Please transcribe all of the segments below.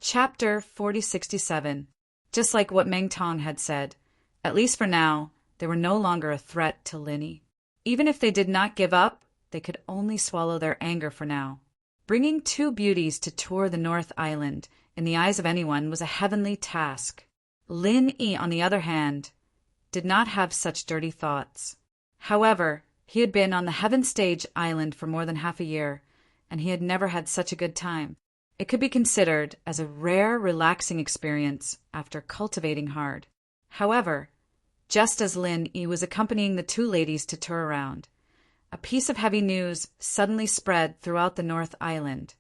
Chapter 4067. Just like what Meng Tong had said, at least for now, they were no longer a threat to Linny. Even if they did not give up, they could only swallow their anger for now. Bringing two beauties to tour the North Island, in the eyes of anyone, was a heavenly task. Lin Yi, on the other hand, did not have such dirty thoughts. However, he had been on the Heaven Stage Island for more than half a year, and he had never had such a good time. It could be considered as a rare, relaxing experience after cultivating hard. However, just as Lin Yi was accompanying the two ladies to tour around, a piece of heavy news suddenly spread throughout the North Island,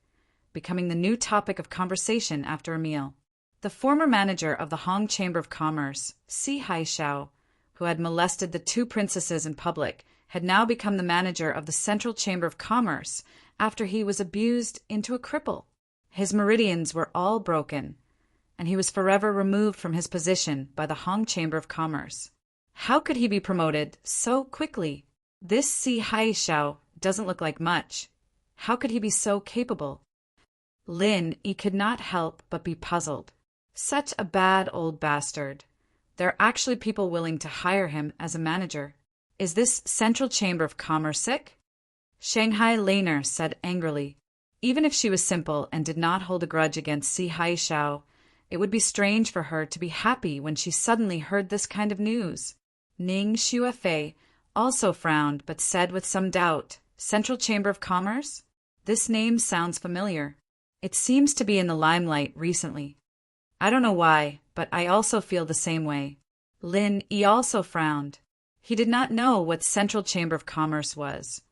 becoming the new topic of conversation after a meal. The former manager of the Hong Chamber of Commerce, Si Haishao, who had molested the two princesses in public, had now become the manager of the Central Chamber of Commerce after he was abused into a cripple. His meridians were all broken, and he was forever removed from his position by the Hong Chamber of Commerce. How could he be promoted so quickly? This Si Haishao doesn't look like much. How could he be so capable? Lin Yi could not help but be puzzled. Such a bad old bastard. There are actually people willing to hire him as a manager. Is this Central Chamber of Commerce sick? Shanghai Laner said angrily. Even if she was simple and did not hold a grudge against Si Haishao, it would be strange for her to be happy when she suddenly heard this kind of news. Ning Xuefei also frowned but said with some doubt, Central Chamber of Commerce? This name sounds familiar. It seems to be in the limelight recently. I don't know why, but I also feel the same way. Lin Yi also frowned. He did not know what Central Chamber of Commerce was,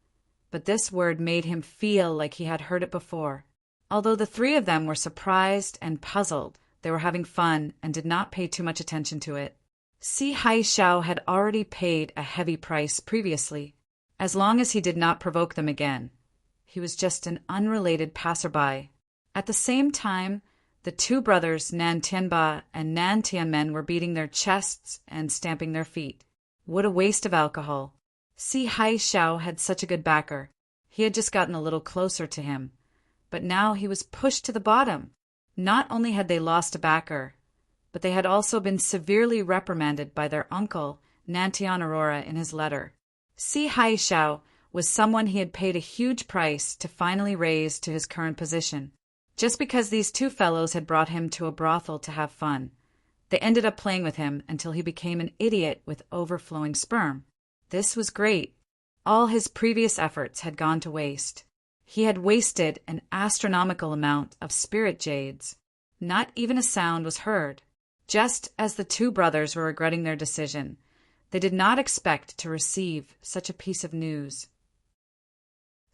but this word made him feel like he had heard it before. Although the three of them were surprised and puzzled, they were having fun and did not pay too much attention to it. Si Haishao had already paid a heavy price previously. As long as he did not provoke them again, he was just an unrelated passerby. At the same time, the two brothers Nan Tianba and Nan Tianmen were beating their chests and stamping their feet. What a waste of alcohol. Si Haishao had such a good backer. He had just gotten a little closer to him, but now he was pushed to the bottom. Not only had they lost a backer, but they had also been severely reprimanded by their uncle, Nantian Aurora, in his letter. Si Haishao was someone he had paid a huge price to finally raise to his current position. Just because these two fellows had brought him to a brothel to have fun, they ended up playing with him until he became an idiot with overflowing sperm. This was great. All his previous efforts had gone to waste. He had wasted an astronomical amount of spirit jades. Not even a sound was heard. Just as the two brothers were regretting their decision, they did not expect to receive such a piece of news.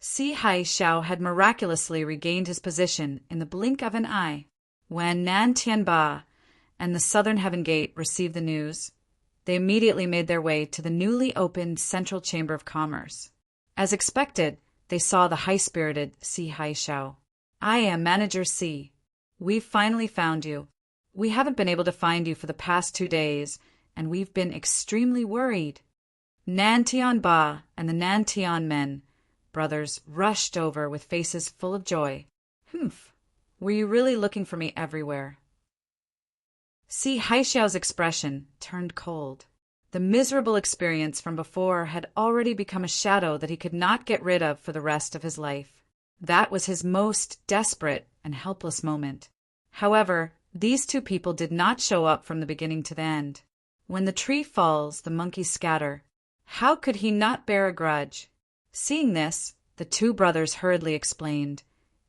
Si Haishao had miraculously regained his position in the blink of an eye. When Nan Tianba and the Southern Heaven Gate received the news, they immediately made their way to the newly opened Central Chamber of Commerce. As expected, they saw the high-spirited Si Haishao. I am Manager Si. We've finally found you. We haven't been able to find you for the past 2 days, and we've been extremely worried. Nan Tianba and the Nan Tianmen brothers rushed over with faces full of joy. Humph, were you really looking for me everywhere? Si Haishao's expression turned cold. The miserable experience from before had already become a shadow that he could not get rid of for the rest of his life. That was his most desperate and helpless moment. However, these two people did not show up from the beginning to the end. When the tree falls, the monkeys scatter. How could he not bear a grudge? Seeing this, the two brothers hurriedly explained,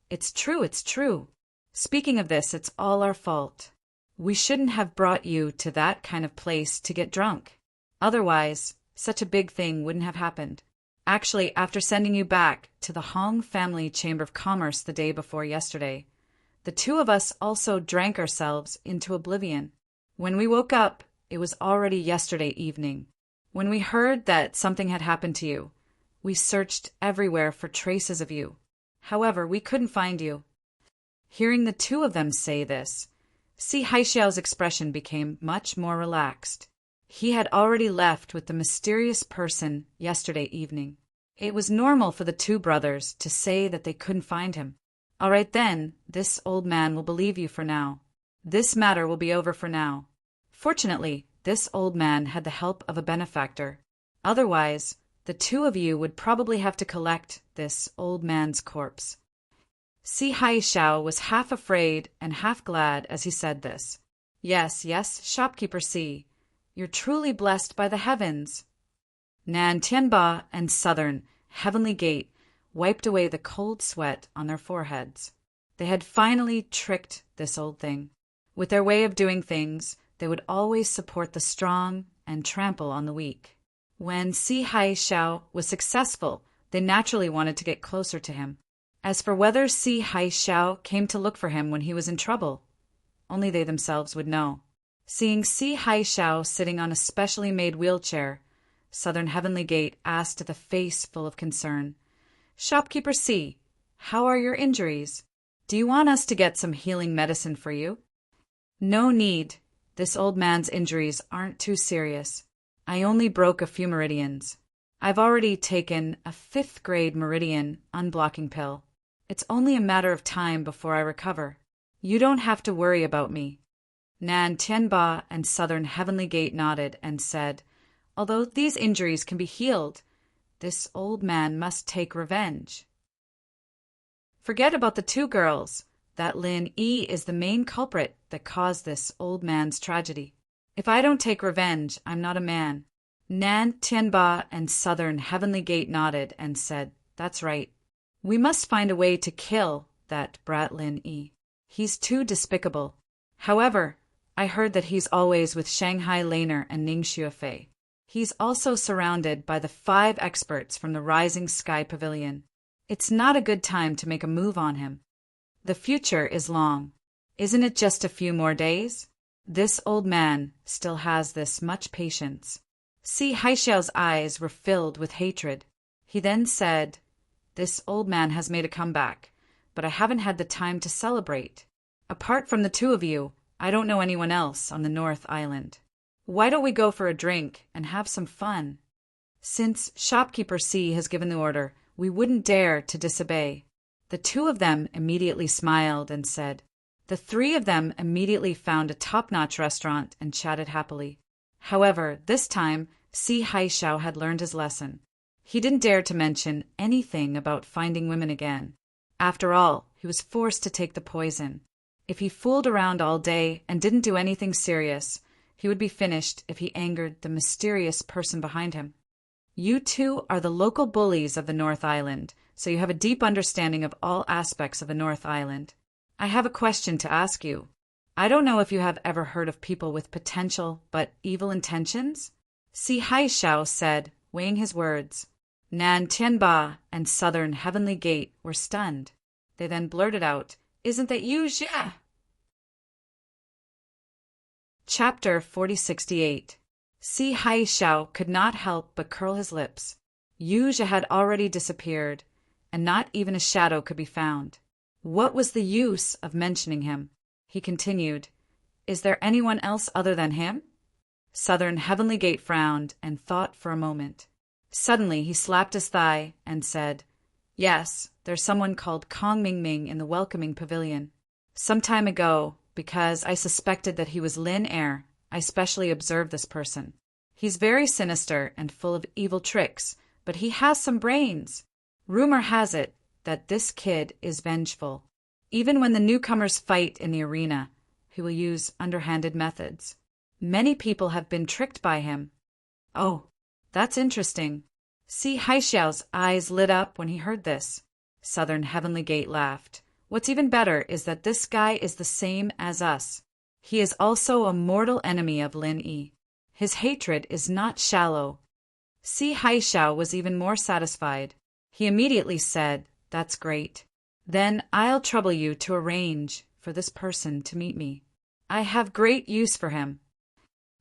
It's true, it's true. Speaking of this, it's all our fault. We shouldn't have brought you to that kind of place to get drunk. Otherwise, such a big thing wouldn't have happened. Actually, after sending you back to the Hong Family Chamber of Commerce the day before yesterday, the two of us also drank ourselves into oblivion. When we woke up, it was already yesterday evening. When we heard that something had happened to you, we searched everywhere for traces of you. However, we couldn't find you. Hearing the two of them say this, Si Haishao's expression became much more relaxed. He had already left with the mysterious person yesterday evening. It was normal for the two brothers to say that they couldn't find him. All right then, this old man will believe you for now. This matter will be over for now. Fortunately, this old man had the help of a benefactor. Otherwise, the two of you would probably have to collect this old man's corpse. Si Haishao was half afraid and half glad as he said this. Yes, yes, shopkeeper Si, you're truly blessed by the heavens. Nan Tianba and Southern Heavenly Gate wiped away the cold sweat on their foreheads. They had finally tricked this old thing. With their way of doing things, they would always support the strong and trample on the weak. When Si Haishao was successful, they naturally wanted to get closer to him. As for whether Si Haishao came to look for him when he was in trouble, only they themselves would know. Seeing Si Haishao sitting on a specially made wheelchair, Southern Heavenly Gate asked with a face full of concern, Shopkeeper Si, how are your injuries? Do you want us to get some healing medicine for you? No need. This old man's injuries aren't too serious. I only broke a few meridians. I've already taken a 5th grade meridian unblocking pill. It's only a matter of time before I recover. You don't have to worry about me. Nan Tianba and Southern Heavenly Gate nodded and said, although these injuries can be healed, this old man must take revenge. Forget about the 2 girls. That Lin Yi is the main culprit that caused this old man's tragedy. If I don't take revenge, I'm not a man. Nan Tianba and Southern Heavenly Gate nodded and said, that's right. We must find a way to kill that brat Lin Yi. He's too despicable. However, I heard that he's always with Shanghai Laner and Ning Xuefei. He's also surrounded by the 5 experts from the Rising Sky Pavilion. It's not a good time to make a move on him. The future is long. Isn't it just a few more days? This old man still has this much patience. Si Haishao's eyes were filled with hatred. He then said, this old man has made a comeback, but I haven't had the time to celebrate. Apart from the 2 of you, I don't know anyone else on the North Island. Why don't we go for a drink and have some fun? Since Shopkeeper Si has given the order, we wouldn't dare to disobey. The 2 of them immediately smiled and said. The 3 of them immediately found a top-notch restaurant and chatted happily. However, this time, Si Haishao had learned his lesson. He didn't dare to mention anything about finding women again. After all, he was forced to take the poison. If he fooled around all day and didn't do anything serious, he would be finished if he angered the mysterious person behind him. You 2 are the local bullies of the North Island, so you have a deep understanding of all aspects of the North Island. I have a question to ask you. I don't know if you have ever heard of people with potential but evil intentions? Si Haishao said, weighing his words. Nan Tianba and Southern Heavenly Gate were stunned. They then blurted out, isn't that you, Jia? Chapter 4068. Si Haishao could not help but curl his lips. Yu Jia had already disappeared, and not even a shadow could be found. What was the use of mentioning him? He continued, is there anyone else other than him? Southern Heavenly Gate frowned and thought for a moment. Suddenly he slapped his thigh and said, yes, there's someone called Kong Mingming in the welcoming pavilion. Some time ago, because I suspected that he was Lin Air, I specially observed this person. He's very sinister and full of evil tricks, but he has some brains. Rumor has it that this kid is vengeful. Even when the newcomers fight in the arena, he will use underhanded methods. Many people have been tricked by him. Oh, that's interesting. Si Haishao's eyes lit up when he heard this. Southern Heavenly Gate laughed. What's even better is that this guy is the same as us. He is also a mortal enemy of Lin Yi. His hatred is not shallow. Si Haishao was even more satisfied. He immediately said, that's great. Then I'll trouble you to arrange for this person to meet me. I have great use for him.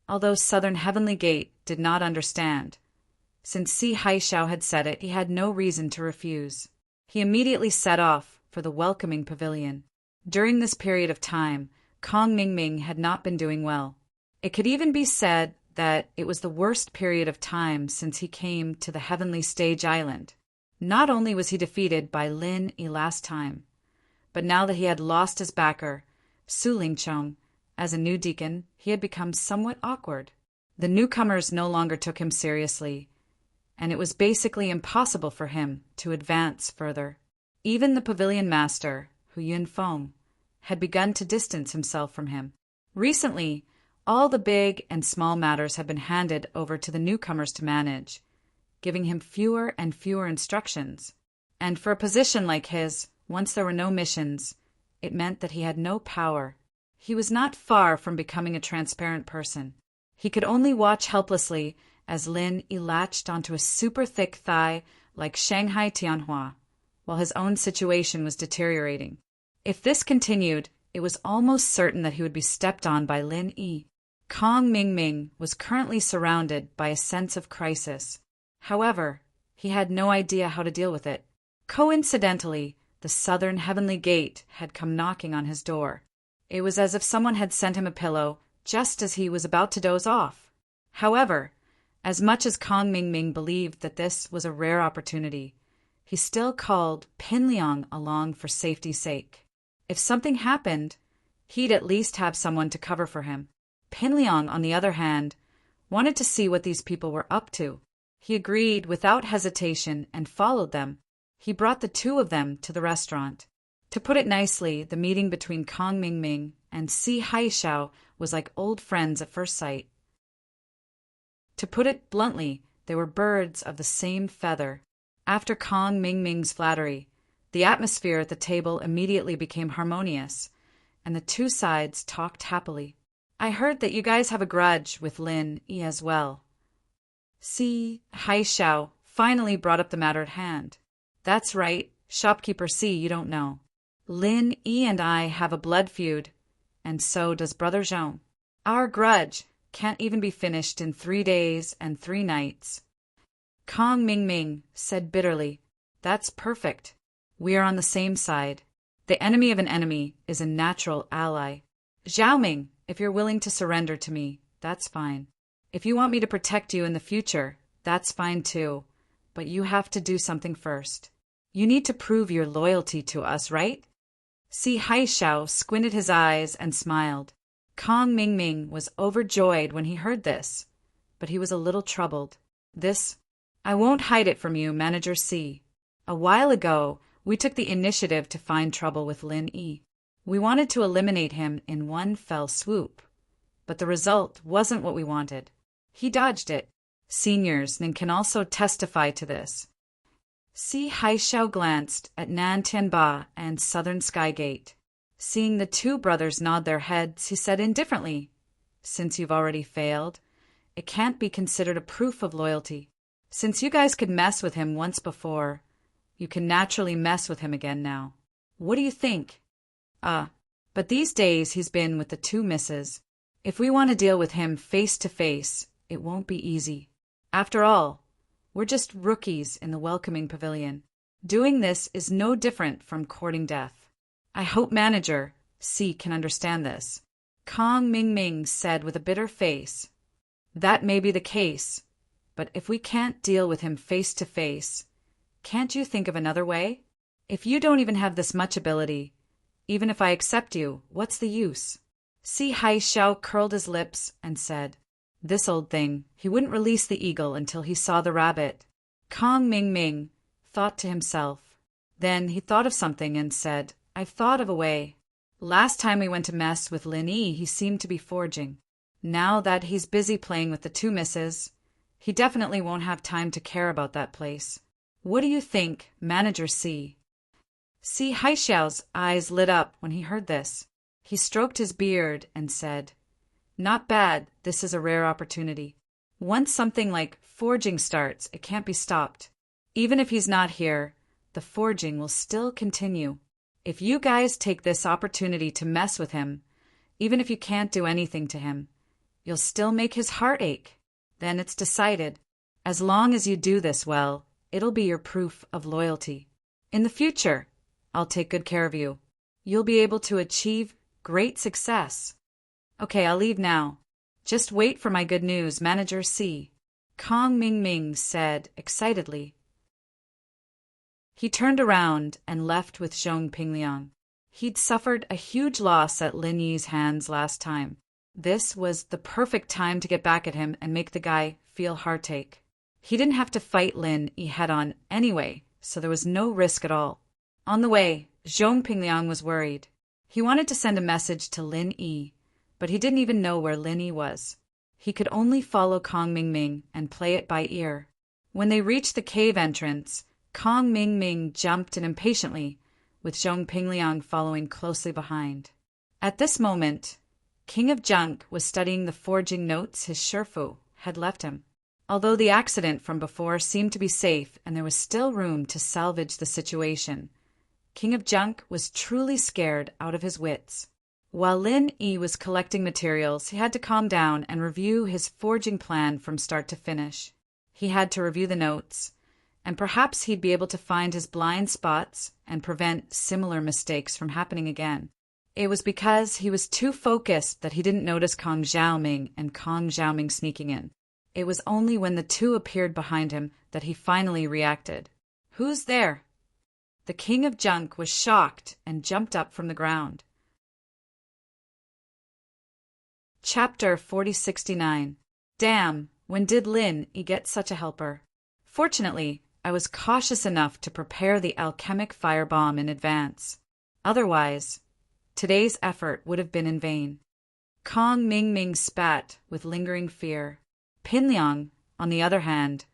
Although Southern Heavenly Gate did not understand. Since Si Haishao had said it, he had no reason to refuse. He immediately set off for the welcoming pavilion. During this period of time, Kong Mingming had not been doing well. It could even be said that it was the worst period of time since he came to the Heavenly Stage Island. Not only was he defeated by Lin Yi last time, But now that he had lost his backer, Su Lingchong, as a new deacon, he had become somewhat awkward. The newcomers no longer took him seriously, and it was basically impossible for him to advance further. Even the pavilion master, Hu Yunfeng, had begun to distance himself from him. Recently, all the big and small matters had been handed over to the newcomers to manage, giving him fewer and fewer instructions. And for a position like his, once there were no missions, it meant that he had no power. He was not far from becoming a transparent person. He could only watch helplessly as Lin latched onto a super thick thigh like Shanghai Tianhua, while his own situation was deteriorating. If this continued, it was almost certain that he would be stepped on by Lin Yi. Kong Mingming was currently surrounded by a sense of crisis. However, he had no idea how to deal with it. Coincidentally, the southern heavenly gate had come knocking on his door. It was as if someone had sent him a pillow just as he was about to doze off. However, as much as Kong Mingming believed that this was a rare opportunity, he still called Pin Liang along for safety's sake. If something happened, he'd at least have someone to cover for him. Pin Liang, on the other hand, wanted to see what these people were up to. He agreed without hesitation and followed them. He brought the two of them to the restaurant. To put it nicely, the meeting between Kong Mingming and Si Haishao was like old friends at first sight. To put it bluntly, they were birds of the same feather. After Kong Mingming's flattery, the atmosphere at the table immediately became harmonious, and the two sides talked happily. I heard that you guys have a grudge with Lin Yi as well. Si Haishao finally brought up the matter at hand. That's right, shopkeeper Si, you don't know. Lin Yi and I have a blood feud, and so does Brother Zhong. Our grudge can't even be finished in 3 days and 3 nights. Kong Mingming said bitterly, That's perfect. We are on the same side. The enemy of an enemy is a natural ally. Zhaoming, if you're willing to surrender to me, that's fine. If you want me to protect you in the future, that's fine too. But you have to do something first. You need to prove your loyalty to us, right? Si Haishao squinted his eyes and smiled. Kong Mingming was overjoyed when he heard this, but he was a little troubled. I won't hide it from you, Manager Si. A while ago, we took the initiative to find trouble with Lin Yi. We wanted to eliminate him in one fell swoop, but the result wasn't what we wanted. He dodged it. Seniors can also testify to this. Si Haishao glanced at Nan Tianba and Southern Skygate. Seeing the two brothers nod their heads, he said indifferently, Since you've already failed, it can't be considered a proof of loyalty. Since you guys could mess with him once before, you can naturally mess with him again now. What do you think? But these days he's been with the two misses. If we want to deal with him face to face, it won't be easy. After all, we're just rookies in the welcoming pavilion. Doing this is no different from courting death. I hope Manager Si can understand this. Kong Mingming said with a bitter face. That may be the case, but if we can't deal with him face to face, can't you think of another way? If you don't even have this much ability, even if I accept you, what's the use? Si Haishao curled his lips and said, This old thing, he wouldn't release the eagle until he saw the rabbit. Kong Mingming thought to himself. Then he thought of something and said, I've thought of a way. Last time we went to mess with Lin Yi, he seemed to be foraging. Now that he's busy playing with the two misses, he definitely won't have time to care about that place. What do you think, Manager Si? Si Haishao's eyes lit up when he heard this. He stroked his beard and said, Not bad, this is a rare opportunity. Once something like forging starts, it can't be stopped. Even if he's not here, the forging will still continue. If you guys take this opportunity to mess with him, even if you can't do anything to him, you'll still make his heart ache. Then it's decided. As long as you do this well, it'll be your proof of loyalty. In the future, I'll take good care of you. You'll be able to achieve great success. Okay, I'll leave now. Just wait for my good news, Manager Si. Kong Mingming said excitedly. He turned around and left with Zhong Pingliang. He'd suffered a huge loss at Lin Yi's hands last time. This was the perfect time to get back at him and make the guy feel heartache. He didn't have to fight Lin Yi head-on anyway, so there was no risk at all. On the way, Zhong Pingliang was worried. He wanted to send a message to Lin Yi, but he didn't even know where Lin Yi was. He could only follow Kong Mingming and play it by ear. When they reached the cave entrance, Kong Mingming jumped in impatiently, with Zhong Pingliang following closely behind. At this moment, King of Junk was studying the forging notes his Shifu had left him. Although the accident from before seemed to be safe and there was still room to salvage the situation, King of Junk was truly scared out of his wits. While Lin Yi was collecting materials, he had to calm down and review his forging plan from start to finish. He had to review the notes, and perhaps he'd be able to find his blind spots and prevent similar mistakes from happening again. It was because he was too focused that he didn't notice Kong Xiaoming and Kong Xiaoming sneaking in. It was only when the two appeared behind him that he finally reacted. "Who's there?" The King of Junk was shocked and jumped up from the ground. Chapter 4069. Damn, when did Lin Yi get such a helper? Fortunately, I was cautious enough to prepare the alchemic firebomb in advance. Otherwise, today's effort would have been in vain. Kong Mingming spat with lingering fear. Pinliang, on the other hand,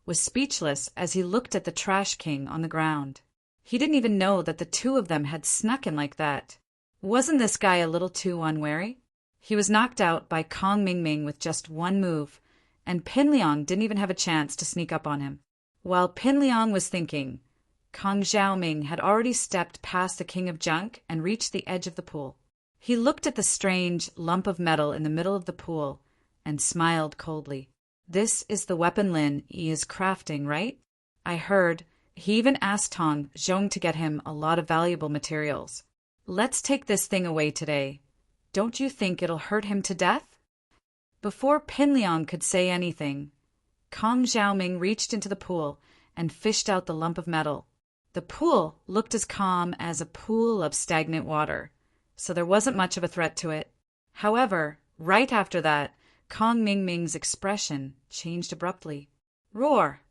was speechless as he looked at the trash king on the ground. He didn't even know that the two of them had snuck in like that. Wasn't this guy a little too unwary? He was knocked out by Kong Mingming with just one move, and Pinliang didn't even have a chance to sneak up on him. While Pinliang was thinking, Kong Xiaoming had already stepped past the King of Junk and reached the edge of the pool. He looked at the strange lump of metal in the middle of the pool and smiled coldly. "This is the weapon Lin Yi is crafting, right? I heard he even asked Tong Zhong to get him a lot of valuable materials. Let's take this thing away today. Don't you think it'll hurt him to death?" Before Pinliang could say anything, Kong Xiaoming reached into the pool and fished out the lump of metal. The pool looked as calm as a pool of stagnant water, so there wasn't much of a threat to it. However, right after that, Kong Mingming's expression changed abruptly. "Roar!"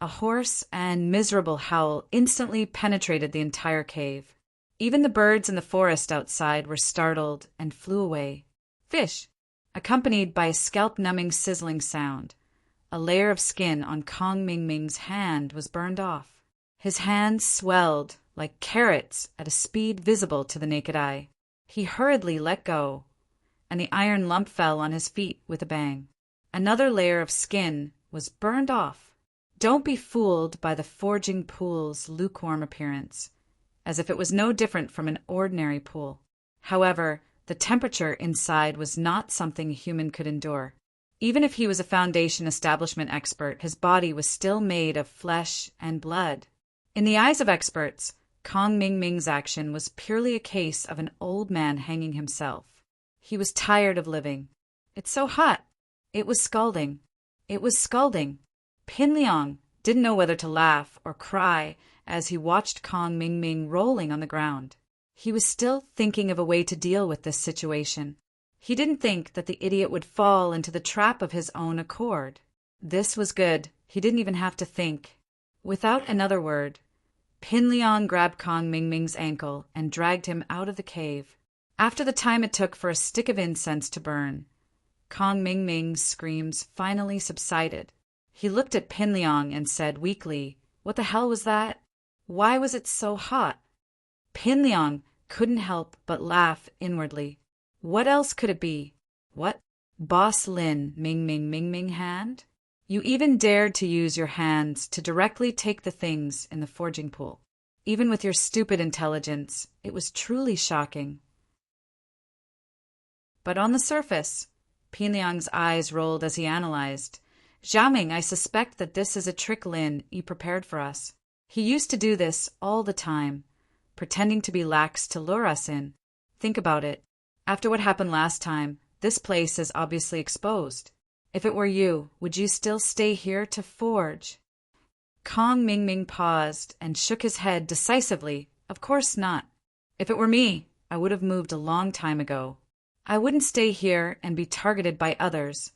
A hoarse and miserable howl instantly penetrated the entire cave. Even the birds in the forest outside were startled and flew away. "Fish!" accompanied by a scalp-numbing sizzling sound. A layer of skin on Kong Mingming's hand was burned off. His hand swelled like carrots at a speed visible to the naked eye. He hurriedly let go, and the iron lump fell on his feet with a bang. Another layer of skin was burned off. Don't be fooled by the forging pool's lukewarm appearance, as if it was no different from an ordinary pool. However, the temperature inside was not something a human could endure. Even if he was a foundation establishment expert, his body was still made of flesh and blood. In the eyes of experts, Kong Mingming's action was purely a case of an old man hanging himself. He was tired of living. "It's so hot." It was scalding. It was scalding. Pinliang didn't know whether to laugh or cry as he watched Kong Mingming rolling on the ground. He was still thinking of a way to deal with this situation. He didn't think that the idiot would fall into the trap of his own accord. This was good. He didn't even have to think. Without another word, Pinliang grabbed Kong Mingming's ankle and dragged him out of the cave. After the time it took for a stick of incense to burn, Kong Mingming's screams finally subsided. He looked at Pinliang and said weakly, "What the hell was that? Why was it so hot?" Pinliang couldn't help but laugh inwardly. What else could it be? What? Boss Lin Mingming hand? You even dared to use your hands to directly take the things in the forging pool. Even with your stupid intelligence, it was truly shocking. But on the surface, Pinliang's eyes rolled as he analyzed. "Xiaoming, I suspect that this is a trick Lin Yi prepared for us. He used to do this all the time, pretending to be lax to lure us in. Think about it. After what happened last time, this place is obviously exposed. If it were you, would you still stay here to forge?" Kong Mingming paused and shook his head decisively. Of course not. If it were me, I would have moved a long time ago. I wouldn't stay here and be targeted by others.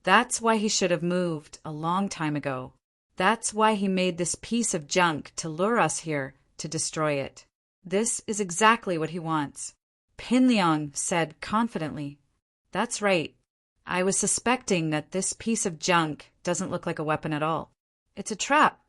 That's why he should have moved a long time ago. That's why he made this piece of junk to lure us here, to destroy it. This is exactly what he wants. Pinliang said confidently. That's right. I was suspecting that this piece of junk doesn't look like a weapon at all. It's a trap.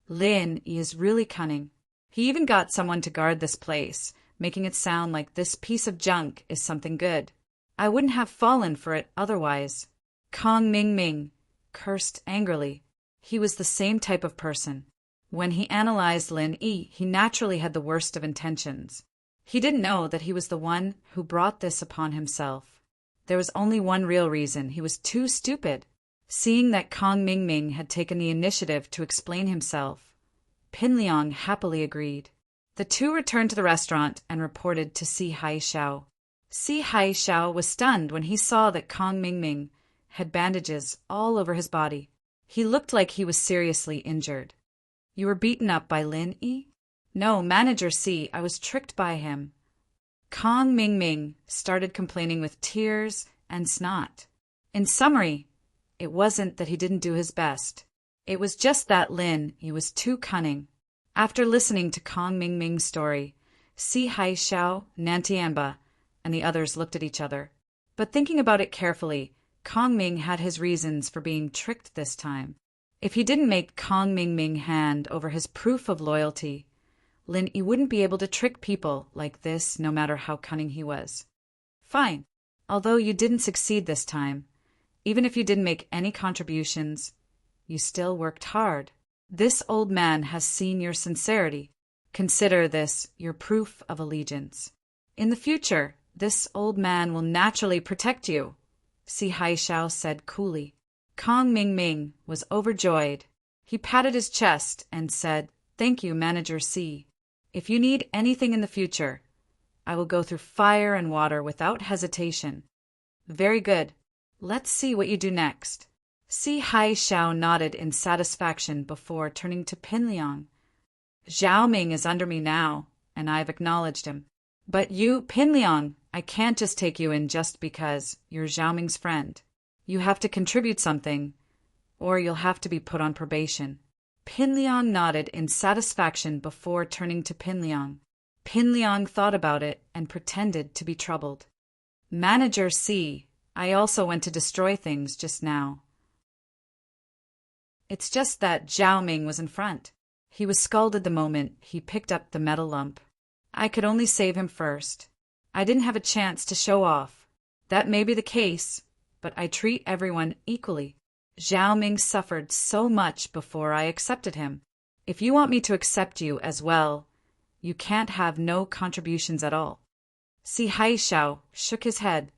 Lin is really cunning. He even got someone to guard this place, making it sound like this piece of junk is something good. I wouldn't have fallen for it otherwise. Kong Mingming cursed angrily. He was the same type of person. When he analyzed Lin Yi, he naturally had the worst of intentions. He didn't know that he was the one who brought this upon himself. There was only one real reason. He was too stupid. Seeing that Kong Mingming had taken the initiative to explain himself, Pinliang happily agreed. The two returned to the restaurant and reported to Si Hai-Shao. Si Hai-Shao was stunned when he saw that Kong Mingming had bandages all over his body. He looked like he was seriously injured. You were beaten up by Lin Yi? No, Manager Si, I was tricked by him. Kong Mingming started complaining with tears and snot. In summary, it wasn't that he didn't do his best. It was just that Lin Yi was too cunning. After listening to Kong Mingming's story, Si Hai-Shao, Nantianba, and the others looked at each other. But thinking about it carefully, Kong Ming had his reasons for being tricked this time. If he didn't make Kong Mingming hand over his proof of loyalty, Lin Yi wouldn't be able to trick people like this no matter how cunning he was. Fine. Although you didn't succeed this time, even if you didn't make any contributions, you still worked hard. This old man has seen your sincerity. Consider this your proof of allegiance. In the future, this old man will naturally protect you, Si Hai-Shao said coolly. Kong Mingming was overjoyed. He patted his chest and said, Thank you, Manager Si. If you need anything in the future, I will go through fire and water without hesitation. Very good. Let's see what you do next. Si Hai-Shao nodded in satisfaction before turning to Pinliang. Zhao Ming is under me now, and I've acknowledged him. But you, Pinliang, I can't just take you in just because you're Zhao Ming's friend. You have to contribute something, or you'll have to be put on probation. Pinliang nodded in satisfaction before turning to Pinliang. Pinliang thought about it and pretended to be troubled. Manager Si, I also went to destroy things just now. It's just that Zhao Ming was in front. He was scalded the moment he picked up the metal lump. I could only save him first. I didn't have a chance to show off. That may be the case, but I treat everyone equally. Zhao Ming suffered so much before I accepted him. If you want me to accept you as well, you can't have no contributions at all. Si Hai-Shao shook his head.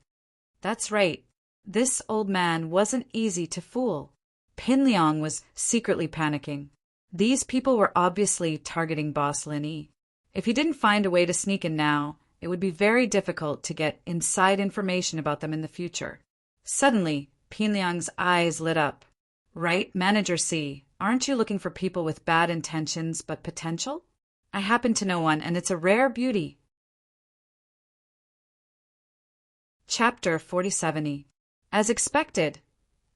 That's right. This old man wasn't easy to fool. Pinliang was secretly panicking. These people were obviously targeting Boss Lin Yi. If he didn't find a way to sneak in now, it would be very difficult to get inside information about them in the future. Suddenly, Pinliang's eyes lit up. Right, Manager Si, aren't you looking for people with bad intentions but potential? I happen to know one, and it's a rare beauty. Chapter 47. As expected,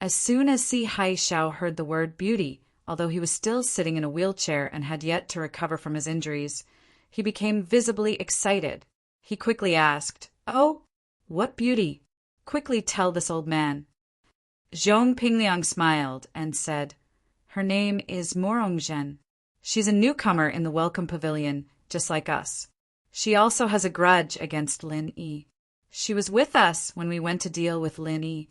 as soon as Si Hai-Shao heard the word beauty, although he was still sitting in a wheelchair and had yet to recover from his injuries, he became visibly excited. He quickly asked, Oh, what beauty? Quickly tell this old man. Zhong Pingliang smiled and said, Her name is Morongzhen. She's a newcomer in the Welcome Pavilion, just like us. She also has a grudge against Lin Yi. She was with us when we went to deal with Lin Yi.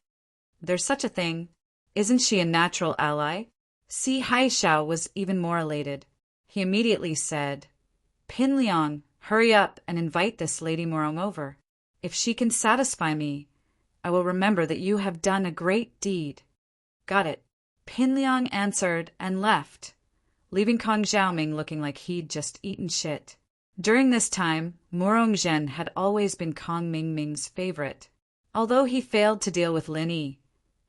There's such a thing. Isn't she a natural ally? Si Hai-Shao was even more elated. He immediately said, Pinliang, hurry up and invite this Lady Morong over. If she can satisfy me, I will remember that you have done a great deed. Got it. Pinliang answered and left, leaving Kong Xiaoming looking like he'd just eaten shit. During this time, Morongzhen had always been Kong Mingming's favorite. Although he failed to deal with Lin Yi,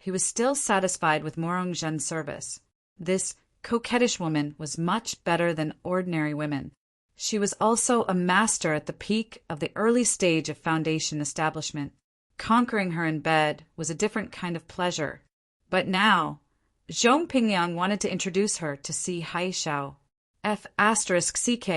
he was still satisfied with Morongzhen's service. This coquettish woman was much better than ordinary women. She was also a master at the peak of the early stage of foundation establishment. Conquering her in bed was a different kind of pleasure. But now, Zhong Pingyang wanted to introduce her to Si Haishao. F***ck,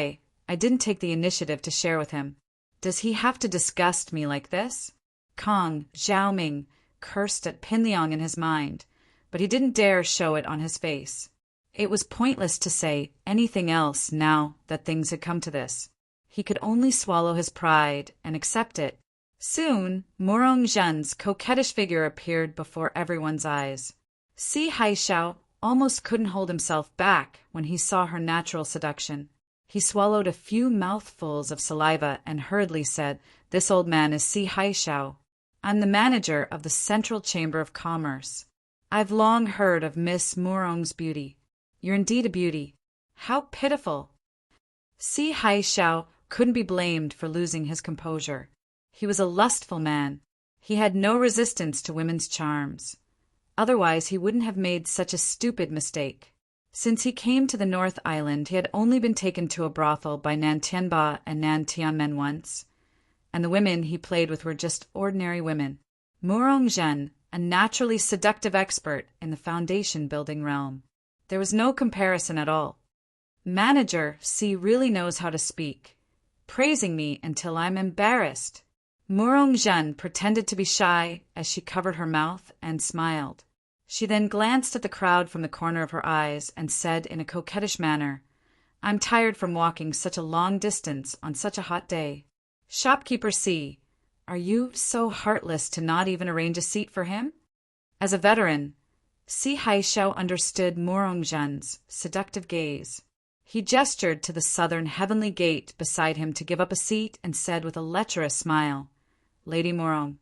I didn't take the initiative to share with him. Does he have to disgust me like this? Kong Zhaoming cursed at Pinliang in his mind, but he didn't dare show it on his face. It was pointless to say anything else now that things had come to this. He could only swallow his pride and accept it. Soon, Morong Zhen's coquettish figure appeared before everyone's eyes. Si Haishao almost couldn't hold himself back when he saw her natural seduction. He swallowed a few mouthfuls of saliva and hurriedly said, "This old man is Si Haishao. I'm the manager of the Central Chamber of Commerce. I've long heard of Miss Morong's beauty. You're indeed a beauty. How pitiful!" Si Haishao couldn't be blamed for losing his composure. He was a lustful man. He had no resistance to women's charms. Otherwise, he wouldn't have made such a stupid mistake. Since he came to the North Island, he had only been taken to a brothel by Nan Tianba and Nan Tianmen once, and the women he played with were just ordinary women. Morong Zhen, a naturally seductive expert in the foundation-building realm. There was no comparison at all. Manager C really knows how to speak, praising me until I'm embarrassed. Morong Zhen pretended to be shy as she covered her mouth and smiled. She then glanced at the crowd from the corner of her eyes and said in a coquettish manner, "I'm tired from walking such a long distance on such a hot day. Shopkeeper C, are you so heartless to not even arrange a seat for him?" As a veteran, Si Haishao understood Morong Zhen's seductive gaze. He gestured to the southern heavenly gate beside him to give up a seat and said with a lecherous smile, "Lady Morong,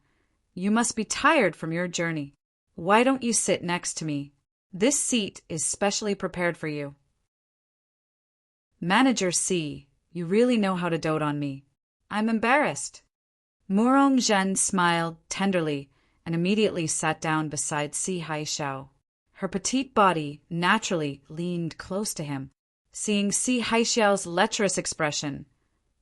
you must be tired from your journey. Why don't you sit next to me? This seat is specially prepared for you." Manager C, you really know how to dote on me. I'm embarrassed. Morong Zhen smiled tenderly and immediately sat down beside Si Haishao. Her petite body naturally leaned close to him. Seeing Si Haishao's lecherous expression,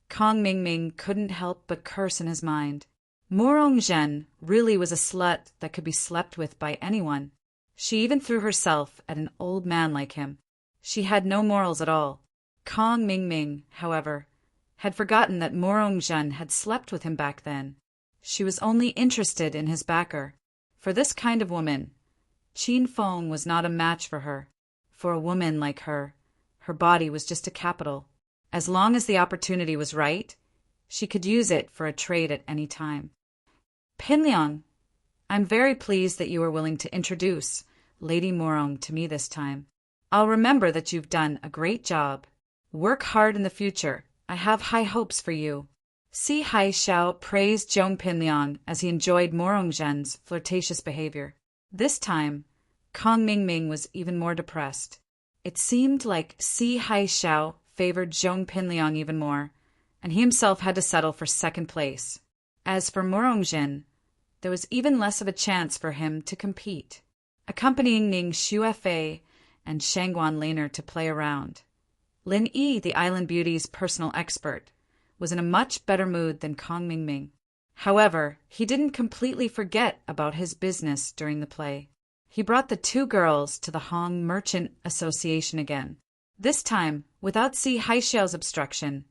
Kong Mingming couldn't help but curse in his mind. Morong Zhen really was a slut that could be slept with by anyone. She even threw herself at an old man like him. She had no morals at all. Kong Mingming, however, had forgotten that Morong Zhen had slept with him back then. She was only interested in his backer. For this kind of woman, Qin Feng was not a match for her. For a woman like her body was just a capital. As long as the opportunity was right, she could use it for a trade at any time. Pinliang, I'm very pleased that you are willing to introduce Lady Morong to me this time. I'll remember that you've done a great job. Work hard in the future. I have high hopes for you. Si Haishao praised Zhong Pinliang as he enjoyed Morong Zhen's flirtatious behavior. This time, Kong Mingming was even more depressed. It seemed like Si Haishao favored Zhong Pinliang even more, and he himself had to settle for second place. As for Morong Zhen, there was even less of a chance for him to compete. Accompanying Ning Xuefei and Shangguan Laner to play around, Lin Yi, the island beauty's personal expert, was in a much better mood than Kong Mingming. However, he didn't completely forget about his business during the play. He brought the two girls to the Hong Merchant Association again. This time, without Si Haishao's obstruction,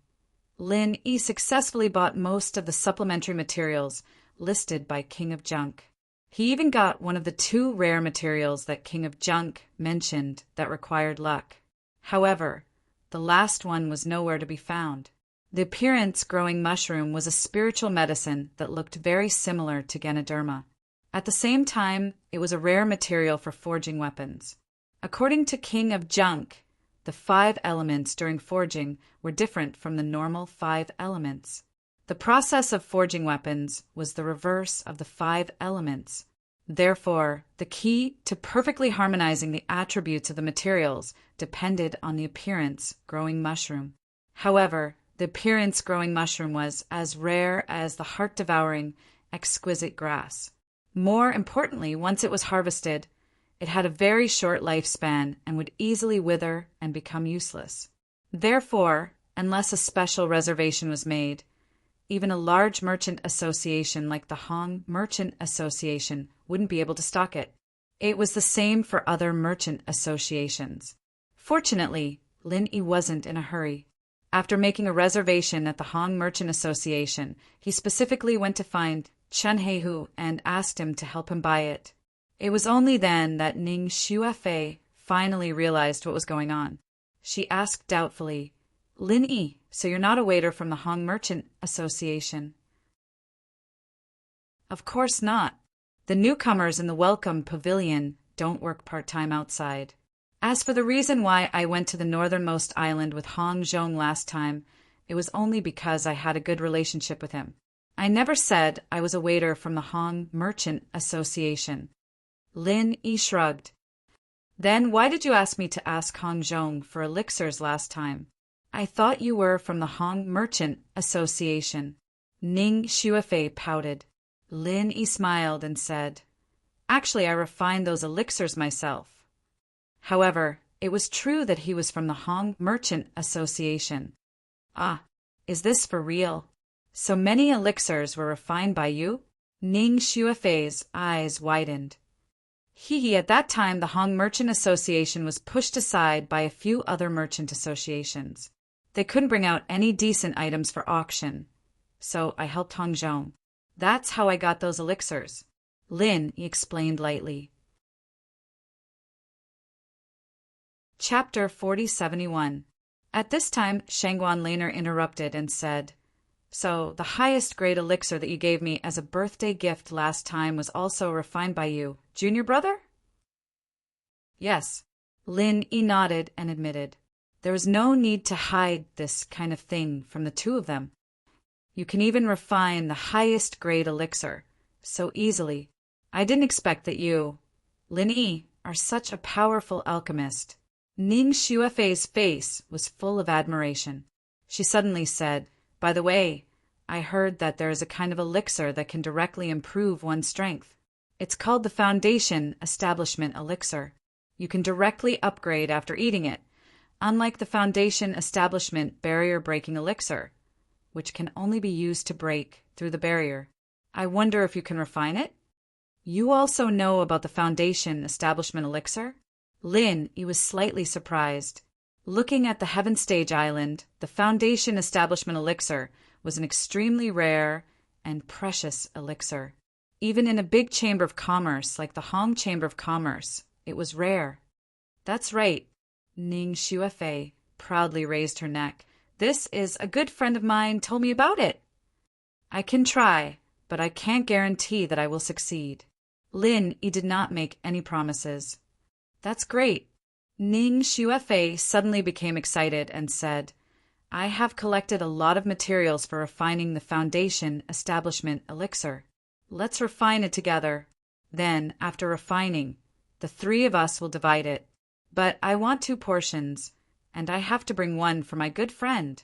Lin Yi successfully bought most of the supplementary materials listed by King of Junk. He even got one of the two rare materials that King of Junk mentioned that required luck. However, the last one was nowhere to be found. The appearance-growing mushroom was a spiritual medicine that looked very similar to Ganoderma. At the same time, it was a rare material for forging weapons. According to King of Junk, the 5 elements during forging were different from the normal 5 elements. The process of forging weapons was the reverse of the 5 elements. Therefore, the key to perfectly harmonizing the attributes of the materials depended on the appearance-growing mushroom. However, the appearance-growing mushroom was as rare as the heart-devouring, exquisite grass. More importantly, once it was harvested, it had a very short lifespan and would easily wither and become useless. Therefore, unless a special reservation was made. Even a large merchant association like the Hong Merchant Association wouldn't be able to stock it. It was the same for other merchant associations. Fortunately, Lin Yi wasn't in a hurry. After making a reservation at the Hong Merchant Association, he specifically went to find Chen Heihu and asked him to help him buy it. It was only then that Ning Xuefei finally realized what was going on. She asked doubtfully, "Lin Yi, so you're not a waiter from the Hong Merchant Association?" Of course not. The newcomers in the welcome pavilion don't work part-time outside. As for the reason why I went to the northernmost island with Hong Zhong last time, it was only because I had a good relationship with him. I never said I was a waiter from the Hong Merchant Association. Lin Yi shrugged. Then why did you ask me to ask Hong Zhong for elixirs last time? I thought you were from the Hong Merchant Association. Ning Xuefei pouted. Lin Yi smiled and said, "Actually, I refined those elixirs myself." However, it was true that he was from the Hong Merchant Association. Ah, is this for real? So many elixirs were refined by you? Ning Xuefei's eyes widened. At that time the Hong Merchant Association was pushed aside by a few other merchant associations. They couldn't bring out any decent items for auction. So I helped Hong Zhong. That's how I got those elixirs. Lin explained lightly. Chapter 4071. At this time, Shangguan Laner interrupted and said, "So, the highest grade elixir that you gave me as a birthday gift last time was also refined by you, junior brother?" Yes. Lin Yi nodded and admitted. There was no need to hide this kind of thing from the two of them. You can even refine the highest grade elixir so easily. I didn't expect that you, Lin Yi, are such a powerful alchemist. Ning Xuefei's face was full of admiration. She suddenly said, "By the way, I heard that there is a kind of elixir that can directly improve one's strength. It's called the Foundation Establishment Elixir. You can directly upgrade after eating it, unlike the Foundation Establishment Barrier-Breaking Elixir, which can only be used to break through the barrier. I wonder if you can refine it? You also know about the Foundation Establishment Elixir?" Lin Yi was slightly surprised. Looking at the Heaven Stage Island, the Foundation Establishment Elixir was an extremely rare and precious elixir. Even in a big chamber of commerce like the Hong Chamber of Commerce, it was rare. That's right. Ning Xuefei proudly raised her neck. This is a good friend of mine told me about it. I can try, but I can't guarantee that I will succeed. Lin Yi did not make any promises. That's great. Ning Xuefei suddenly became excited and said, "I have collected a lot of materials for refining the Foundation Establishment Elixir. Let's refine it together. Then, after refining, the three of us will divide it. But I want 2 portions, and I have to bring one for my good friend."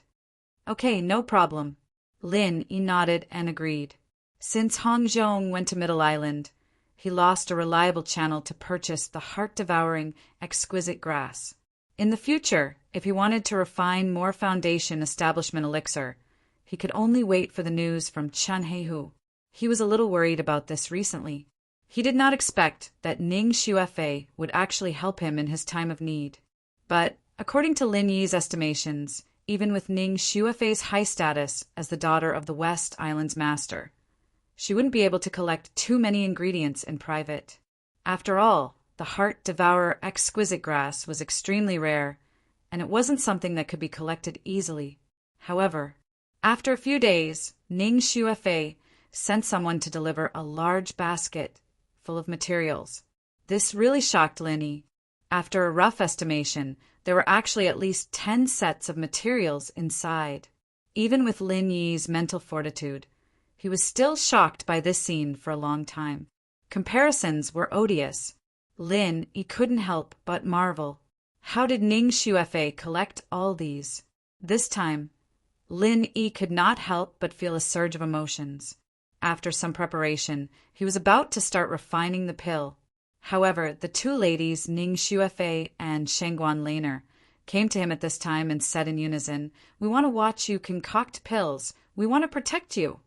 "Okay, no problem." Lin Yi nodded and agreed. Since Hong Zhong went to Middle Island, he lost a reliable channel to purchase the heart-devouring, exquisite grass. In the future, if he wanted to refine more Foundation Establishment Elixir, he could only wait for the news from Chen Heihu. He was a little worried about this recently. He did not expect that Ning Xuefei would actually help him in his time of need. But, according to Lin Yi's estimations, even with Ning Xuefei's high status as the daughter of the West Island's master, she wouldn't be able to collect too many ingredients in private. After all, the heart-devourer exquisite grass was extremely rare, and it wasn't something that could be collected easily. However, after a few days, Ning Xuefei sent someone to deliver a large basket full of materials. This really shocked Lin Yi. After a rough estimation, there were actually at least 10 sets of materials inside. Even with Lin Yi's mental fortitude, he was still shocked by this scene for a long time. Comparisons were odious. Lin Yi couldn't help but marvel. How did Ning Xuefei collect all these? This time, Lin Yi could not help but feel a surge of emotions. After some preparation, he was about to start refining the pill. However, the 2 ladies, Ning Xuefei and Shangguan Laner, came to him at this time and said in unison, "We want to watch you concoct pills. We want to protect you."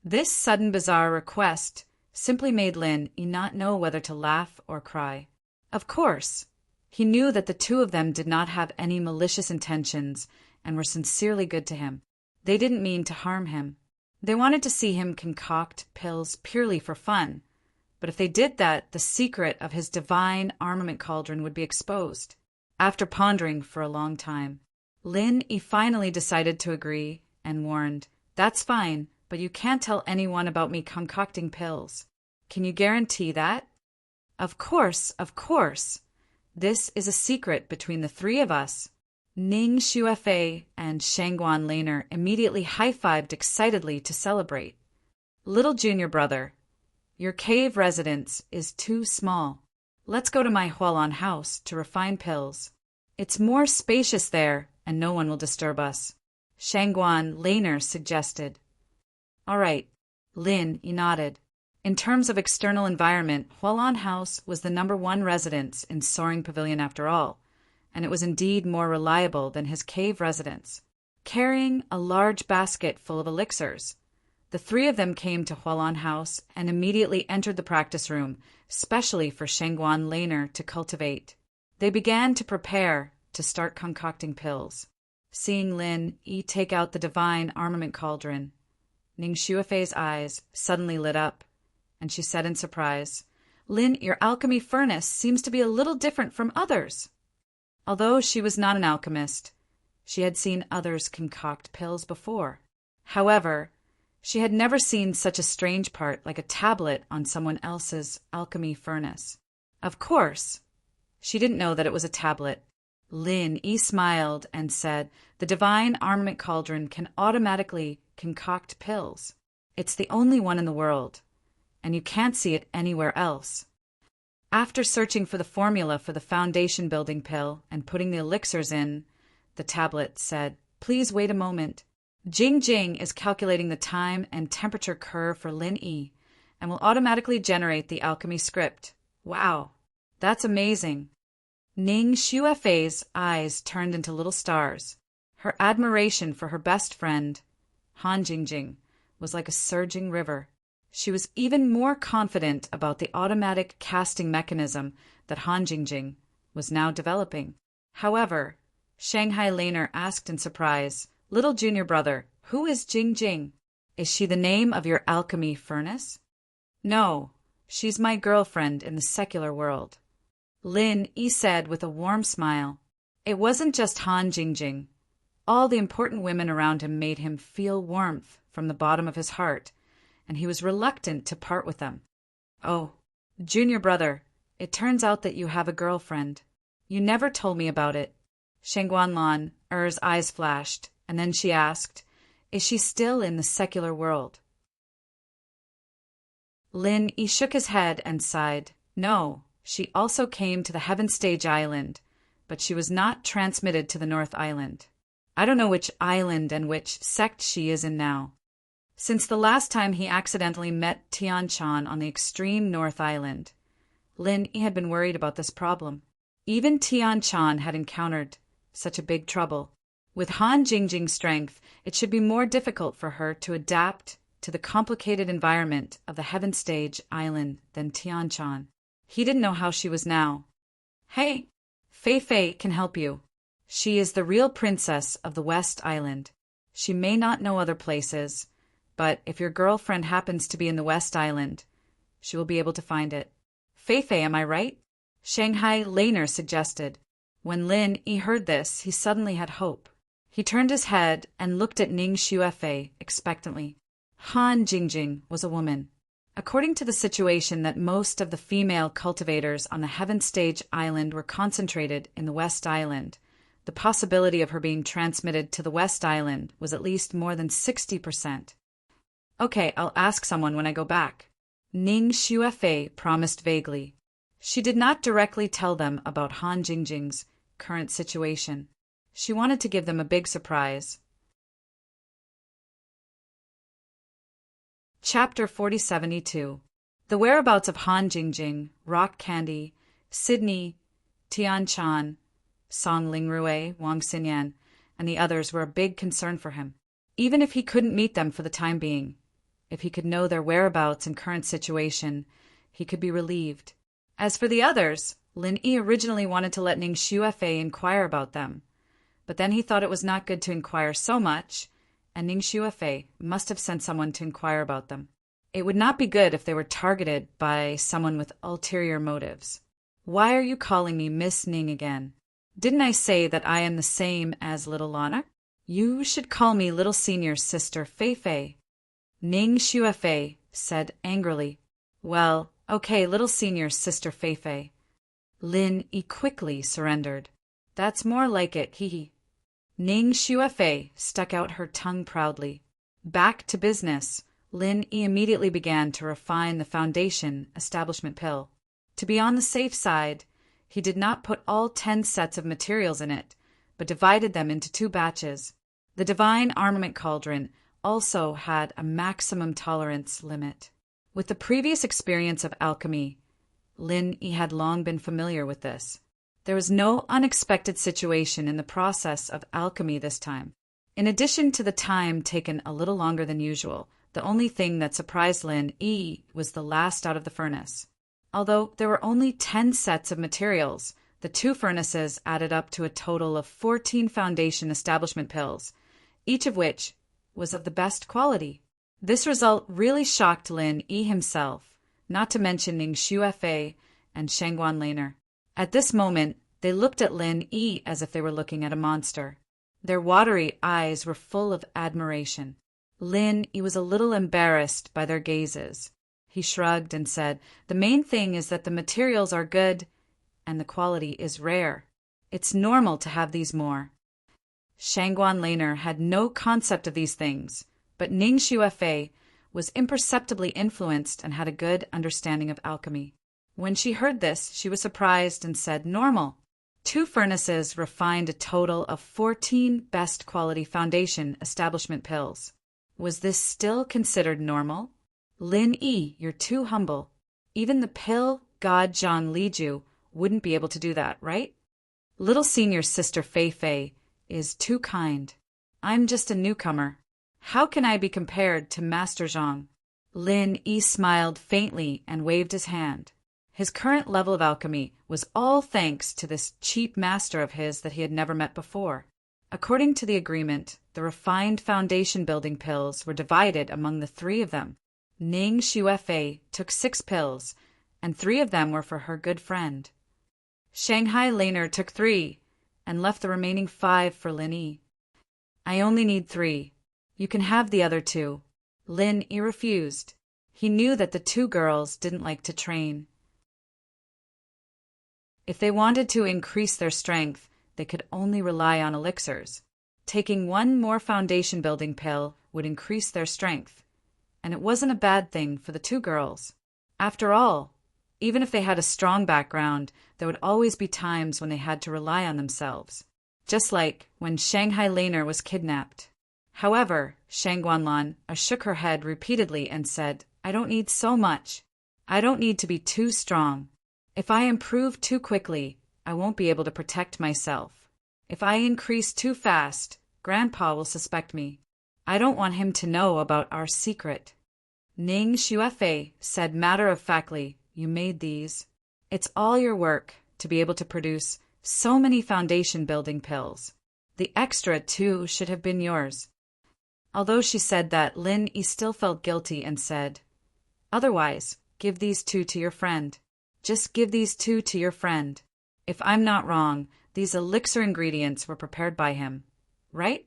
This sudden bizarre request simply made Lin not know whether to laugh or cry. Of course, he knew that the two of them did not have any malicious intentions and were sincerely good to him. They didn't mean to harm him. They wanted to see him concoct pills purely for fun. But if they did that, the secret of his divine armament cauldron would be exposed. After pondering for a long time, Lin finally decided to agree and warned, "That's fine, but you can't tell anyone about me concocting pills. Can you guarantee that?" Of course. This is a secret between the three of us." Ning Xuefei and Shangguan Laner immediately high-fived excitedly to celebrate. "Little junior brother, your cave residence is too small. Let's go to my Hualan house to refine pills. It's more spacious there, and no one will disturb us," Shangguan Laner suggested. "All right," Lin nodded. In terms of external environment, Hualan House was the #1 residence in Soaring Pavilion after all, and it was indeed more reliable than his cave residence. Carrying a large basket full of elixirs, the three of them came to Hualan House and immediately entered the practice room, specially for Shangguan Laner to cultivate. They began to prepare to start concocting pills. Seeing Lin take out the divine armament cauldron, Ning Xuefei's eyes suddenly lit up, and she said in surprise, "Lin, your alchemy furnace seems to be a little different from others." Although she was not an alchemist, she had seen others concoct pills before. However, she had never seen such a strange part like a tablet on someone else's alchemy furnace. Of course, she didn't know that it was a tablet. Lin smiled and said, "The divine armament cauldron can automatically concoct pills. It's the only one in the world, and you can't see it anywhere else." After searching for the formula for the foundation building pill and putting the elixirs in, the tablet said, "Please wait a moment. Jing Jing is calculating the time and temperature curve for Lin and will automatically generate the alchemy script." Wow, that's amazing. Ning Xuefei's eyes turned into little stars. Her admiration for her best friend, Han Jingjing, was like a surging river. She was even more confident about the automatic casting mechanism that Han Jingjing was now developing. However, Shanghai Laner asked in surprise, "Little junior brother, who is Jing Jing? Is she the name of your alchemy furnace?" "No, she's my girlfriend in the secular world," Lin said with a warm smile. It wasn't just Han Jingjing. All the important women around him made him feel warmth from the bottom of his heart, and he was reluctant to part with them. "Oh, junior brother, it turns out that you have a girlfriend. You never told me about it." Shangguan Er's eyes flashed, and then she asked, "Is she still in the secular world?" Lin shook his head and sighed. "No, she also came to the Heaven Stage Island, but she was not transmitted to the North Island. I don't know which island and which sect she is in now." Since the last time he accidentally met Tian Chan on the extreme North Island, Lin had been worried about this problem. Even Tian Chan had encountered such a big trouble. With Han Jingjing's strength, it should be more difficult for her to adapt to the complicated environment of the Heaven Stage Island than Tian Chan. He didn't know how she was now. "Hey, Fei Fei can help you. She is the real princess of the West Island. She may not know other places, but if your girlfriend happens to be in the West Island, she will be able to find it." "Fei Fei, am I right?" Shanghai Laner suggested. When Lin heard this, he suddenly had hope. He turned his head and looked at Ning Xuefei expectantly. Han Jingjing was a woman. According to the situation that most of the female cultivators on the Heaven Stage Island were concentrated in the West Island, the possibility of her being transmitted to the West Island was at least more than 60%. "Okay, I'll ask someone when I go back," Ning Xuefei promised vaguely. She did not directly tell them about Han Jingjing's current situation. She wanted to give them a big surprise. Chapter 4072. The whereabouts of Han Jingjing, Rock Candy, Sydney, Tian Chan, Song Lingrui, Wang Xinyan, and the others were a big concern for him. Even if he couldn't meet them for the time being, if he could know their whereabouts and current situation, he could be relieved. As for the others, Lin Yi originally wanted to let Ning Xuefei inquire about them, but then he thought it was not good to inquire so much, and Ning Xuefei must have sent someone to inquire about them. It would not be good if they were targeted by someone with ulterior motives. Why are you calling me Miss Ning again? Didn't I say that I am the same as little Lana? You should call me little senior sister Fei Fei. Ning Xuefei said angrily. Well, okay, little senior sister Fei Fei. Lin Yi quickly surrendered. That's more like it, hee. Ning Xuefei stuck out her tongue proudly. Back to business, Lin Yi immediately began to refine the foundation establishment pill. To be on the safe side, he did not put all 10 sets of materials in it, but divided them into 2 batches. The divine armament cauldron also had a maximum tolerance limit. With the previous experience of alchemy, Lin Yi had long been familiar with this. There was no unexpected situation in the process of alchemy this time. In addition to the time taken a little longer than usual, the only thing that surprised Lin Yi was the last out of the furnace. Although there were only 10 sets of materials, the 2 furnaces added up to a total of 14 foundation establishment pills, each of which was of the best quality. This result really shocked Lin Yi himself, not to mention Ning Xuefei and Shangguan Laner. At this moment, they looked at Lin Yi as if they were looking at a monster. Their watery eyes were full of admiration. Lin Yi was a little embarrassed by their gazes. He shrugged and said, "The main thing is that the materials are good and the quality is rare. It's normal to have these more." Shangguan Laner had no concept of these things, but Ning Xuefei was imperceptibly influenced and had a good understanding of alchemy. When she heard this, she was surprised and said, "Normal." 2 furnaces refined a total of 14 best quality foundation establishment pills. Was this still considered normal? Lin Yi, you're too humble. Even the pill god Zhang Liju wouldn't be able to do that, right? Little senior sister Fei Fei is too kind. I'm just a newcomer. How can I be compared to Master Zhang? Lin Yi smiled faintly and waved his hand. His current level of alchemy was all thanks to this cheap master of his that he had never met before. According to the agreement, the refined foundation building pills were divided among the 3 of them. Ning Xuefei took 6 pills, and 3 of them were for her good friend. Shanghai Laner took 3, and left the remaining 5 for Lin Yi. I only need 3. You can have the other 2. Lin Yi refused. He knew that the 2 girls didn't like to train. If they wanted to increase their strength, they could only rely on elixirs. Taking 1 more foundation building pill would increase their strength, and it wasn't a bad thing for the 2 girls. After all, even if they had a strong background, there would always be times when they had to rely on themselves, just like when Shanghai Laner was kidnapped. However, Shangguan Lan shook her head repeatedly and said, "I don't need so much. I don't need to be too strong. If I improve too quickly, I won't be able to protect myself. If I increase too fast, Grandpa will suspect me. I don't want him to know about our secret." Ning Xuefei said matter-of-factly, "You made these. It's all your work to be able to produce so many foundation-building pills. The extra 2 should have been yours." Although she said that, Lin Yi still felt guilty and said, "Otherwise, give these 2 to your friend. Just give these 2 to your friend. If I'm not wrong, these elixir ingredients were prepared by him, right?"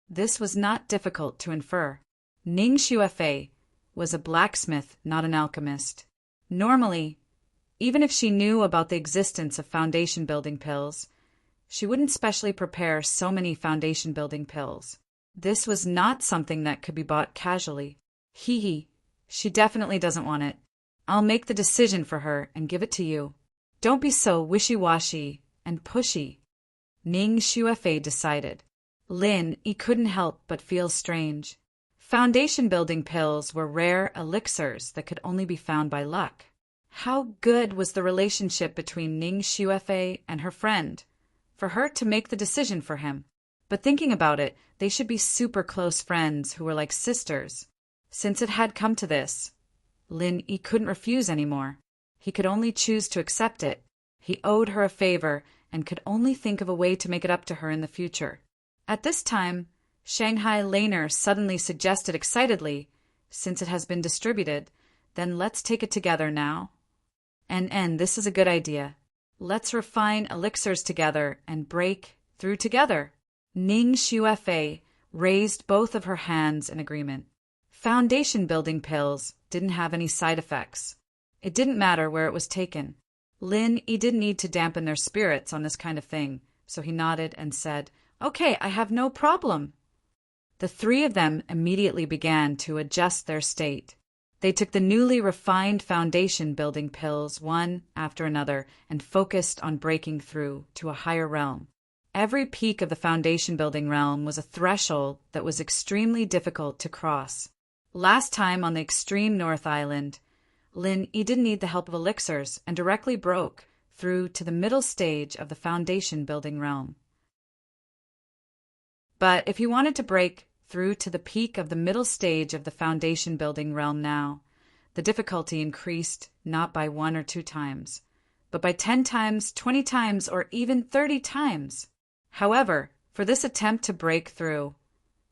This was not difficult to infer. Ning Xuefei was a blacksmith, not an alchemist. Normally, even if she knew about the existence of foundation-building pills, she wouldn't specially prepare so many foundation-building pills. This was not something that could be bought casually. Hee, she definitely doesn't want it. I'll make the decision for her and give it to you. Don't be so wishy-washy and pushy. Ning Xuefei decided. Lin Yi couldn't help but feel strange. Foundation-building pills were rare elixirs that could only be found by luck. How good was the relationship between Ning Xuefei and her friend? for her to make the decision for him. But thinking about it, they should be super close friends who were like sisters. Since it had come to this, Lin Yi couldn't refuse anymore. He could only choose to accept it. He owed her a favor and could only think of a way to make it up to her in the future. At this time, Shanghai Laner suddenly suggested excitedly, "Since it has been distributed, then let's take it together now. And this is a good idea. Let's refine elixirs together and break through together." Ning Xuefei raised both of her hands in agreement. Foundation building pills didn't have any side effects. It didn't matter where it was taken. Lin Yi didn't need to dampen their spirits on this kind of thing, so he nodded and said, "Okay, I have no problem." The three of them immediately began to adjust their state. They took the newly refined foundation building pills one after another and focused on breaking through to a higher realm. Every peak of the foundation building realm was a threshold that was extremely difficult to cross. Last time on the extreme North Island, Lin Yi didn't need the help of elixirs and directly broke through to the middle stage of the foundation building realm. But if he wanted to break through to the peak of the middle stage of the foundation building realm now, the difficulty increased not by 1 or 2 times, but by 10 times, 20 times, or even 30 times. However, for this attempt to break through,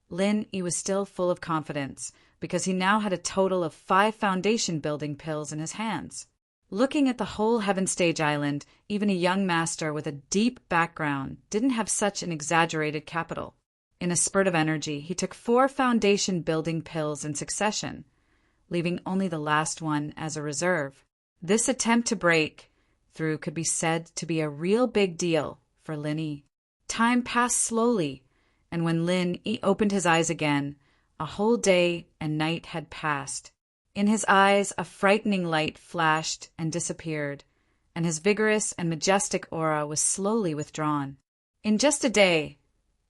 Lin Yi was still full of confidence because he now had a total of 5 foundation building pills in his hands. Looking at the whole Heaven Stage Island, even a young master with a deep background didn't have such an exaggerated capital. In a spurt of energy, he took 4 foundation building pills in succession, leaving only the last one as a reserve. This attempt to break through could be said to be a real big deal for Lin Yi. Time passed slowly, and when Lin Yi opened his eyes again, a whole day and night had passed. In his eyes, a frightening light flashed and disappeared, and his vigorous and majestic aura was slowly withdrawn. In just a day,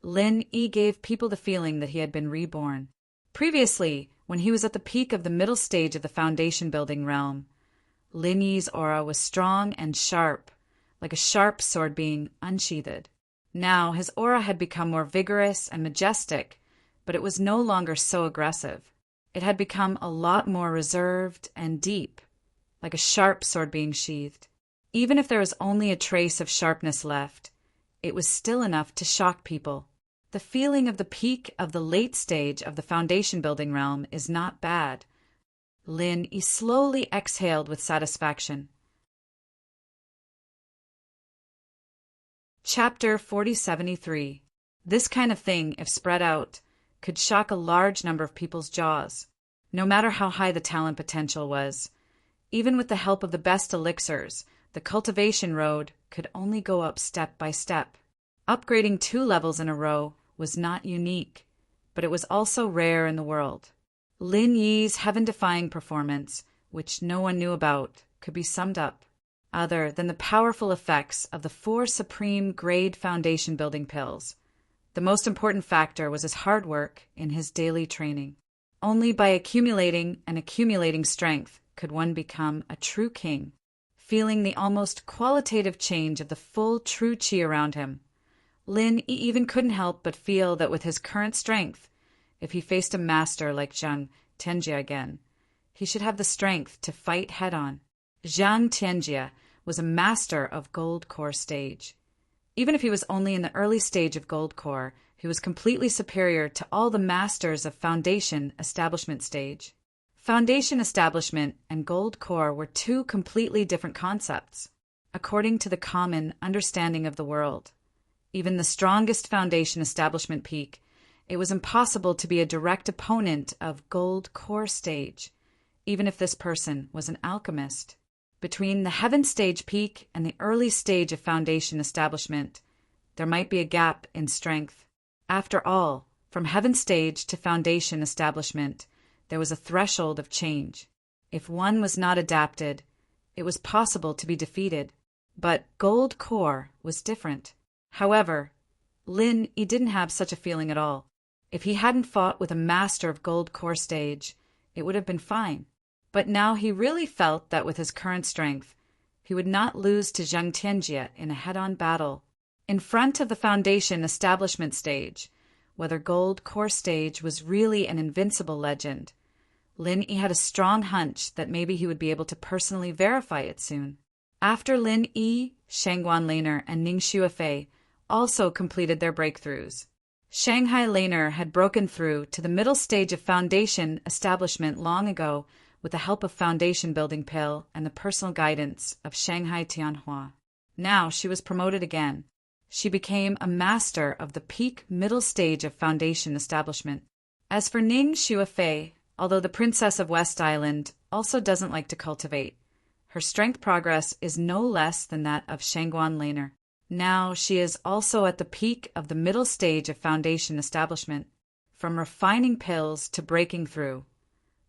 Lin Yi gave people the feeling that he had been reborn. Previously, when he was at the peak of the middle stage of the foundation building realm, Lin Yi's aura was strong and sharp, like a sharp sword being unsheathed. Now his aura had become more vigorous and majestic, but it was no longer so aggressive. It had become a lot more reserved and deep, like a sharp sword being sheathed. Even if there was only a trace of sharpness left, it was still enough to shock people. The feeling of the peak of the late stage of the foundation building realm is not bad. Lin Yi slowly exhaled with satisfaction. Chapter 4073. This kind of thing, if spread out, could shock a large number of people's jaws, no matter how high the talent potential was. Even with the help of the best elixirs, the cultivation road could only go up step by step. Upgrading 2 levels in a row was not unique, but it was also rare in the world. Lin Yi's heaven-defying performance, which no one knew about, could be summed up other than the powerful effects of the 4 supreme grade foundation building pills. The most important factor was his hard work in his daily training. Only by accumulating and accumulating strength could one become a true king. Feeling the almost qualitative change of the full true qi around him, Lin Yi even couldn't help but feel that with his current strength, if he faced a master like Zhang Tianjie again, he should have the strength to fight head-on. Zhang Tianjie was a master of Gold Core stage. Even if he was only in the early stage of Gold Core, he was completely superior to all the masters of Foundation Establishment stage. Foundation Establishment and Gold Core were 2 completely different concepts, according to the common understanding of the world. Even the strongest Foundation Establishment peak, it was impossible to be a direct opponent of Gold Core stage, even if this person was an alchemist. Between the Heaven Stage peak and the early stage of Foundation Establishment, there might be a gap in strength. After all, from Heaven Stage to Foundation Establishment, there was a threshold of change. If one was not adapted, it was possible to be defeated. But Gold Core was different. However, Lin Yi didn't have such a feeling at all. If he hadn't fought with a master of Gold Core stage, it would have been fine. But now he really felt that with his current strength, he would not lose to Zhang Tianjie in a head-on battle. In front of the foundation establishment stage, whether Gold Core Stage was really an invincible legend, Lin Yi had a strong hunch that maybe he would be able to personally verify it soon. After Lin Yi, Shangguan Laner, and Ning Xuefei also completed their breakthroughs, Shanghai Laner had broken through to the middle stage of foundation establishment long ago with the help of foundation building pill and the personal guidance of Shanghai Tianhua. Now she was promoted again. She became a master of the peak middle stage of foundation establishment. As for Ning Xuefei, although the Princess of West Island also doesn't like to cultivate, her strength progress is no less than that of Shangguan Laner. Now she is also at the peak of the middle stage of foundation establishment. From refining pills to breaking through,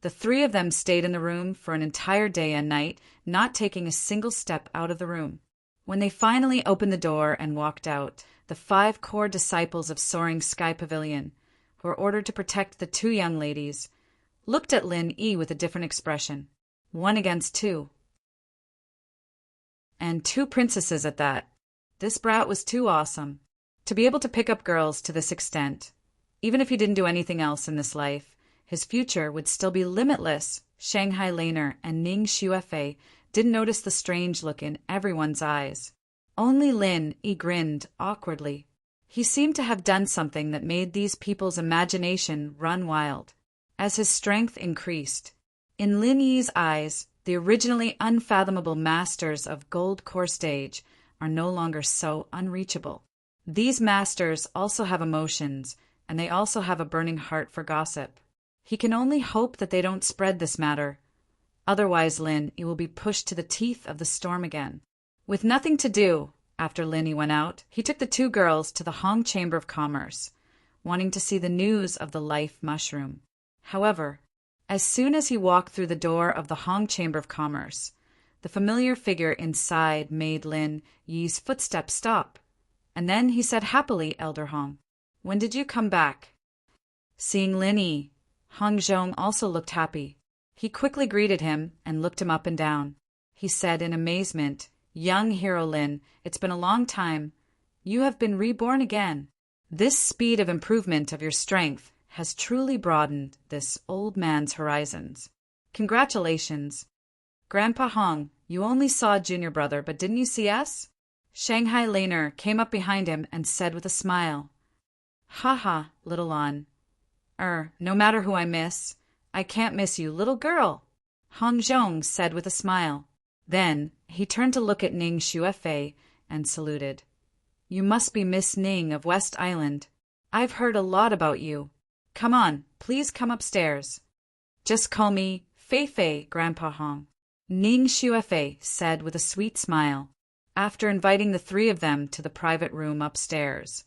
the three of them stayed in the room for an entire day and night, not taking a single step out of the room. When they finally opened the door and walked out, the 5 core disciples of Soaring Sky Pavilion, who were ordered to protect the 2 young ladies, looked at Lin Yi with a different expression. 1 against 2. And 2 princesses at that. This brat was too awesome. To be able to pick up girls to this extent, even if he didn't do anything else in this life, his future would still be limitless. Shanghai Laner and Ning Xuefei didn't notice the strange look in everyone's eyes. Only Lin Yi grinned awkwardly. He seemed to have done something that made these people's imagination run wild. As his strength increased, in Lin Yi's eyes, the originally unfathomable masters of Gold Core Stage are no longer so unreachable. These masters also have emotions, and they also have a burning heart for gossip. He can only hope that they don't spread this matter. Otherwise, Lin Yi will be pushed to the teeth of the storm again. With nothing to do, after Lin Yi went out, he took the 2 girls to the Hong Chamber of Commerce, wanting to see the news of the life mushroom. However, as soon as he walked through the door of the Hong Chamber of Commerce, the familiar figure inside made Lin Yi's footsteps stop. And then he said happily, "Elder Hong, when did you come back?" Seeing Lin Yi, Hong Zhong also looked happy. He quickly greeted him and looked him up and down. He said in amazement, "Young hero Lin, it's been a long time. You have been reborn again. This speed of improvement of your strength has truly broadened this old man's horizons. Congratulations. Grandpa Hong, you only saw junior brother, but didn't you see us?" Shanghai Laner came up behind him and said with a smile, "Ha ha, little Lon. No matter who I miss, I can't miss you, little girl," Hong Zhong said with a smile. Then he turned to look at Ning Xuefei and saluted. "You must be Miss Ning of West Island. I've heard a lot about you. Come on, please come upstairs." "Just call me Fei Fei, Grandpa Hong," Ning Xuefei said with a sweet smile. After inviting the 3 of them to the private room upstairs,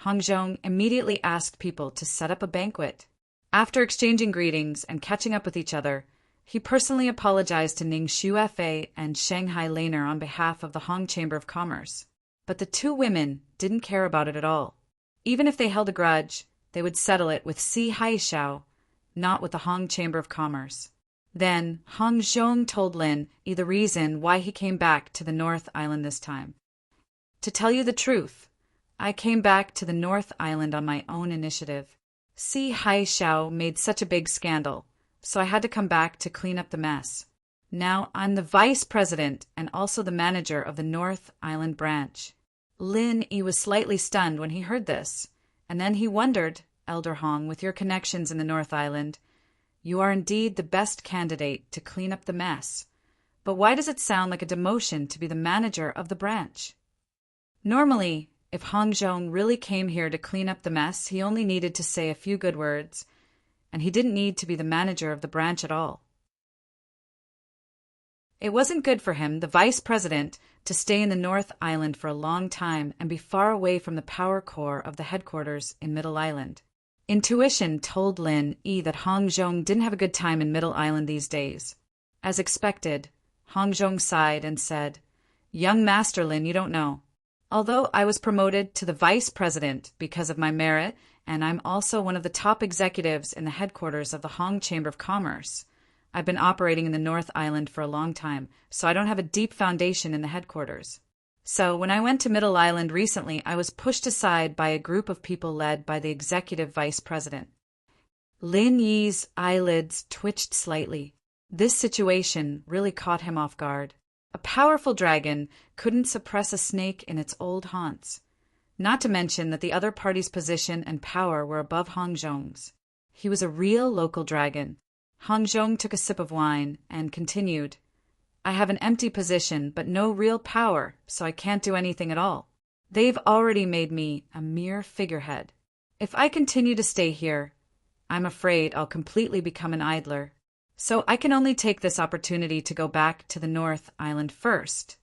Hong Zhong immediately asked people to set up a banquet. After exchanging greetings and catching up with each other, he personally apologized to Ning Xuefei and Shanghai Laner on behalf of the Hong Chamber of Commerce. But the 2 women didn't care about it at all. Even if they held a grudge, they would settle it with Si Haishao, not with the Hong Chamber of Commerce. Then Hong Zhong told Lin Yi the reason why he came back to the North Island this time. "To tell you the truth, I came back to the North Island on my own initiative. Si Haishao made such a big scandal, so I had to come back to clean up the mess. Now I'm the vice president and also the manager of the North Island branch." Lin Yi was slightly stunned when he heard this, and then he wondered, "Elder Hong, with your connections in the North Island, you are indeed the best candidate to clean up the mess. But why does it sound like a demotion to be the manager of the branch?" Normally, if Hong Zhong really came here to clean up the mess, he only needed to say a few good words, and he didn't need to be the manager of the branch at all. It wasn't good for him, the vice president, to stay in the North Island for a long time and be far away from the power core of the headquarters in Middle Island. Intuition told Lin Yi that Hong Zhong didn't have a good time in Middle Island these days. As expected, Hong Zhong sighed and said, "Young Master Lin, you don't know. Although I was promoted to the vice president because of my merit, and I'm also one of the top executives in the headquarters of the Hong Chamber of Commerce, I've been operating in the North Island for a long time, so I don't have a deep foundation in the headquarters. So when I went to Middle Island recently, I was pushed aside by a group of people led by the executive vice president. Lin Yi's eyelids twitched slightly. This situation really caught him off guard. A powerful dragon couldn't suppress a snake in its old haunts. Not to mention that the other party's position and power were above Hong Zhong's. He was a real local dragon. Hong Zhong took a sip of wine and continued, I have an empty position, but no real power, so I can't do anything at all. They've already made me a mere figurehead. If I continue to stay here, I'm afraid I'll completely become an idler. So I can only take this opportunity to go back to the North Island first.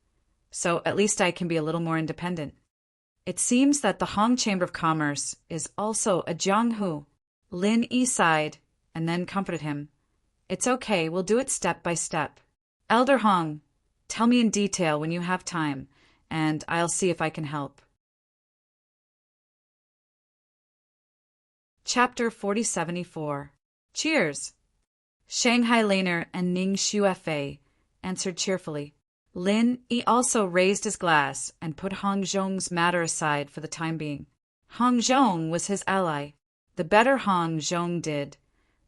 So at least I can be a little more independent. It seems that the Hong Chamber of Commerce is also a Jianghu. Lin Yi sighed and then comforted him. It's okay, we'll do it step by step. Elder Hong, tell me in detail when you have time, and I'll see if I can help. Chapter 4074. Cheers! Shanghai Laner and Ning Xuefei answered cheerfully. Lin Yi also raised his glass and put Hong Zhong's matter aside for the time being. Hong Zhong was his ally. The better Hong Zhong did,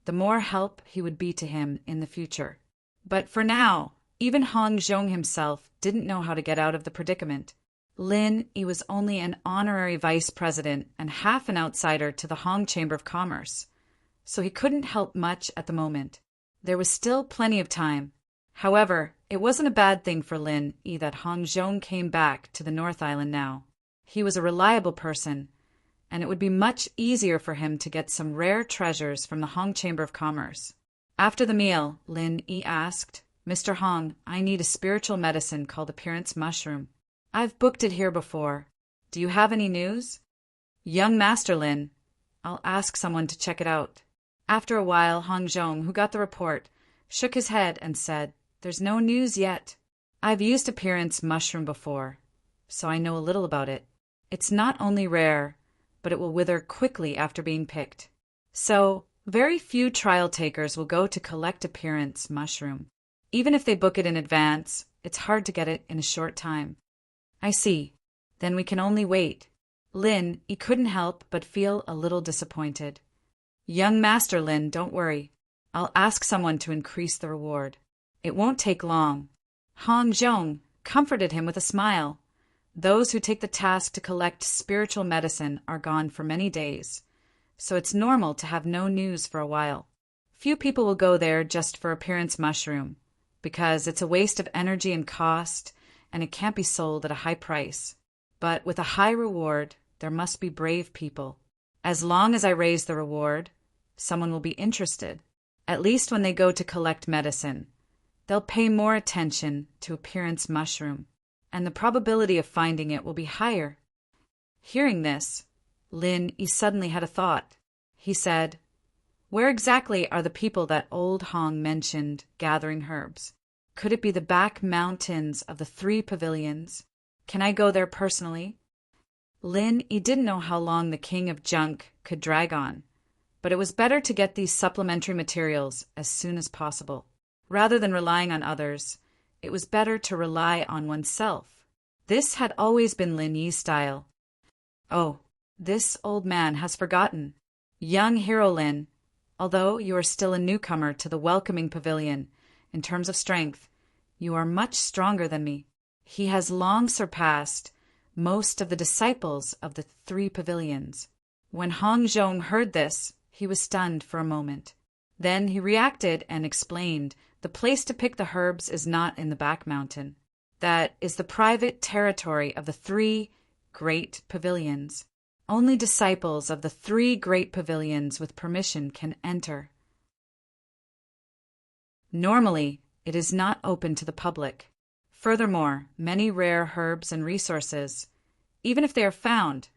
the more help he would be to him in the future. But for now, even Hong Zhong himself didn't know how to get out of the predicament. Lin Yi was only an honorary vice president and half an outsider to the Hong Chamber of Commerce, so he couldn't help much at the moment. There was still plenty of time. However, it wasn't a bad thing for Lin Yi that Hong Zhong came back to the North Island now. He was a reliable person, and it would be much easier for him to get some rare treasures from the Hong Chamber of Commerce. After the meal, Lin Yi asked, Mr. Hong, I need a spiritual medicine called Appearance Mushroom. I've booked it here before. Do you have any news? Young Master Lin, I'll ask someone to check it out. After a while, Hong Zhong, who got the report, shook his head and said, There's no news yet. I've used Appearance Mushroom before, so I know a little about it. It's not only rare, but it will wither quickly after being picked. So, very few trial takers will go to collect Appearance Mushroom. Even if they book it in advance, it's hard to get it in a short time. I see. Then we can only wait. Lin, he couldn't help but feel a little disappointed. Young Master Lin, don't worry. I'll ask someone to increase the reward. It won't take long. Hong Zhong comforted him with a smile. Those who take the task to collect spiritual medicine are gone for many days, so it's normal to have no news for a while. Few people will go there just for Appearance Mushroom, because it's a waste of energy and cost, and it can't be sold at a high price. But with a high reward, there must be brave people. As long as I raise the reward, someone will be interested. At least when they go to collect medicine, they'll pay more attention to Appearance Mushroom, and the probability of finding it will be higher. Hearing this, Lin Yi suddenly had a thought. He said, Where exactly are the people that old Hong mentioned gathering herbs? Could it be the back mountains of the 3 pavilions? Can I go there personally? Lin Yi didn't know how long the king of junk could drag on, but it was better to get these supplementary materials as soon as possible. Rather than relying on others, it was better to rely on oneself. This had always been Lin Yi's style. Oh, this old man has forgotten. Young hero Lin, although you are still a newcomer to the welcoming pavilion, in terms of strength, you are much stronger than me. He has long surpassed most of the disciples of the 3 pavilions. When Hong Zhong heard this, he was stunned for a moment. Then he reacted and explained the place to pick the herbs is not in the back mountain. That is the private territory of the 3 great pavilions. Only disciples of the 3 great pavilions with permission can enter. Normally, it is not open to the public. Furthermore, many rare herbs and resources, even if they are found,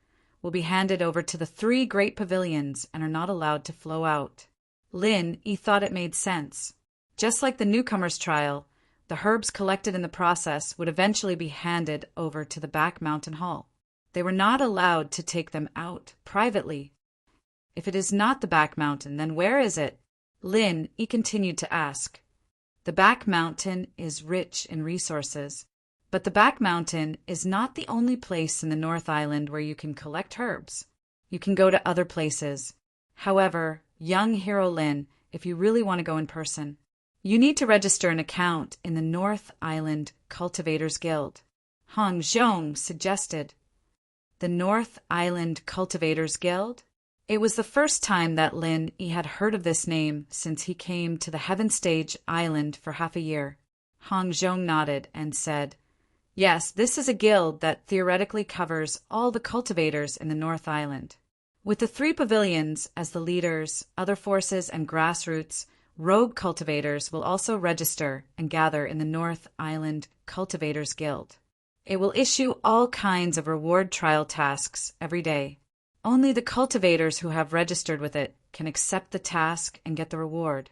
will be handed over to the 3 great pavilions and are not allowed to flow out. Lin Yi thought it made sense. Just like the newcomer's trial, the herbs collected in the process would eventually be handed over to the back mountain hall. They were not allowed to take them out privately. If it is not the back mountain, then where is it? Lin Yi continued to ask. The back mountain is rich in resources, But the back mountain is not the only place in the North Island where you can collect herbs. You can go to other places. However, young hero Lin, if you really want to go in person, you need to register an account in the North Island Cultivators Guild. Hong Zhong suggested. The North Island Cultivators Guild? It was the first time that Lin Yi had heard of this name since he came to the Heaven Stage Island for half a year. Hong Zhong nodded and said, "Yes, this is a guild that theoretically covers all the cultivators in the North Island. With the 3 pavilions as the leaders, other forces, and grassroots, rogue cultivators will also register and gather in the North Island Cultivators Guild. It will issue all kinds of reward trial tasks every day. Only the cultivators who have registered with it can accept the task and get the reward."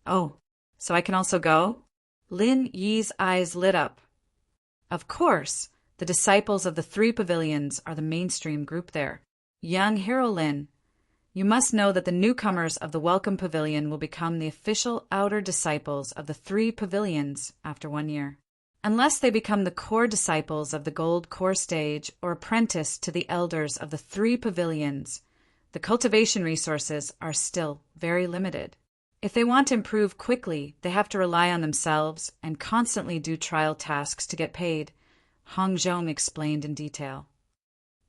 "Oh, so I can also go?" Lin Yi's eyes lit up. Of course, the disciples of the 3 pavilions are the mainstream group there. Young hero Lin, you must know that the newcomers of the Welcome Pavilion will become the official outer disciples of the 3 pavilions after 1 year. Unless they become the core disciples of the Gold Core Stage or apprentice to the elders of the 3 pavilions, the cultivation resources are still very limited. If they want to improve quickly, they have to rely on themselves and constantly do trial tasks to get paid, Hong Zhong explained in detail.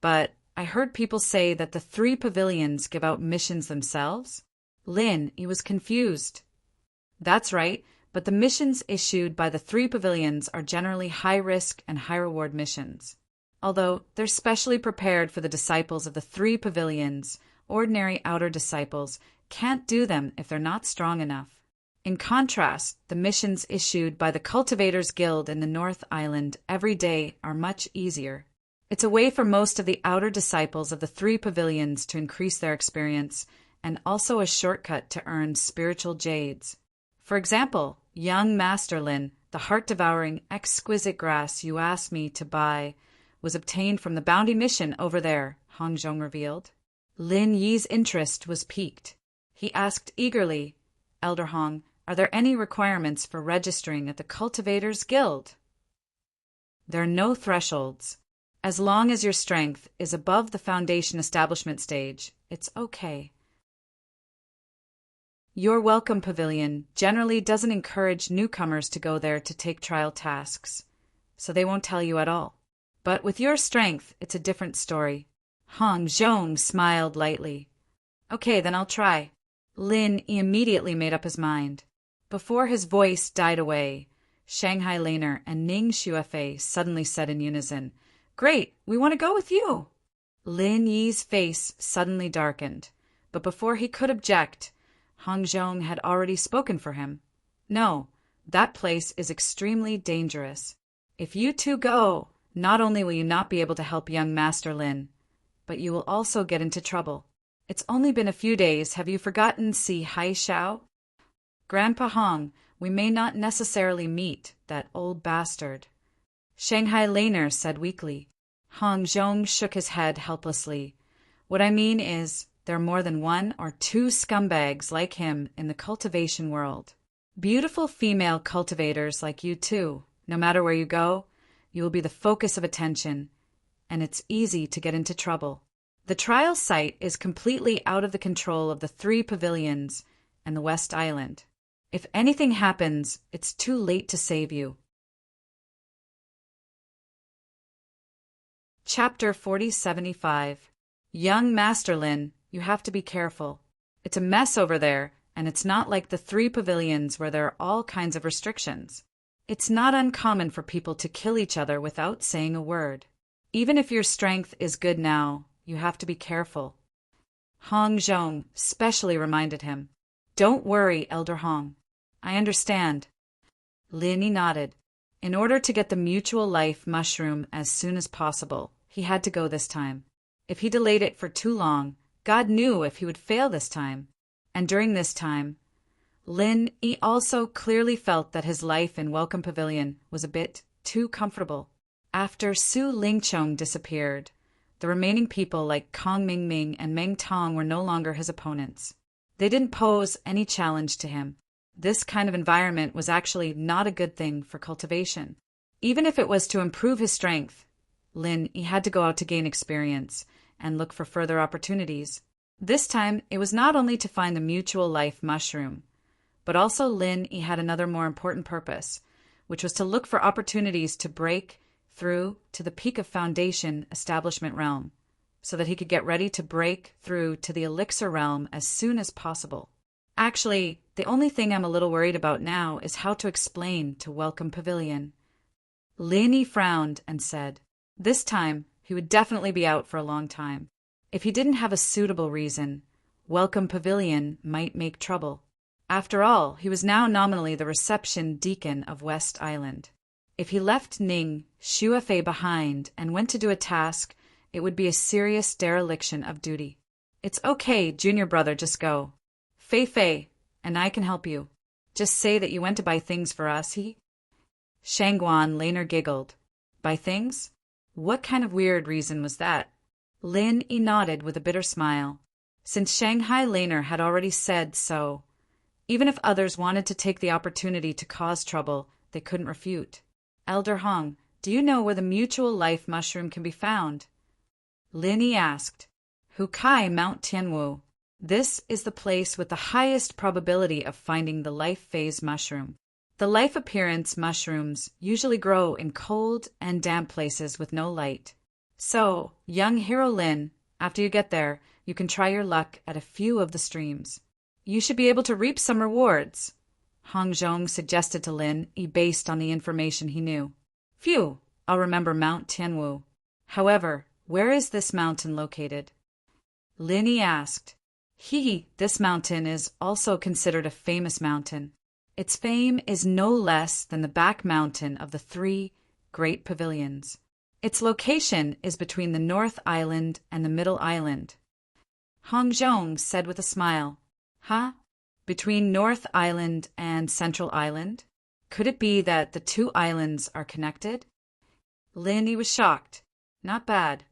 "But I heard people say that the 3 pavilions give out missions themselves?" Lin, he was confused. "That's right, but the missions issued by the 3 pavilions are generally high-risk and high-reward missions. Although they're specially prepared for the disciples of the 3 pavilions, ordinary outer disciples can't do them if they're not strong enough. In contrast, the missions issued by the Cultivators Guild in the North Island every day are much easier. It's a way for most of the outer disciples of the 3 pavilions to increase their experience, and also a shortcut to earn spiritual jades. For example, young Master Lin, the heart-devouring, exquisite grass you asked me to buy, was obtained from the bounty mission over there," Hong Zhong revealed. Lin Yi's interest was piqued. He asked eagerly, "Elder Hong, are there any requirements for registering at the Cultivators Guild?" "There are no thresholds. As long as your strength is above the foundation establishment stage, it's okay. Your Welcome Pavilion generally doesn't encourage newcomers to go there to take trial tasks, so they won't tell you at all. But with your strength, it's a different story." Hong Zhong smiled lightly. "Okay, then I'll try." Lin immediately made up his mind. Before his voice died away, Shanghai Laner and Ning Xuefei suddenly said in unison, "Great, we want to go with you." Lin Yi's face suddenly darkened, but before he could object, Hong Zhong had already spoken for him. "No, that place is extremely dangerous. If you two go, not only will you not be able to help young Master Lin, but you will also get into trouble. It's only been a few days. Have you forgotten Si Hai Xiao? Grandpa Hong, we may not necessarily meet that old bastard." Shanghai Laner said weakly. Hong Zhong shook his head helplessly. "What I mean is, there are more than 1 or 2 scumbags like him in the cultivation world. Beautiful female cultivators like you too. No matter where you go, you will be the focus of attention, and it's easy to get into trouble. The trial site is completely out of the control of the 3 pavilions and the West Island. If anything happens, it's too late to save you." Chapter 4075. Young Master Lin, you have to be careful. It's a mess over there, and it's not like the 3 pavilions where there are all kinds of restrictions. It's not uncommon for people to kill each other without saying a word. Even if your strength is good now, you have to be careful. Hong Zhong specially reminded him. "Don't worry, Elder Hong. I understand." Lin Yi nodded. In order to get the mutual life mushroom as soon as possible, he had to go this time. If he delayed it for too long, God knew if he would fail this time. And during this time, Lin Yi also clearly felt that his life in Welcome Pavilion was a bit too comfortable. After Su Lingchong disappeared, the remaining people like Kong Mingming and Meng Tong were no longer his opponents. They didn't pose any challenge to him. This kind of environment was actually not a good thing for cultivation. Even if it was to improve his strength, he had to go out to gain experience and look for further opportunities. This time, it was not only to find the mutual life mushroom, but also he had another more important purpose, which was to look for opportunities to break through to the peak of Foundation establishment realm, so that he could get ready to break through to the elixir realm as soon as possible. Actually, the only thing I'm a little worried about now is how to explain to Welcome Pavilion. Lin frowned and said, this time he would definitely be out for a long time. If he didn't have a suitable reason, Welcome Pavilion might make trouble. After all, he was now nominally the reception deacon of West Island. If he left Ning Shuefei behind and went to do a task, it would be a serious dereliction of duty. It's okay, junior brother, just go. Fei, and I can help you. Just say that you went to buy things for us, Shangguan Laner giggled. Buy things? What kind of weird reason was that? Lin nodded with a bitter smile. Since Shanghai Laner had already said so, even if others wanted to take the opportunity to cause trouble, they couldn't refute. Elder Hong, do you know where the mutual life mushroom can be found? Lin asked. Hukai Mount Tianwu. This is the place with the highest probability of finding the life phase mushroom. The life appearance mushrooms usually grow in cold and damp places with no light. So, young hero Lin, after you get there, you can try your luck at a few of the streams. You should be able to reap some rewards, Hong Zhong suggested to Lin, based on the information he knew. Phew, I'll remember Mount Tianwu. However, where is this mountain located? Lin asked. This mountain is also considered a famous mountain. Its fame is no less than the back mountain of the 3 great pavilions. Its location is between the North Island and the Middle Island. Hong Zhong said with a smile. Huh? Between North Island and Central Island? Could it be that the 2 islands are connected? Lin was shocked. Not bad.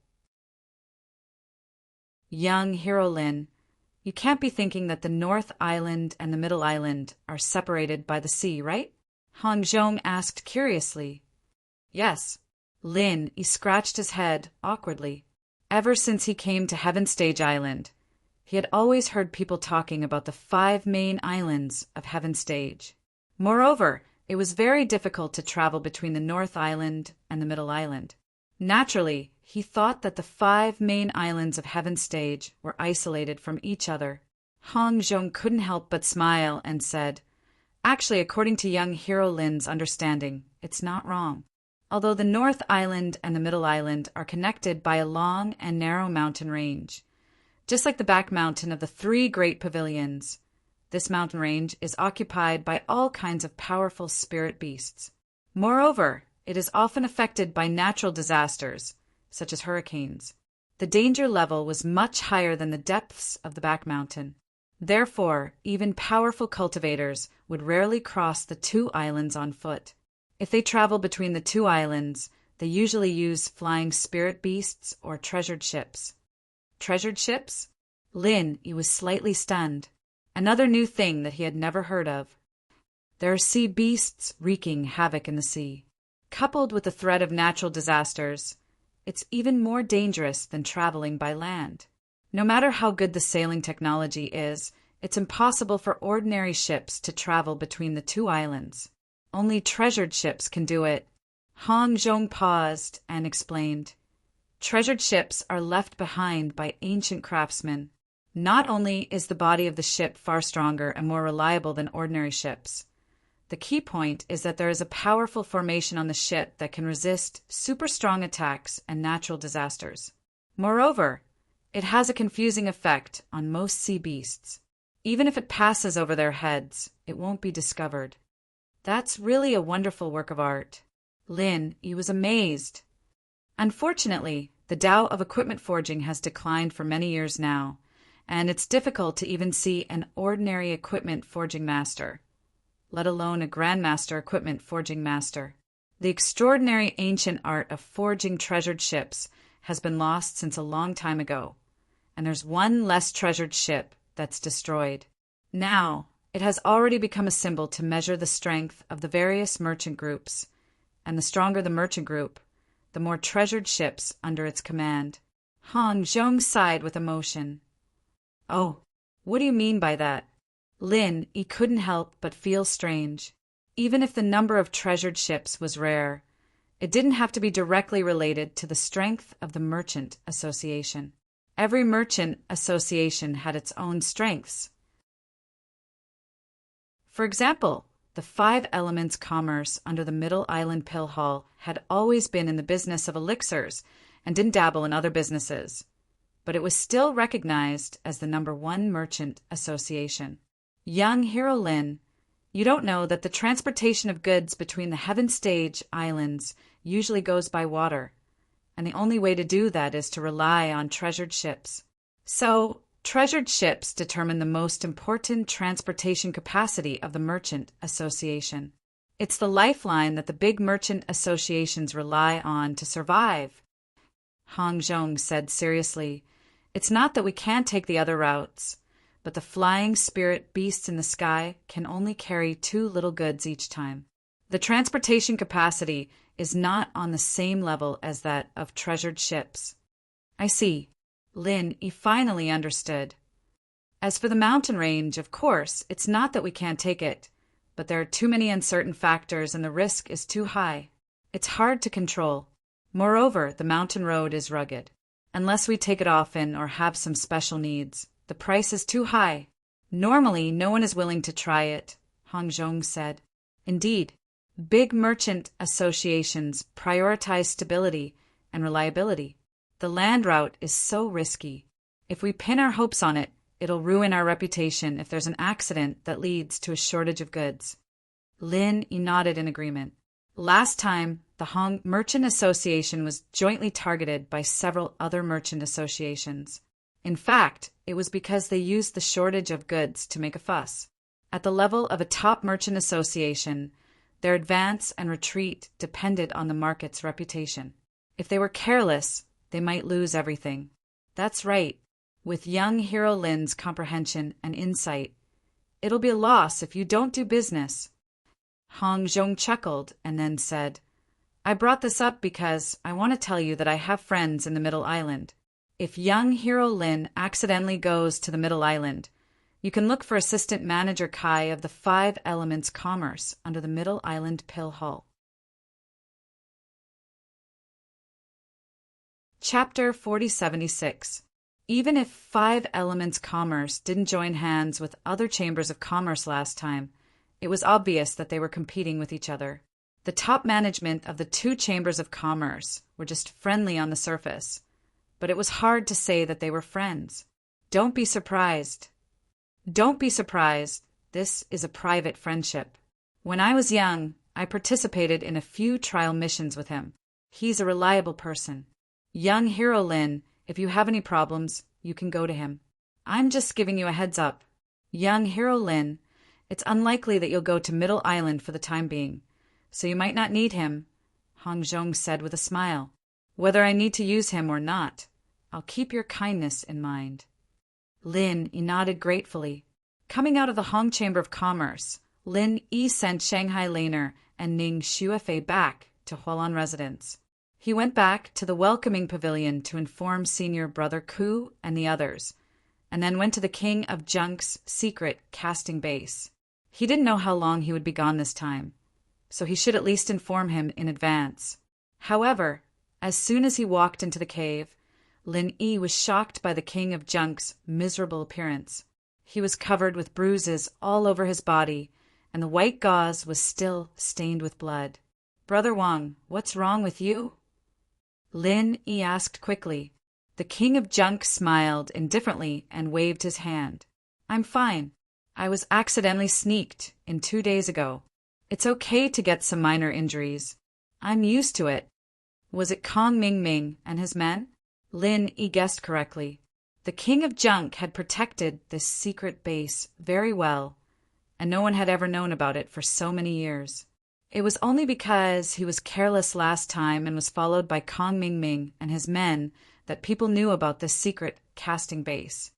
Young hero Lin, you can't be thinking that the North Island and the Middle Island are separated by the sea, right? Hong Zhong asked curiously. Yes. Lin scratched his head awkwardly. Ever since he came to Heaven Stage Island, he had always heard people talking about the 5 main islands of Heaven Stage. Moreover, it was very difficult to travel between the North Island and the Middle Island. Naturally, he thought that the 5 main islands of Heaven Stage were isolated from each other. Hong Zhong couldn't help but smile and said, actually, according to young hero Lin's understanding, it's not wrong. Although the North Island and the Middle Island are connected by a long and narrow mountain range, just like the back mountain of the 3 great pavilions, this mountain range is occupied by all kinds of powerful spirit beasts. Moreover, it is often affected by natural disasters, such as hurricanes. The danger level was much higher than the depths of the back mountain. Therefore, even powerful cultivators would rarely cross the 2 islands on foot. If they travel between the 2 islands, they usually use flying spirit beasts or treasured ships. Treasured ships? He was slightly stunned. Another new thing that he had never heard of. There are sea beasts wreaking havoc in the sea. Coupled with the threat of natural disasters, it's even more dangerous than traveling by land. No matter how good the sailing technology is, it's impossible for ordinary ships to travel between the 2 islands. Only treasured ships can do it. Hong Zhong paused and explained. Treasured ships are left behind by ancient craftsmen. Not only is the body of the ship far stronger and more reliable than ordinary ships, the key point is that there is a powerful formation on the ship that can resist super strong attacks and natural disasters. Moreover, it has a confusing effect on most sea beasts. Even if it passes over their heads, it won't be discovered. That's really a wonderful work of art. He was amazed. Unfortunately, the Tao of equipment forging has declined for many years now, and it's difficult to even see an ordinary equipment forging master, let alone a grandmaster equipment forging master. The extraordinary ancient art of forging treasured ships has been lost since a long time ago, and there's one less treasured ship that's destroyed. Now, it has already become a symbol to measure the strength of the various merchant groups, and the stronger the merchant group, the more treasured ships under its command. Han Zhong sighed with emotion. Oh, what do you mean by that? Lin Yi couldn't help but feel strange. Even if the number of treasured ships was rare, it didn't have to be directly related to the strength of the merchant association. Every merchant association had its own strengths. For example, the Five Elements Commerce under the Middle Island Pill Hall had always been in the business of elixirs and didn't dabble in other businesses, but it was still recognized as the #1 merchant association. Young Hero Lin, you don't know that the transportation of goods between the Heaven Stage Islands usually goes by water, and the only way to do that is to rely on treasured ships. So, treasured ships determine the most important transportation capacity of the merchant association. It's the lifeline that the big merchant associations rely on to survive. Han Zhong said seriously, "It's not that we can't take the other routes, but the flying spirit beasts in the sky can only carry 2 little goods each time. The transportation capacity is not on the same level as that of treasured ships." I see. Lin Yi finally understood. As for the mountain range, of course, it's not that we can't take it, but there are too many uncertain factors and the risk is too high. It's hard to control. Moreover, the mountain road is rugged. Unless we take it often or have some special needs, the price is too high. Normally, no one is willing to try it, Han Zhong said. Indeed, big merchant associations prioritize stability and reliability. The land route is so risky. If we pin our hopes on it, it'll ruin our reputation if there's an accident that leads to a shortage of goods. Lin Yi nodded in agreement. Last time, the Hong Merchant Association was jointly targeted by several other merchant associations. In fact, it was because they used the shortage of goods to make a fuss. At the level of a top merchant association, their advance and retreat depended on the market's reputation. If they were careless, they might lose everything. That's right. With young Hero Lin's comprehension and insight, it'll be a loss if you don't do business. Han Zhong chuckled and then said, "I brought this up because I want to tell you that I have friends in the Middle Island. If young Hero Lin accidentally goes to the Middle Island, you can look for Assistant Manager Kai of the Five Elements Commerce under the Middle Island Pill Hall." Chapter 4076. Even if Five Elements Commerce didn't join hands with other chambers of commerce last time, it was obvious that they were competing with each other. The top management of the 2 chambers of commerce were just friendly on the surface, but it was hard to say that they were friends. Don't be surprised. Don't be surprised. This is a private friendship. When I was young, I participated in a few trial missions with him. He's a reliable person. Young Hero Lin, if you have any problems, you can go to him. I'm just giving you a heads up. Young Hero Lin, it's unlikely that you'll go to Middle Island for the time being, so you might not need him, Han Zhong said with a smile. Whether I need to use him or not, I'll keep your kindness in mind. Lin Yi nodded gratefully. Coming out of the Hong Chamber of Commerce, Lin Yi sent Shanghai Laner and Ning Xuefei back to Hualan residence. He went back to the welcoming pavilion to inform senior brother Ku and the others, and then went to the King of Junk's secret casting base. He didn't know how long he would be gone this time, so he should at least inform him in advance. However, as soon as he walked into the cave, Lin Yi was shocked by the King of Junk's miserable appearance. He was covered with bruises all over his body, and the white gauze was still stained with blood. "Brother Wang, what's wrong with you?" Lin Yi asked quickly. The King of Junk smiled indifferently and waved his hand. "I'm fine. I was accidentally sneaked in 2 days ago. It's okay to get some minor injuries. I'm used to it." Was it Kong Ming Ming and his men? Lin Yi guessed correctly. The King of Junk had protected this secret base very well, and no one had ever known about it for so many years. It was only because he was careless last time and was followed by Kong Ming Ming and his men that people knew about this secret casting base.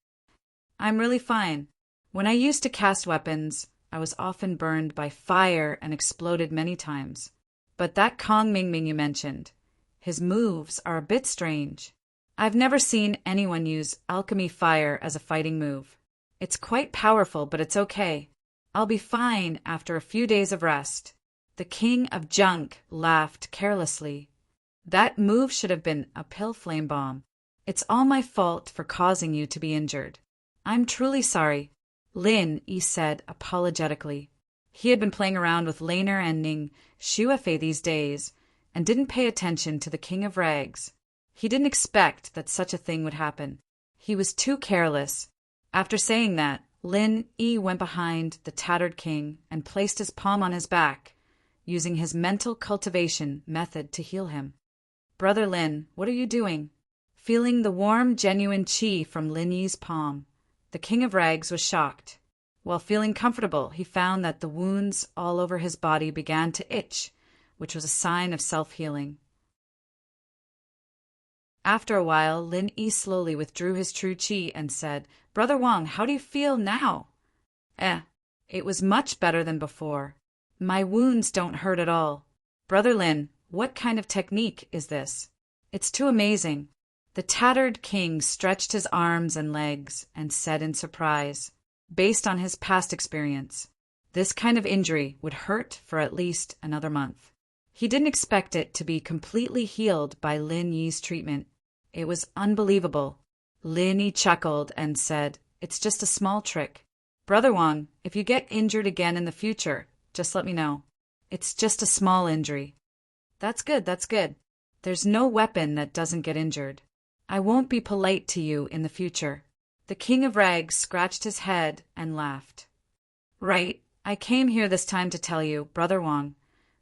"I'm really fine. When I used to cast weapons, I was often burned by fire and exploded many times. But that Kong Mingming you mentioned, his moves are a bit strange. I've never seen anyone use alchemy fire as a fighting move. It's quite powerful, but it's okay. I'll be fine after a few days of rest." The king of junk laughed carelessly. "That move should have been a pill flame bomb. It's all my fault for causing you to be injured. I'm truly sorry," Lin Yi said apologetically. He had been playing around with Laner and Ning Shuefei these days and didn't pay attention to the King of Rags. He didn't expect that such a thing would happen. He was too careless. After saying that, Lin Yi went behind the tattered king and placed his palm on his back, using his mental cultivation method to heal him. "Brother Lin, what are you doing?" Feeling the warm, genuine qi from Lin Yi's palm, the King of Rags was shocked. While feeling comfortable, he found that the wounds all over his body began to itch, which was a sign of self-healing. After a while, Lin Yi slowly withdrew his true qi and said, "Brother Wang, how do you feel now?" It was much better than before. My wounds don't hurt at all." "Brother Lin, what kind of technique is this? It's too amazing." The tattered king stretched his arms and legs and said in surprise, based on his past experience, this kind of injury would hurt for at least another month. He didn't expect it to be completely healed by Lin Yi's treatment. It was unbelievable. Lin Yi chuckled and said, "It's just a small trick. Brother Wang, if you get injured again in the future, just let me know. It's just a small injury." That's good. There's no weapon that doesn't get injured. I won't be polite to you in the future." The King of Rags scratched his head and laughed. "Right, I came here this time to tell you, Brother Wang,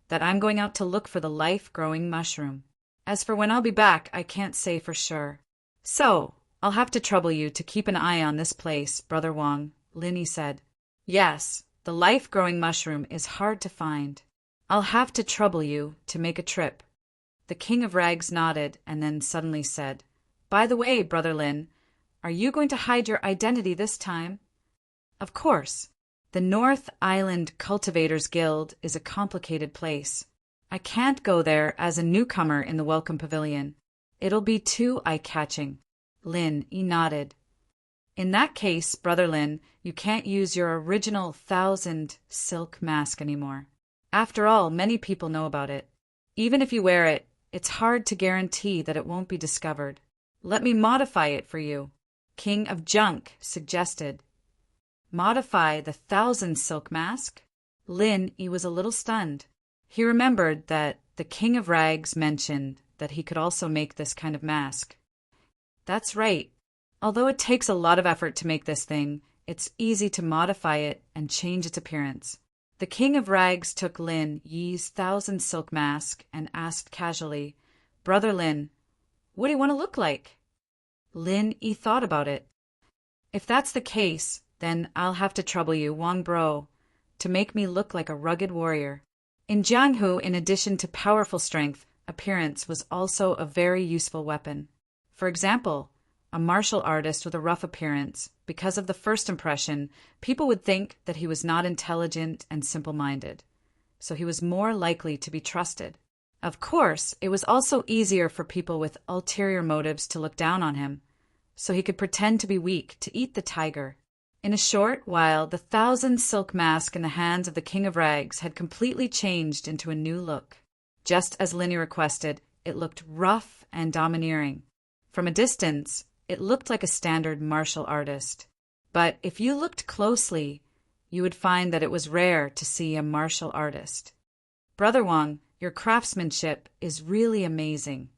that I'm going out to look for the life-growing mushroom. As for when I'll be back, I can't say for sure. So, I'll have to trouble you to keep an eye on this place, Brother Wang," Lin Yi said. "Yes, the life-growing mushroom is hard to find. I'll have to trouble you to make a trip." The King of Rags nodded and then suddenly said, "By the way, Brother Lin, are you going to hide your identity this time?" "Of course. The North Island Cultivators Guild is a complicated place. I can't go there as a newcomer in the Welcome Pavilion. It'll be too eye-catching." Lin Yi nodded. "In that case, Brother Lin, you can't use your original 1,000 silk mask anymore. After all, many people know about it. Even if you wear it, it's hard to guarantee that it won't be discovered. Let me modify it for you," King of Junk suggested. Modify the 1,000 silk mask? Lin Yi was a little stunned. He remembered that the King of Rags mentioned that he could also make this kind of mask. That's right. Although it takes a lot of effort to make this thing, it's easy to modify it and change its appearance. The King of Rags took Lin Yi's 1,000 silk mask and asked casually, "Brother Lin, what do you want to look like?" Lin Yi thought about it. "If that's the case, then I'll have to trouble you, Wang Bro, to make me look like a rugged warrior." In Jianghu, in addition to powerful strength, appearance was also a very useful weapon. For example, a martial artist with a rough appearance, because of the first impression, people would think that he was not intelligent and simple-minded, so he was more likely to be trusted. Of course, it was also easier for people with ulterior motives to look down on him, so he could pretend to be weak to eat the tiger. In a short while, the 1,000 silk mask in the hands of the King of Rags had completely changed into a new look. Just as Lin Yi requested, it looked rough and domineering. From a distance, it looked like a standard martial artist. But if you looked closely, you would find that it was rare to see a martial artist. Brother Wang, your craftsmanship is really amazing.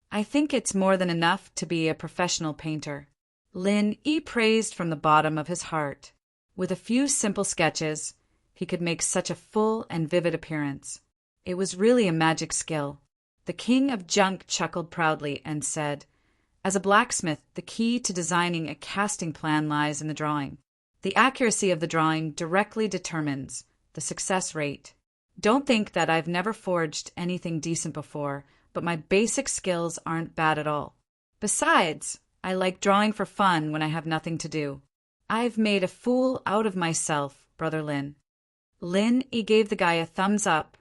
I think it's more than enough to be a professional painter. Lin Yi praised from the bottom of his heart. With a few simple sketches, he could make such a full and vivid appearance. It was really a magic skill. The King of Junk chuckled proudly and said, "As a blacksmith, the key to designing a casting plan lies in the drawing. The accuracy of the drawing directly determines the success rate. Don't think that I've never forged anything decent before, but my basic skills aren't bad at all. Besides, I like drawing for fun when I have nothing to do. I've made a fool out of myself, Brother Lin." Lin Yi gave the guy a thumbs up.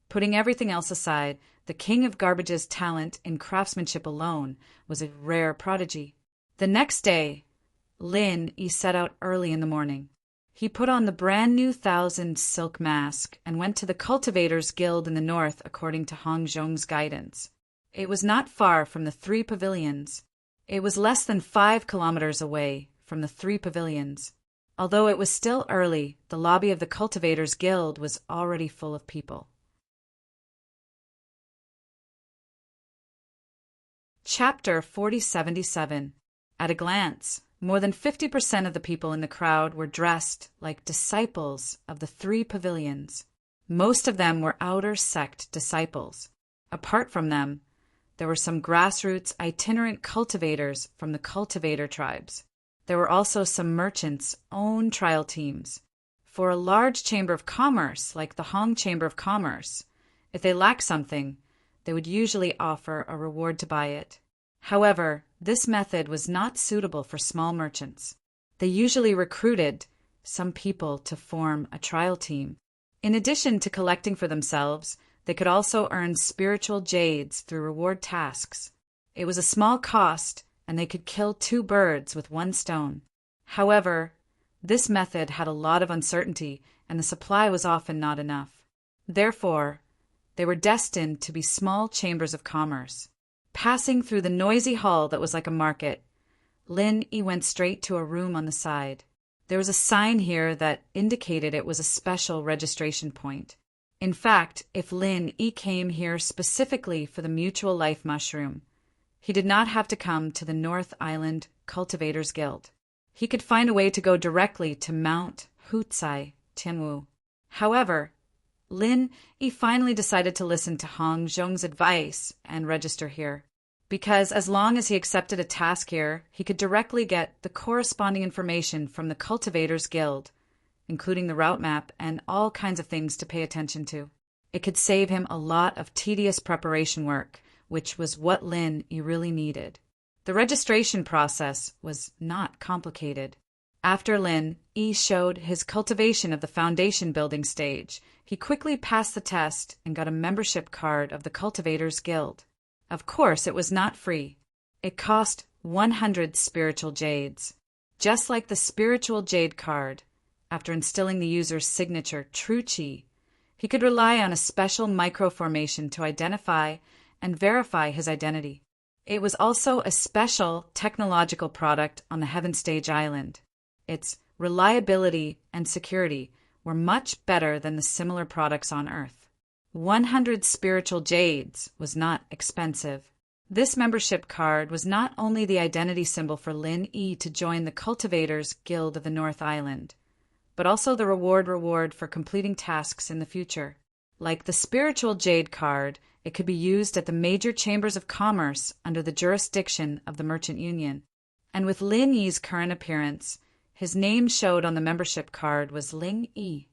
Putting everything else aside, the king of garbage's talent in craftsmanship alone was a rare prodigy. The next day, Lin Yi set out early in the morning. He put on the brand new 1,000 silk mask and went to the Cultivators' Guild in the north according to Hong Zhong's guidance. It was not far from the 3 pavilions. It was less than 5 kilometers away from the 3 pavilions. Although it was still early, the lobby of the Cultivators' Guild was already full of people. Chapter 4077. At a glance, more than 50% of the people in the crowd were dressed like disciples of the 3 pavilions. Most of them were outer sect disciples. Apart from them, there were some grassroots itinerant cultivators from the cultivator tribes. There were also some merchants' own trial teams. For a large chamber of commerce, like the Hong Chamber of Commerce, if they lacked something, they would usually offer a reward to buy it. However, this method was not suitable for small merchants. They usually recruited some people to form a trial team. In addition to collecting for themselves, they could also earn spiritual jades through reward tasks. It was a small cost, and they could kill 2 birds with 1 stone. However, this method had a lot of uncertainty, and the supply was often not enough. Therefore, they were destined to be small chambers of commerce. Passing through the noisy hall that was like a market, Lin Yi went straight to a room on the side. There was a sign here that indicated it was a special registration point. In fact, if Lin Yi came here specifically for the Mutual Life Mushroom, he did not have to come to the North Island Cultivators Guild. He could find a way to go directly to Mount Hutsai, Tianwu. However, Lin Yi finally decided to listen to Hong Zhong's advice and register here, because as long as he accepted a task here, he could directly get the corresponding information from the Cultivators Guild, including the route map and all kinds of things to pay attention to. It could save him a lot of tedious preparation work, which was what Lin Yi really needed. The registration process was not complicated. After Lin Yi showed his cultivation of the foundation building stage, he quickly passed the test and got a membership card of the Cultivators Guild. Of course, it was not free. It cost 100 spiritual jades. Just like the spiritual jade card, after instilling the user's signature True Qi, he could rely on a special microformation to identify and verify his identity. It was also a special technological product on the Heaven Stage Island. Its reliability and security were much better than the similar products on Earth. 100 spiritual jades was not expensive. This membership card was not only the identity symbol for Lin Yi to join the Cultivators Guild of the North Island, but also the reward for completing tasks in the future. Like the spiritual jade card, it could be used at the major chambers of commerce under the jurisdiction of the Merchant Union. And with Lin Yi's current appearance, his name showed on the membership card was Ling Yi.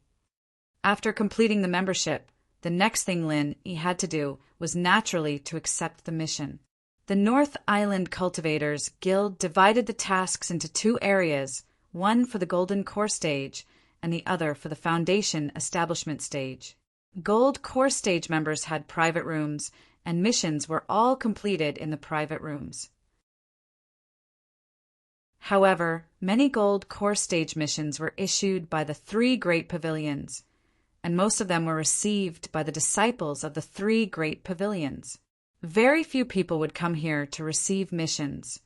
After completing the membership, the next thing Lin Yi had to do was naturally to accept the mission. The North Island Cultivators Guild divided the tasks into 2 areas, one for the Golden Core Stage and the other for the Foundation Establishment Stage. Gold Core Stage members had private rooms, and missions were all completed in the private rooms. However, many Gold Core Stage missions were issued by the 3 Great Pavilions, and most of them were received by the disciples of the 3 Great Pavilions. Very few people would come here to receive missions,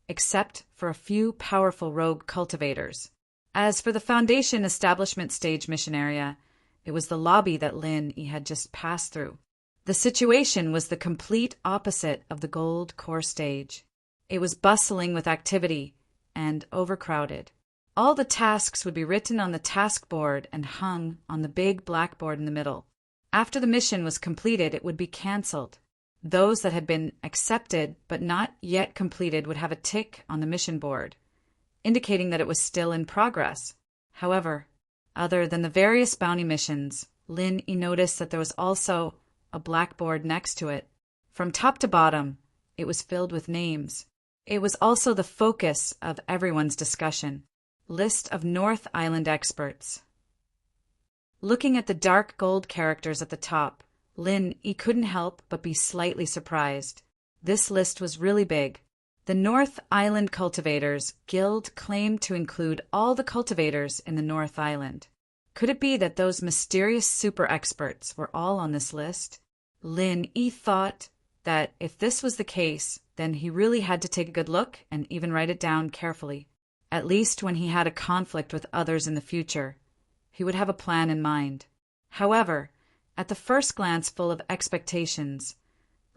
except for a few powerful rogue cultivators. As for the Foundation Establishment Stage mission area, it was the lobby that Lin Yi had just passed through. The situation was the complete opposite of the Gold Core Stage. It was bustling with activity and overcrowded. All the tasks would be written on the task board and hung on the big blackboard in the middle. After the mission was completed, it would be cancelled. Those that had been accepted but not yet completed would have a tick on the mission board, indicating that it was still in progress. However, other than the various bounty missions, Lin Yi noticed that there was also a blackboard next to it. From top to bottom, it was filled with names. It was also the focus of everyone's discussion. List of North Island experts. Looking at the dark gold characters at the top, Lin Yi couldn't help but be slightly surprised. This list was really big. The North Island Cultivators Guild claimed to include all the cultivators in the North Island. Could it be that those mysterious super experts were all on this list? Lin Yi thought that if this was the case, then he really had to take a good look and even write it down carefully. At least when he had a conflict with others in the future, he would have a plan in mind. However, at the first glance full of expectations,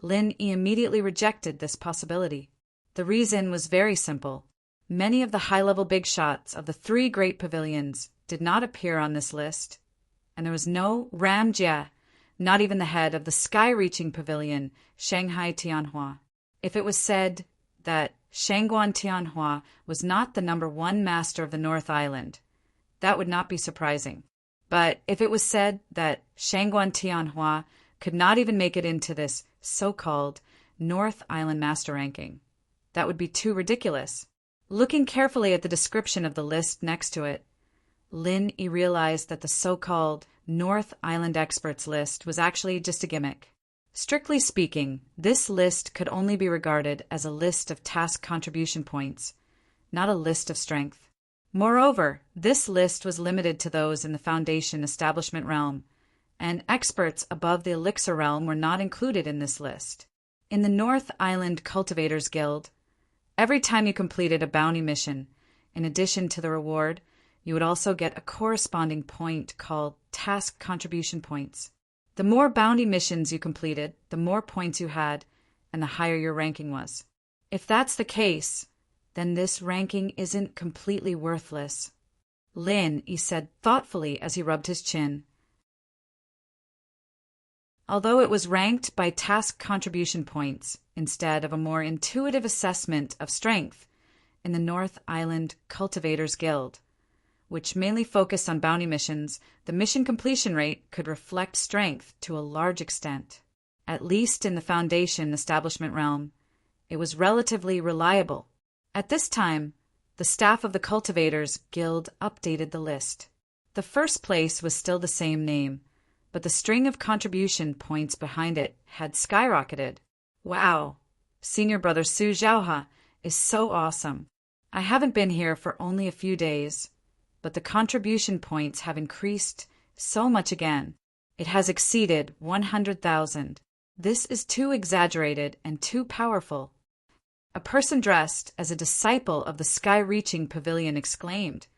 Lin Yi immediately rejected this possibility. The reason was very simple. Many of the high-level big shots of the three great pavilions did not appear on this list, and there was no Ram Jia, not even the head of the sky-reaching pavilion, Shanghai Tianhua. If it was said that Shangguan Tianhua was not the #1 master of the North Island, that would not be surprising. But if it was said that Shangguan Tianhua could not even make it into this so-called North Island master ranking, that would be too ridiculous. Looking carefully at the description of the list next to it, Lin Yi realized that the so-called North Island Experts list was actually just a gimmick. Strictly speaking, this list could only be regarded as a list of task contribution points, not a list of strength. Moreover, this list was limited to those in the Foundation establishment realm, and experts above the Elixir realm were not included in this list. In the North Island Cultivators Guild, every time you completed a bounty mission, in addition to the reward, you would also get a corresponding point called task contribution points. The more bounty missions you completed, the more points you had, and the higher your ranking was. If that's the case, then this ranking isn't completely worthless. Lin Yi said thoughtfully as he rubbed his chin. Although it was ranked by task contribution points instead of a more intuitive assessment of strength in the North Island Cultivators Guild, which mainly focused on bounty missions, the mission completion rate could reflect strength to a large extent. At least in the Foundation establishment realm, it was relatively reliable. At this time, the staff of the Cultivators Guild updated the list. The first place was still the same name, but the string of contribution points behind it had skyrocketed. Wow, Senior Brother Su Zhaoha is so awesome. I haven't been here for only a few days, but the contribution points have increased so much again. It has exceeded 100,000. This is too exaggerated and too powerful. A person dressed as a disciple of the sky-reaching pavilion exclaimed,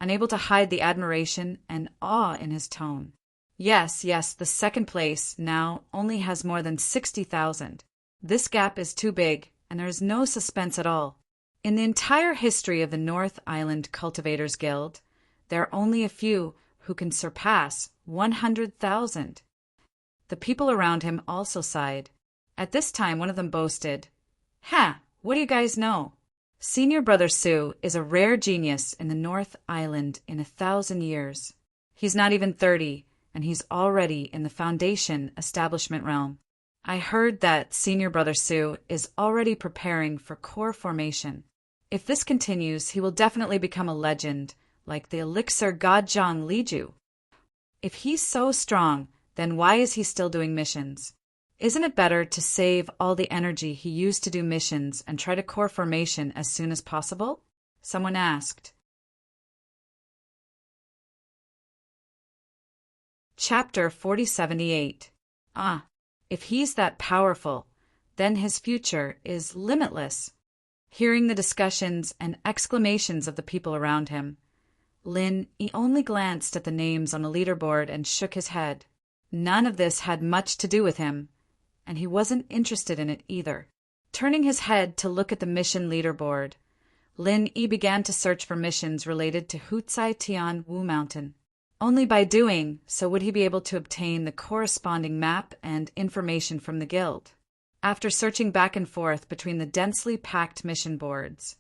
unable to hide the admiration and awe in his tone. Yes, the second place now only has more than 60,000. This gap is too big, and there is no suspense at all. In the entire history of the North Island Cultivators Guild, there are only a few who can surpass 100,000. The people around him also sighed. At this time, one of them boasted, "Ha! What do you guys know? Senior Brother Su is a rare genius in the North Island in 1,000 years. He's not even 30, and he's already in the Foundation establishment realm. I heard that Senior Brother Su is already preparing for core formation. If this continues, he will definitely become a legend, like the Elixir God Zhang Liju. If he's so strong, then why is he still doing missions? Isn't it better to save all the energy he used to do missions and try to core formation as soon as possible?" someone asked. Chapter 4078. If he's that powerful, then his future is limitless. Hearing the discussions and exclamations of the people around him, Lin Yi only glanced at the names on the leaderboard and shook his head. None of this had much to do with him, and he wasn't interested in it either. Turning his head to look at the mission leaderboard, Lin Yi began to search for missions related to Hutsai Tian Wu Mountain. Only by doing so would he be able to obtain the corresponding map and information from the guild. After searching back and forth between the densely packed mission boards,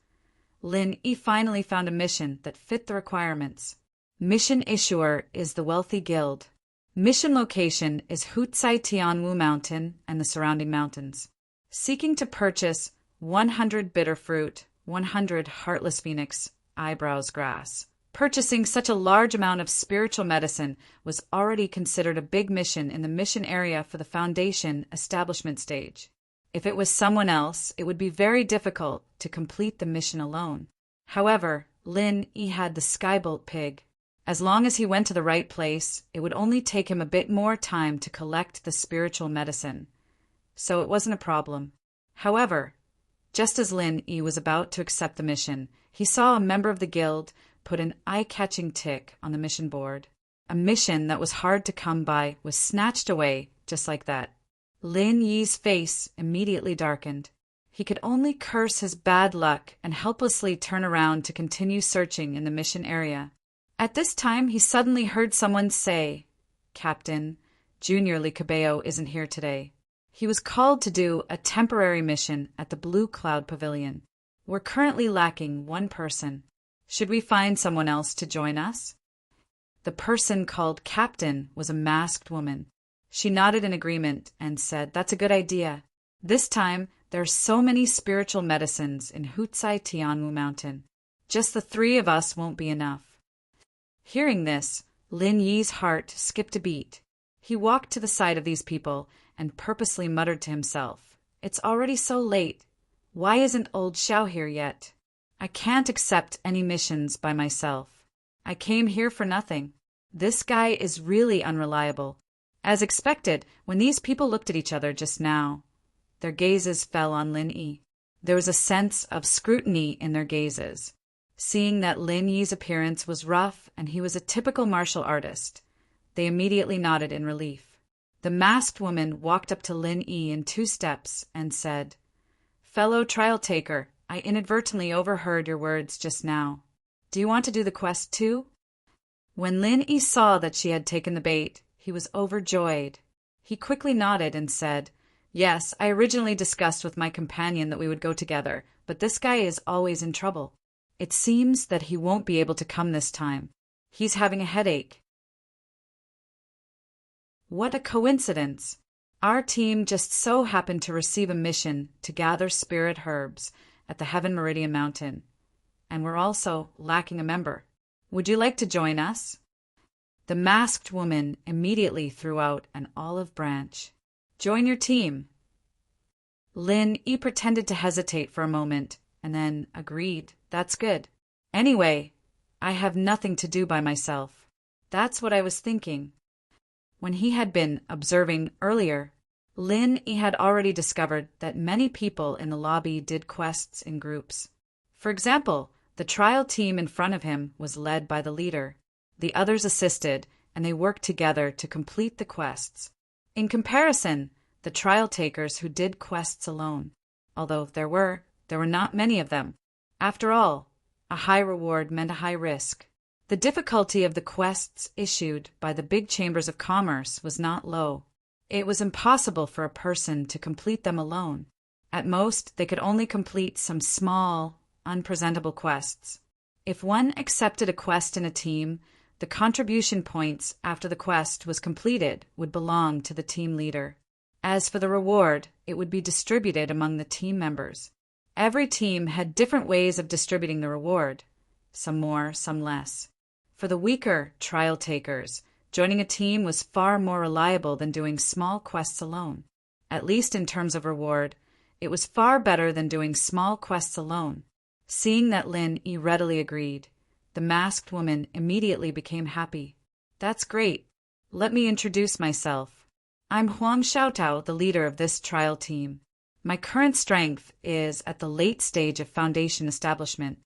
Lin Yi finally found a mission that fit the requirements. Mission issuer is the wealthy guild. Mission location is Hutsai Tianwu Mountain and the surrounding mountains. Seeking to purchase 100 bitter fruit, 100 heartless phoenix eyebrows grass, Purchasing such a large amount of spiritual medicine was already considered a big mission in the mission area for the Foundation establishment stage. If it was someone else, it would be very difficult to complete the mission alone. However, Lin Yi had the Skybolt pig. As long as he went to the right place, it would only take him a bit more time to collect the spiritual medicine. So it wasn't a problem. However, just as Lin Yi was about to accept the mission, he saw a member of the guild put an eye-catching tick on the mission board. A mission that was hard to come by was snatched away just like that. Lin Yi's face immediately darkened. He could only curse his bad luck and helplessly turn around to continue searching in the mission area. At this time, he suddenly heard someone say, "Captain, Junior Lee Cabello isn't here today. He was called to do a temporary mission at the Blue Cloud Pavilion. We're currently lacking one person. Should we find someone else to join us?" The person called Captain was a masked woman. She nodded in agreement and said, "That's a good idea. This time, there are so many spiritual medicines in Hutsai Tianwu Mountain. Just the three of us won't be enough." Hearing this, Lin Yi's heart skipped a beat. He walked to the side of these people and purposely muttered to himself, "It's already so late. Why isn't old Xiao here yet? I can't accept any missions by myself. I came here for nothing. This guy is really unreliable." As expected, when these people looked at each other just now, their gazes fell on Lin Yi. There was a sense of scrutiny in their gazes. Seeing that Lin Yi's appearance was rough and he was a typical martial artist, they immediately nodded in relief. The masked woman walked up to Lin Yi in 2 steps and said, "Fellow trial taker, I inadvertently overheard your words just now. Do you want to do the quest too?" When Lin Yi saw that she had taken the bait, he was overjoyed. He quickly nodded and said, "Yes, I originally discussed with my companion that we would go together, but this guy is always in trouble. It seems that he won't be able to come this time. He's having a headache." What a coincidence! Our team just so happened to receive a mission to gather spirit herbs at the Heaven Meridian Mountain, and we're also lacking a member. Would you like to join us? The masked woman immediately threw out an olive branch. "Join your team." Lin Yi pretended to hesitate for a moment and then agreed. "That's good. Anyway, I have nothing to do by myself." That's what I was thinking. When he had been observing earlier, Lin Yi had already discovered that many people in the lobby did quests in groups. For example, the trial team in front of him was led by the leader. The others assisted, and they worked together to complete the quests. In comparison, the trial takers who did quests alone, although there were not many of them. After all, a high reward meant a high risk. The difficulty of the quests issued by the big chambers of commerce was not low. It was impossible for a person to complete them alone. At most, they could only complete some small, unpresentable quests. If one accepted a quest in a team, the contribution points after the quest was completed would belong to the team leader. As for the reward, it would be distributed among the team members. Every team had different ways of distributing the reward, some more, some less. For the weaker trial takers, joining a team was far more reliable than doing small quests alone. At least in terms of reward, it was far better than doing small quests alone. Seeing that Lin Yi readily agreed, the masked woman immediately became happy. "That's great. Let me introduce myself. I'm Huang Xiaotao, the leader of this trial team. My current strength is at the late stage of Foundation establishment."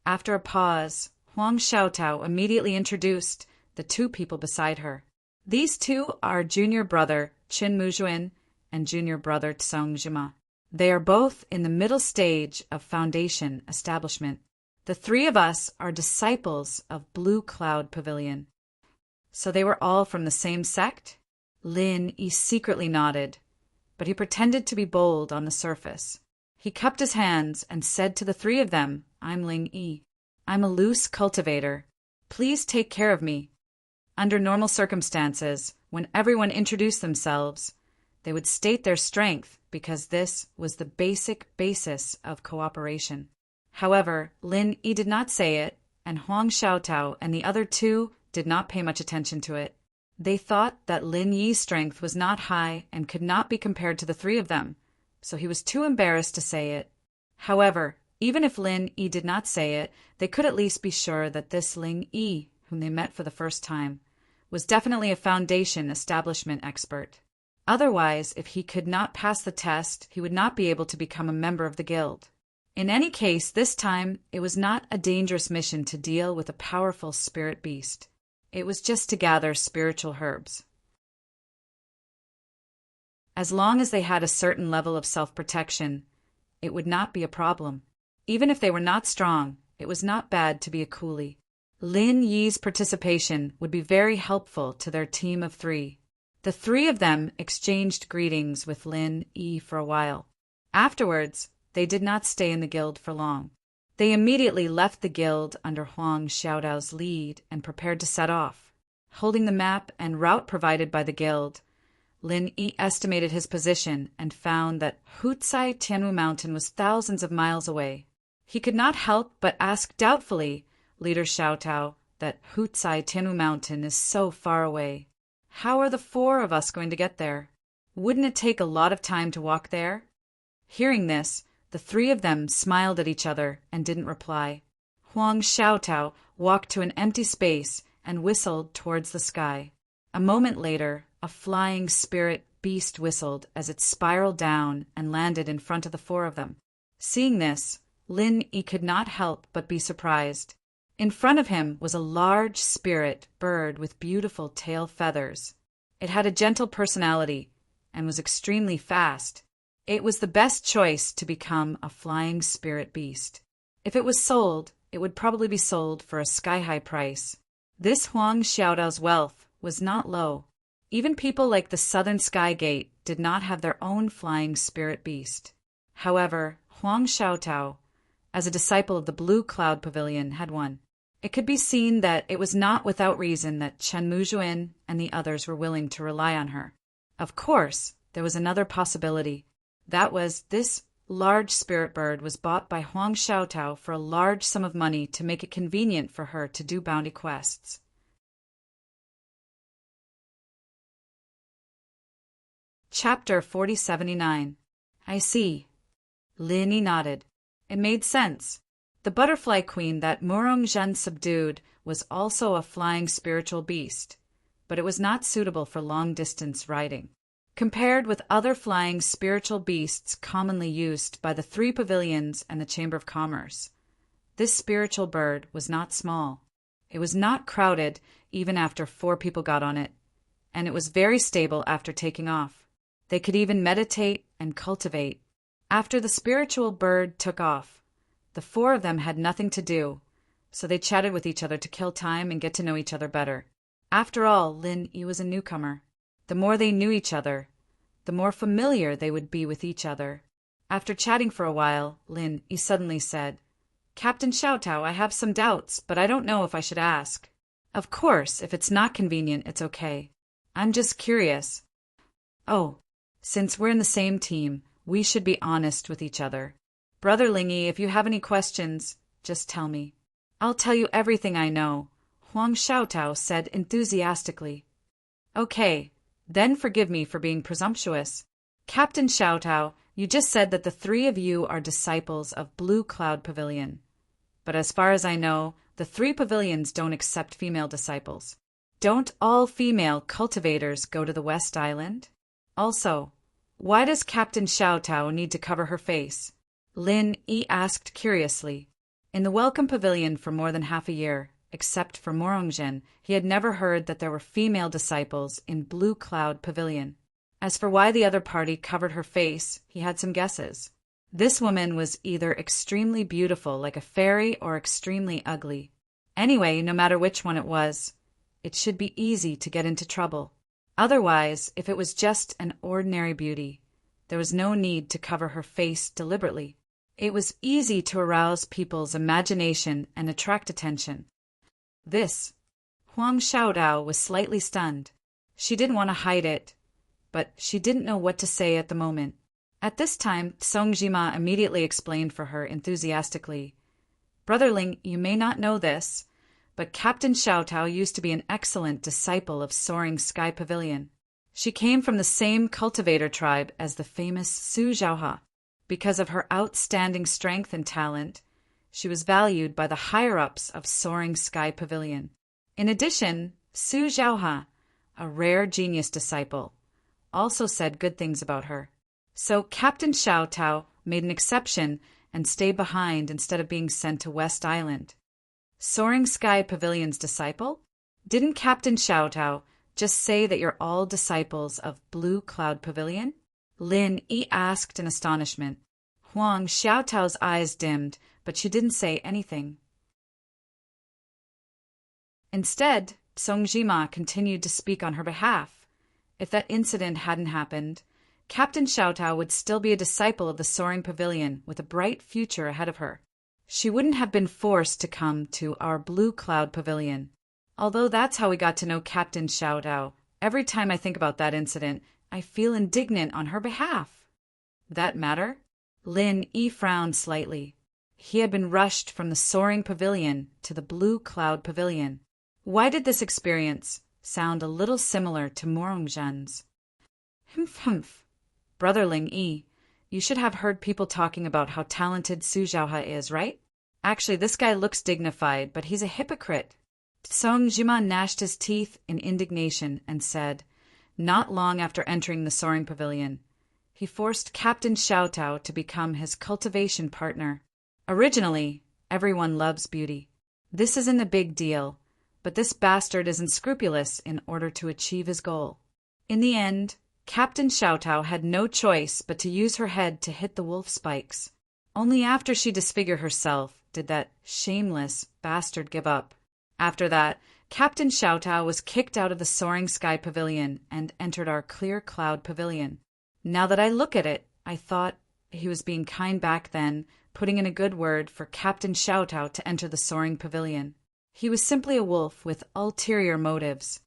After a pause, Huang Xiaotao immediately introduced the 2 people beside her. These 2 are junior brother Qin Muzhuan and junior brother Tsong Zhima. They are both in the middle stage of Foundation establishment. The 3 of us are disciples of Blue Cloud Pavilion. So they were all from the same sect? Lin Yi secretly nodded, but he pretended to be bold on the surface. He cupped his hands and said to the 3 of them, "I'm Lin Yi. I'm a loose cultivator. Please take care of me." Under normal circumstances, when everyone introduced themselves, they would state their strength because this was the basic basis of cooperation. However, Lin Yi did not say it, and Huang Xiaotao and the other two did not pay much attention to it. They thought that Lin Yi's strength was not high and could not be compared to the three of them, so he was too embarrassed to say it. However, even if Lin Yi did not say it, they could at least be sure that this Ling Yi, whom they met for the first time, was definitely a foundation establishment expert. Otherwise, if he could not pass the test, he would not be able to become a member of the guild. In any case, this time, it was not a dangerous mission to deal with a powerful spirit beast. It was just to gather spiritual herbs. As long as they had a certain level of self-protection, it would not be a problem. Even if they were not strong, it was not bad to be a coolie. Lin Yi's participation would be very helpful to their team of three. The three of them exchanged greetings with Lin Yi for a while. Afterwards, they did not stay in the guild for long. They immediately left the guild under Huang Xiaodao's lead and prepared to set off. Holding the map and route provided by the guild, Lin Yi estimated his position and found that Hutsai Tianwu Mountain was thousands of miles away. He could not help but ask doubtfully Leader Xiaotao that Hutsai Tianwu Mountain is so far away. How are the four of us going to get there? Wouldn't it take a lot of time to walk there? Hearing this, the three of them smiled at each other and didn't reply. Huang Xiaotao walked to an empty space and whistled towards the sky. A moment later, a flying spirit beast whistled as it spiraled down and landed in front of the four of them. Seeing this, Lin Yi could not help but be surprised. In front of him was a large spirit bird with beautiful tail feathers. It had a gentle personality and was extremely fast. It was the best choice to become a flying spirit beast. If it was sold, it would probably be sold for a sky-high price. This Huang Xiaodao's wealth was not low. Even people like the Southern Sky Gate did not have their own flying spirit beast. However, Huang Xiaotao, as a disciple of the Blue Cloud Pavilion, had one. It could be seen that it was not without reason that Chen Muzhuan and the others were willing to rely on her. Of course, there was another possibility. That was, this large spirit bird was bought by Huang Xiaotao for a large sum of money to make it convenient for her to do bounty quests. Chapter 4079. I see. Lin Yi nodded. It made sense. The butterfly queen that Murongzhen subdued was also a flying spiritual beast, but it was not suitable for long-distance riding. Compared with other flying spiritual beasts commonly used by the three pavilions and the Chamber of Commerce, this spiritual bird was not small. It was not crowded even after 4 people got on it, and it was very stable after taking off. They could even meditate and cultivate. After the spiritual bird took off, the 4 of them had nothing to do, so they chatted with each other to kill time and get to know each other better. After all, Lin Yi was a newcomer. The more they knew each other, the more familiar they would be with each other. After chatting for a while, Lin Yi suddenly said, "Captain Xiaotao, I have some doubts, but I don't know if I should ask." "Of course, if it's not convenient, it's okay. I'm just curious." "Oh, since we're in the same team, we should be honest with each other. Brother Ling Yi, if you have any questions, just tell me." "I'll tell you everything I know," Huang Xiaotao said enthusiastically. "Okay, then forgive me for being presumptuous. Captain Xiaotao, you just said that the 3 of you are disciples of Blue Cloud Pavilion. But as far as I know, the 3 pavilions don't accept female disciples. Don't all female cultivators go to the West Island? Also, why does Captain Xiaotao need to cover her face?" Lin Yi asked curiously. In the Welcome Pavilion for more than half a year, except for Murongzhen, he had never heard that there were female disciples in Blue Cloud Pavilion. As for why the other party covered her face, he had some guesses. This woman was either extremely beautiful like a fairy or extremely ugly. Anyway, no matter which one it was, it should be easy to get into trouble. Otherwise, if it was just an ordinary beauty, there was no need to cover her face deliberately. It was easy to arouse people's imagination and attract attention. Huang Xiaodao was slightly stunned. She didn't want to hide it, but she didn't know what to say at the moment. At this time, Song Jima immediately explained for her enthusiastically. Brotherling, you may not know this, but Captain Xiaotao used to be an excellent disciple of Soaring Sky Pavilion. She came from the same cultivator tribe as the famous Su Zhaohe. Because of her outstanding strength and talent, she was valued by the higher-ups of Soaring Sky Pavilion. In addition, Su Zhaohe, a rare genius disciple, also said good things about her. So Captain Xiaotao made an exception and stayed behind instead of being sent to West Island. Soaring Sky Pavilion's disciple? Didn't Captain Xiaotao just say that you're all disciples of Blue Cloud Pavilion? Lin Yi asked in astonishment. Huang Xiaotao's eyes dimmed, but she didn't say anything. Instead, Song Jima continued to speak on her behalf. If that incident hadn't happened, Captain Xiaotao would still be a disciple of the Soaring Pavilion with a bright future ahead of her. She wouldn't have been forced to come to our Blue Cloud Pavilion. Although that's how we got to know Captain Xiaotao, every time I think about that incident, I feel indignant on her behalf. That matter? Lin Yi frowned slightly. He had been rushed from the Soaring Pavilion to the Blue Cloud Pavilion. Why did this experience sound a little similar to Morongzhen's? Humph. Brotherling Yi, you should have heard people talking about how talented Su Zhaohe is, right? Actually, this guy looks dignified, but he's a hypocrite. Song Jima gnashed his teeth in indignation and said, not long after entering the Soaring Pavilion, he forced Captain Xiaotao to become his cultivation partner. Originally, everyone loves beauty. This isn't a big deal, but this bastard is unscrupulous in order to achieve his goal. In the end, Captain Xiaotao had no choice but to use her head to hit the wolf spikes. Only after she disfigured herself did that shameless bastard give up. After that, Captain Xiaotao was kicked out of the Soaring Sky Pavilion and entered our Clear Cloud Pavilion. Now that I look at it, I thought he was being kind back then, putting in a good word for Captain Xiaotao to enter the Soaring Pavilion. He was simply a wolf with ulterior motives.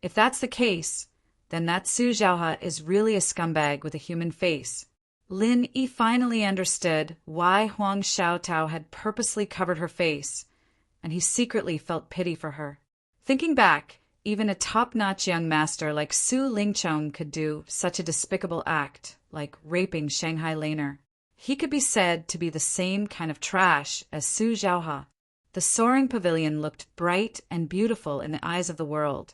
If that's the case, then that Su Zhaohe is really a scumbag with a human face. Lin Yi finally understood why Huang Xiaotao had purposely covered her face, and he secretly felt pity for her. Thinking back, even a top-notch young master like Su Lingchong could do such a despicable act, like raping Shanghai Laner. He could be said to be the same kind of trash as Su Zhaohe. The Soaring Pavilion looked bright and beautiful in the eyes of the world,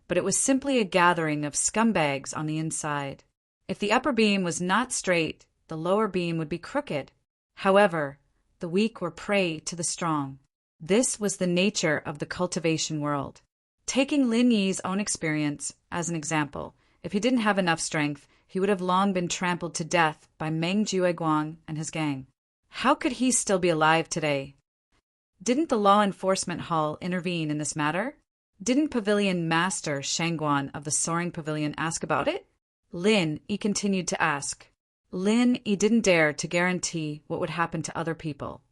but it was simply a gathering of scumbags on the inside. If the upper beam was not straight, the lower beam would be crooked. However, the weak were prey to the strong. This was the nature of the cultivation world. Taking Lin Yi's own experience as an example, if he didn't have enough strength, he would have long been trampled to death by Meng Jueguang and his gang. How could he still be alive today? Didn't the Law Enforcement Hall intervene in this matter? Didn't Pavilion Master Shangguan of the Soaring Pavilion ask about it? Lin Yi continued to ask. Lin Yi didn't dare to guarantee what would happen to other people.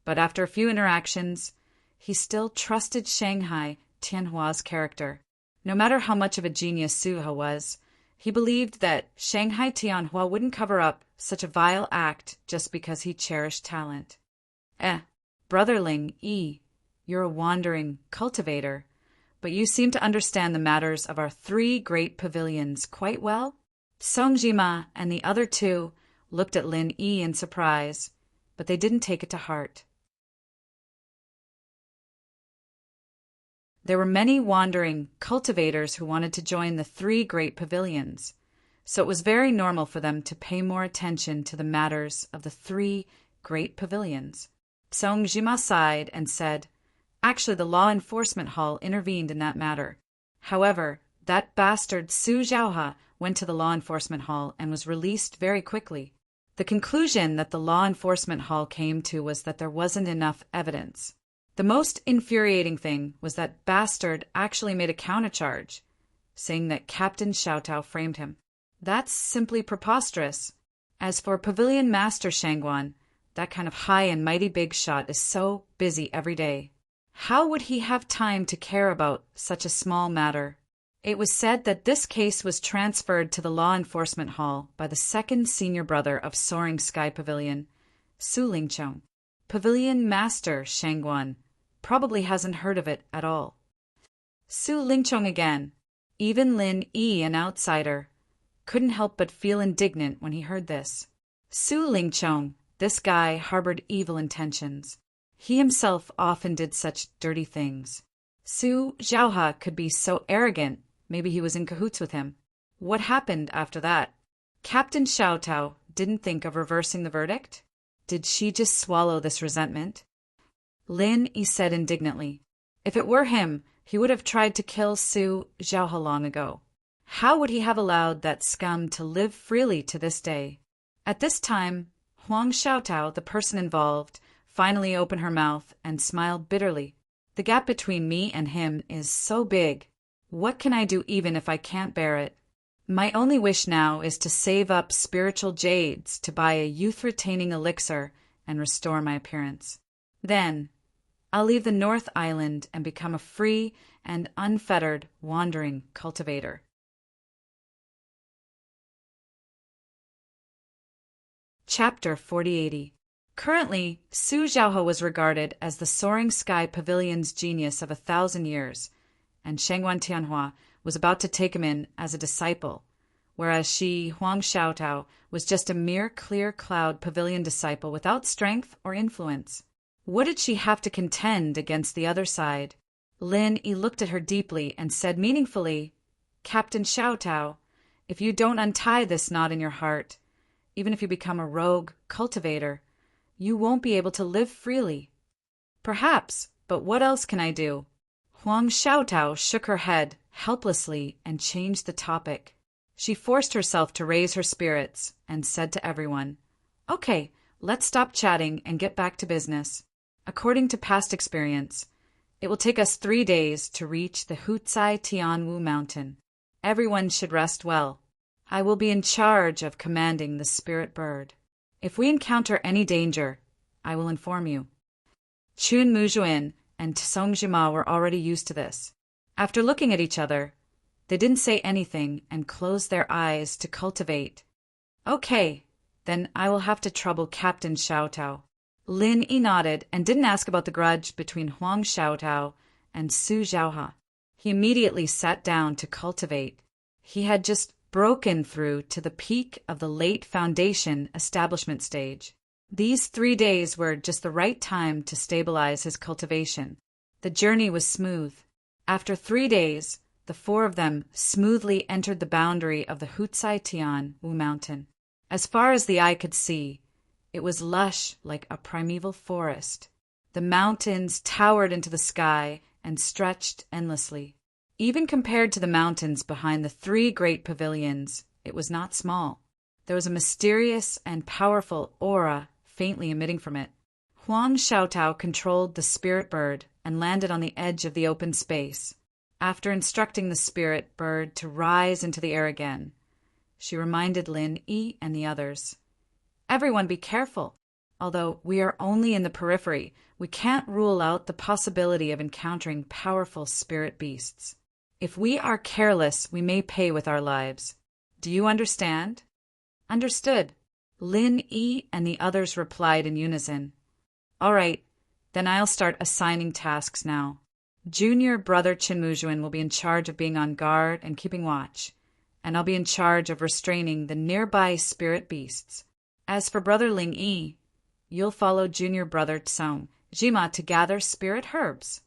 But after a few interactions, he still trusted Shanghai Tianhua's character. No matter how much of a genius Su He was, he believed that Shanghai Tianhua wouldn't cover up such a vile act just because he cherished talent. Brotherling Yi, you're a wandering cultivator, but you seem to understand the matters of our 3 great pavilions quite well. Song Jima and the other 2 looked at Lin Yi in surprise, but they didn't take it to heart. There were many wandering cultivators who wanted to join the 3 great pavilions, so it was very normal for them to pay more attention to the matters of the 3 great pavilions. Song Jima sighed and said, actually, the Law Enforcement Hall intervened in that matter. However, that bastard Su Zhaohe went to the Law Enforcement Hall and was released very quickly. The conclusion that the Law Enforcement Hall came to was that there wasn't enough evidence. The most infuriating thing was that bastard actually made a countercharge, saying that Captain Xiaotao framed him. That's simply preposterous. As for Pavilion Master Shangguan, that kind of high and mighty big shot is so busy every day. How would he have time to care about such a small matter? It was said that this case was transferred to the Law Enforcement Hall by the 2nd senior brother of Soaring Sky Pavilion, Su Lingchong. Pavilion Master Shangguan probably hasn't heard of it at all. Su Lingchong again. Even Lin Yi, an outsider, couldn't help but feel indignant when he heard this. Su Lingchong, this guy harbored evil intentions. He himself often did such dirty things. Su Zhaohe could be so arrogant, maybe he was in cahoots with him. What happened after that? Captain Xiaotao didn't think of reversing the verdict? Did she just swallow this resentment? Lin Yi said indignantly. If it were him, he would have tried to kill Su Zhaohe long ago. How would he have allowed that scum to live freely to this day? At this time, Huang Xiaotao, the person involved, finally opened her mouth and smiled bitterly. The gap between me and him is so big. What can I do even if I can't bear it? My only wish now is to save up spiritual jades to buy a youth-retaining elixir and restore my appearance. Then, I'll leave the North Island and become a free and unfettered wandering cultivator. Chapter 4080. Currently, Su Zhaohe was regarded as the Soaring Sky Pavilion's genius of 1,000 years, and Shangguan Tianhua was about to take him in as a disciple, whereas she, Huang Xiaotao, was just a mere clear cloud pavilion disciple without strength or influence. What did she have to contend against the other side? Lin Yi looked at her deeply and said meaningfully, Captain Xiaotao, if you don't untie this knot in your heart, even if you become a rogue cultivator, you won't be able to live freely. Perhaps, but what else can I do? Huang Xiaotao shook her head helplessly and changed the topic. She forced herself to raise her spirits and said to everyone, Okay, let's stop chatting and get back to business. According to past experience, it will take us 3 days to reach the Hucai Tianwu mountain. Everyone should rest well. I will be in charge of commanding the spirit bird. If we encounter any danger, I will inform you. Chun Muzhuin and Song Jima were already used to this. After looking at each other, they didn't say anything and closed their eyes to cultivate. Okay, then I will have to trouble Captain Xiaotao. Lin Yi nodded and didn't ask about the grudge between Huang Xiaotao and Su Zhaohe. He immediately sat down to cultivate. He had just broken through to the peak of the late foundation establishment stage. These 3 days were just the right time to stabilize his cultivation. The journey was smooth. After 3 days, the 4 of them smoothly entered the boundary of the Hucai Tianwu mountain. As far as the eye could see, it was lush like a primeval forest. The mountains towered into the sky and stretched endlessly. Even compared to the mountains behind the 3 great pavilions, it was not small. There was a mysterious and powerful aura faintly emitting from it. Huang Xiaotao controlled the spirit bird and landed on the edge of the open space. After instructing the spirit bird to rise into the air again, she reminded Lin Yi and the others, Everyone be careful. Although we are only in the periphery, we can't rule out the possibility of encountering powerful spirit beasts. If we are careless, we may pay with our lives. Do you understand? Understood. Lin Yi and the others replied in unison. All right, then I'll start assigning tasks now. Junior brother Qinmuzhuan will be in charge of being on guard and keeping watch, and I'll be in charge of restraining the nearby spirit beasts. As for brother Ling Yi, you'll follow junior brother Song Jima to gather spirit herbs.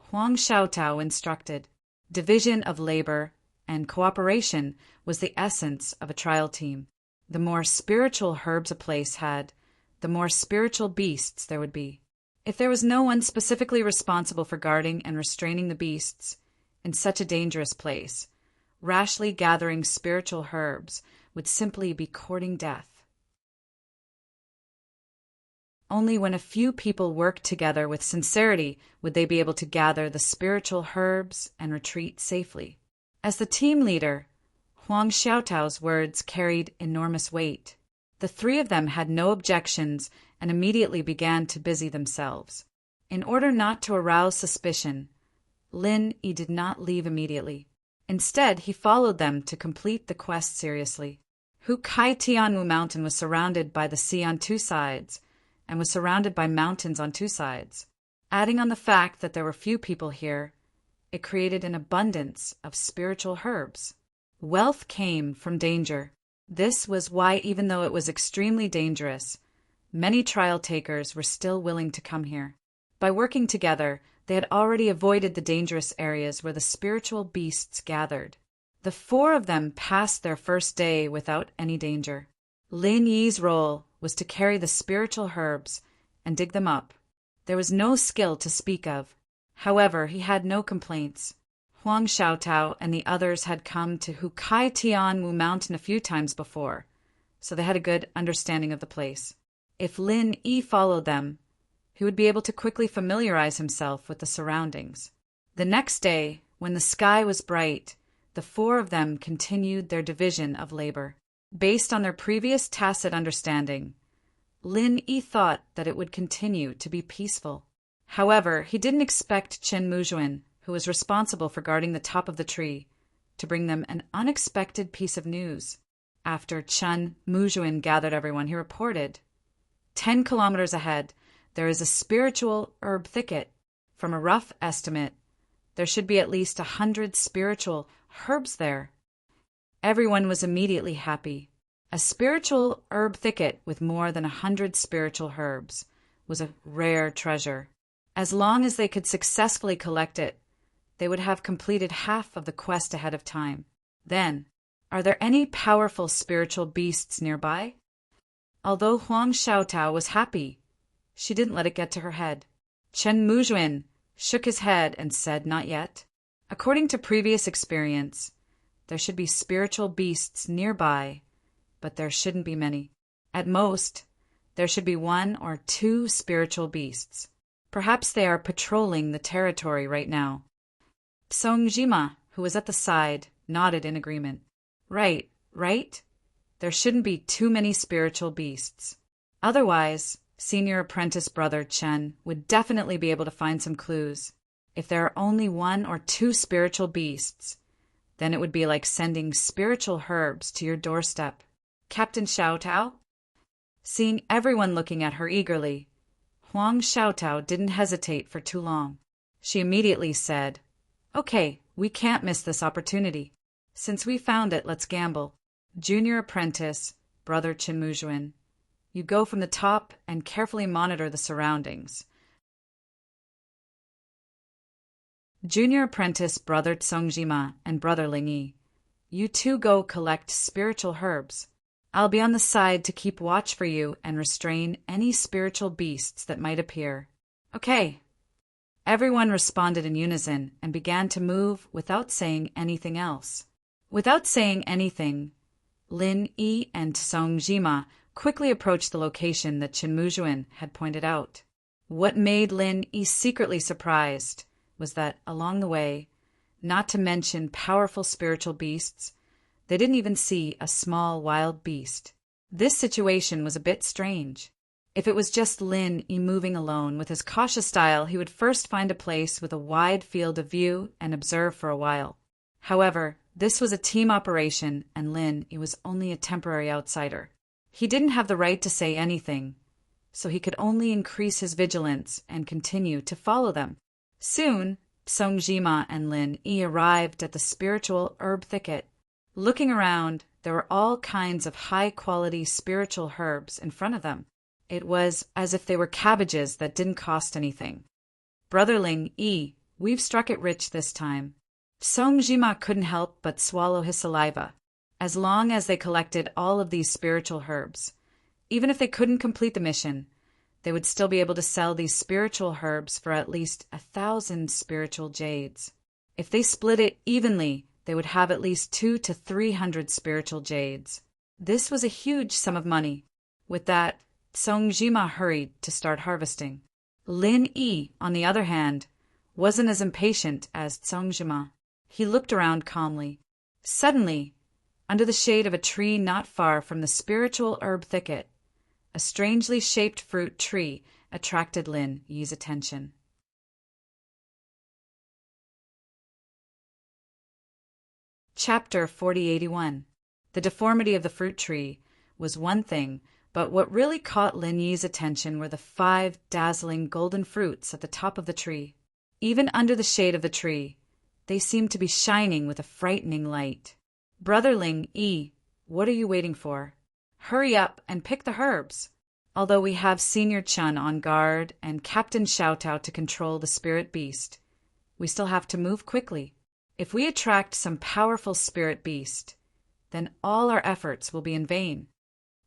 Huang Xiaotao instructed. Division of labor and cooperation was the essence of a trial team. The more spiritual herbs a place had, the more spiritual beasts there would be. If there was no one specifically responsible for guarding and restraining the beasts in such a dangerous place, rashly gathering spiritual herbs would simply be courting death. Only when a few people worked together with sincerity would they be able to gather the spiritual herbs and retreat safely. As the team leader, Huang Xiaotao's words carried enormous weight. The 3 of them had no objections and immediately began to busy themselves. In order not to arouse suspicion, Lin Yi did not leave immediately. Instead, he followed them to complete the quest seriously. Hucai Tianwu Mountain was surrounded by the sea on 2 sides, and was surrounded by mountains on two sides. Adding on the fact that there were few people here, it created an abundance of spiritual herbs. Wealth came from danger. This was why, even though it was extremely dangerous, many trial takers were still willing to come here. By working together, they had already avoided the dangerous areas where the spiritual beasts gathered. The four of them passed their first day without any danger. Lin Yi's role was to carry the spiritual herbs and dig them up. There was no skill to speak of. However, he had no complaints. Huang Xiaotao and the others had come to Hukai Tianwu Mountain a few times before, so they had a good understanding of the place. If Lin Yi followed them, he would be able to quickly familiarize himself with the surroundings. The next day, when the sky was bright, the four of them continued their division of labor. Based on their previous tacit understanding, Lin Yi thought that it would continue to be peaceful. However, he didn't expect Chen Muzhuan, who was responsible for guarding the top of the tree, to bring them an unexpected piece of news. After Chen Muzhuan gathered everyone, he reported, 10 kilometers ahead, there is a spiritual herb thicket. From a rough estimate, there should be at least 100 spiritual herbs there. Everyone was immediately happy. A spiritual herb thicket with more than 100 spiritual herbs was a rare treasure. As long as they could successfully collect it, they would have completed half of the quest ahead of time. Then, are there any powerful spiritual beasts nearby? Although Huang Xiaotao was happy, she didn't let it get to her head. Chen Muzhuan shook his head and said, not yet. According to previous experience, there should be spiritual beasts nearby, but there shouldn't be many. At most, there should be 1 or 2 spiritual beasts. Perhaps they are patrolling the territory right now. Song Jima, who was at the side, nodded in agreement. Right. There shouldn't be too many spiritual beasts. Otherwise, senior apprentice brother Chen would definitely be able to find some clues. If there are only 1 or 2 spiritual beasts, then it would be like sending spiritual herbs to your doorstep. Captain Xiaotao? Seeing everyone looking at her eagerly, Huang Xiaotao didn't hesitate for too long. She immediately said, Okay, we can't miss this opportunity. Since we found it, let's gamble. Junior apprentice, brother Chen Muzhuan, you go from the top and carefully monitor the surroundings. Junior apprentice, brother Songjima and brother Lingyi, you two go collect spiritual herbs. I'll be on the side to keep watch for you and restrain any spiritual beasts that might appear. Okay. Everyone responded in unison and began to move without saying anything else. Without saying anything, Lin Yi and Song Jima quickly approached the location that Chen Muzhuan had pointed out. What made Lin Yi secretly surprised was that along the way, not to mention powerful spiritual beasts, they didn't even see a small wild beast. This situation was a bit strange. If it was just Lin Yi moving alone with his cautious style, he would first find a place with a wide field of view and observe for a while. However, this was a team operation, and Lin Yi was only a temporary outsider. He didn't have the right to say anything, so he could only increase his vigilance and continue to follow them. Soon, Song Jima and Lin Yi arrived at the spiritual herb thicket. Looking around, there were all kinds of high-quality spiritual herbs in front of them. It was as if they were cabbages that didn't cost anything. Brother Ling Yi, we've struck it rich this time. Song Jima couldn't help but swallow his saliva. As long as they collected all of these spiritual herbs, even if they couldn't complete the mission, they would still be able to sell these spiritual herbs for at least 1,000 spiritual jades. If they split it evenly, they would have at least 200 to 300 spiritual jades. This was a huge sum of money. With that, Song Jima hurried to start harvesting. Lin Yi, on the other hand, wasn't as impatient as Song Jima. He looked around calmly. Suddenly, under the shade of a tree not far from the spiritual herb thicket, a strangely shaped fruit tree attracted Lin Yi's attention. Chapter 4081. The deformity of the fruit tree was one thing, But what really caught Lin Yi's attention were the 5 dazzling golden fruits at the top of the tree. Even under the shade of the tree, they seemed to be shining with a frightening light. Brother Ling Yi, what are you waiting for? Hurry up and pick the herbs. Although we have Senior Chun on guard and Captain Xiaotao to control the spirit beast, we still have to move quickly. If we attract some powerful spirit beast, then all our efforts will be in vain.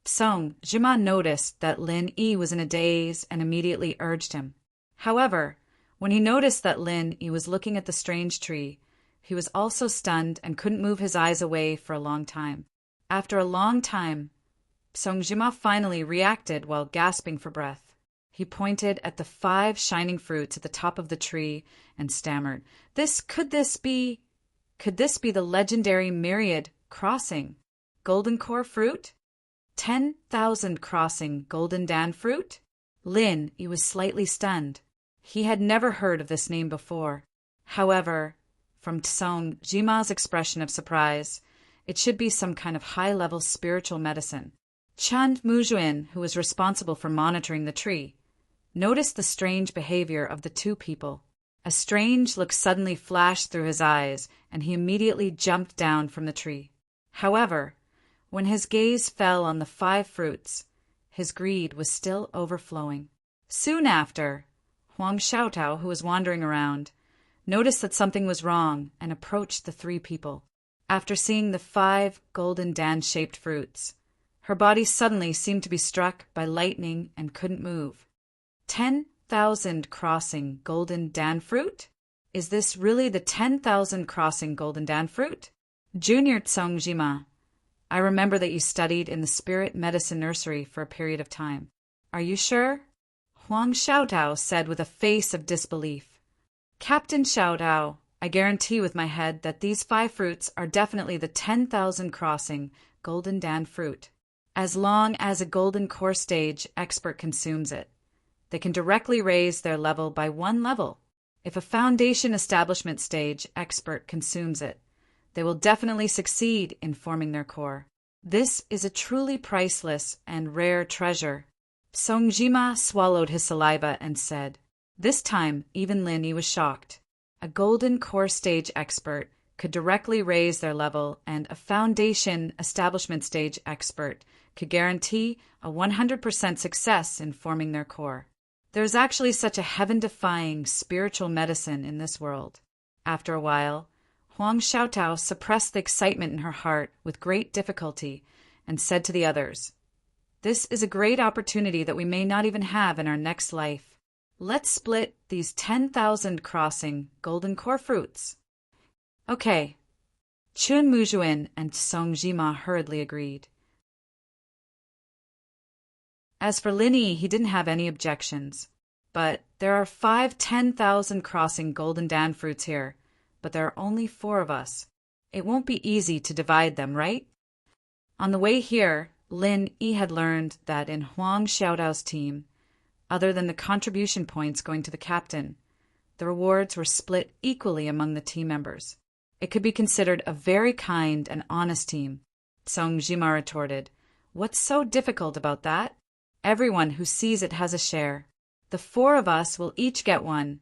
Song Jima noticed that Lin Yi was in a daze and immediately urged him. However, when he noticed that Lin Yi was looking at the strange tree, he was also stunned and couldn't move his eyes away for a long time. After a long time, Song Jima finally reacted while gasping for breath. He pointed at the 5 shining fruits at the top of the tree and stammered, Could this be the legendary myriad crossing golden core fruit? 10,000 crossing golden dan fruit? Lin Yi was slightly stunned. He had never heard of this name before. However, from Song Jima's expression of surprise, it should be some kind of high-level spiritual medicine. Chan Muzhuin, who was responsible for monitoring the tree, noticed the strange behavior of the 2 people. A strange look suddenly flashed through his eyes, and he immediately jumped down from the tree. However, when his gaze fell on the 5 fruits, his greed was still overflowing. Soon after, Huang Xiaotao, who was wandering around, noticed that something was wrong and approached the 3 people. After seeing the 5 golden dan-shaped fruits, her body suddenly seemed to be struck by lightning and couldn't move. 10,000 crossing golden dan fruit? Is this really the 10,000 crossing golden dan fruit? Junior Tsong Jima, I remember that you studied in the spirit medicine nursery for a period of time. Are you sure? Huang Xiaotao said with a face of disbelief. Captain Xiaotao, I guarantee with my head that these 5 fruits are definitely the 10,000 crossing golden dan fruit. As long as a golden core stage expert consumes it, they can directly raise their level by 1 level. If a foundation establishment stage expert consumes it, they will definitely succeed in forming their core. This is a truly priceless and rare treasure. Song Jima swallowed his saliva and said, This time, even Lin Yi was shocked. A golden core stage expert could directly raise their level, and a foundation establishment stage expert could guarantee a 100% success in forming their core. There is actually such a heaven-defying spiritual medicine in this world. After a while, Huang Xiaotao suppressed the excitement in her heart with great difficulty and said to the others, This is a great opportunity that we may not even have in our next life. Let's split these 10,000 crossing golden core fruits. Okay. Chun Muzhuin and Song Jima hurriedly agreed. As for Lin Yi, he didn't have any objections. But there are 5 10,000 crossing golden dan fruits here, but there are only 4 of us. It won't be easy to divide them, right? On the way here, Lin Yi had learned that in Huang Xiaodao's team, other than the contribution points going to the captain, the rewards were split equally among the team members. It could be considered a very kind and honest team. Song Jima retorted, What's so difficult about that? Everyone who sees it has a share. The 4 of us will each get 1,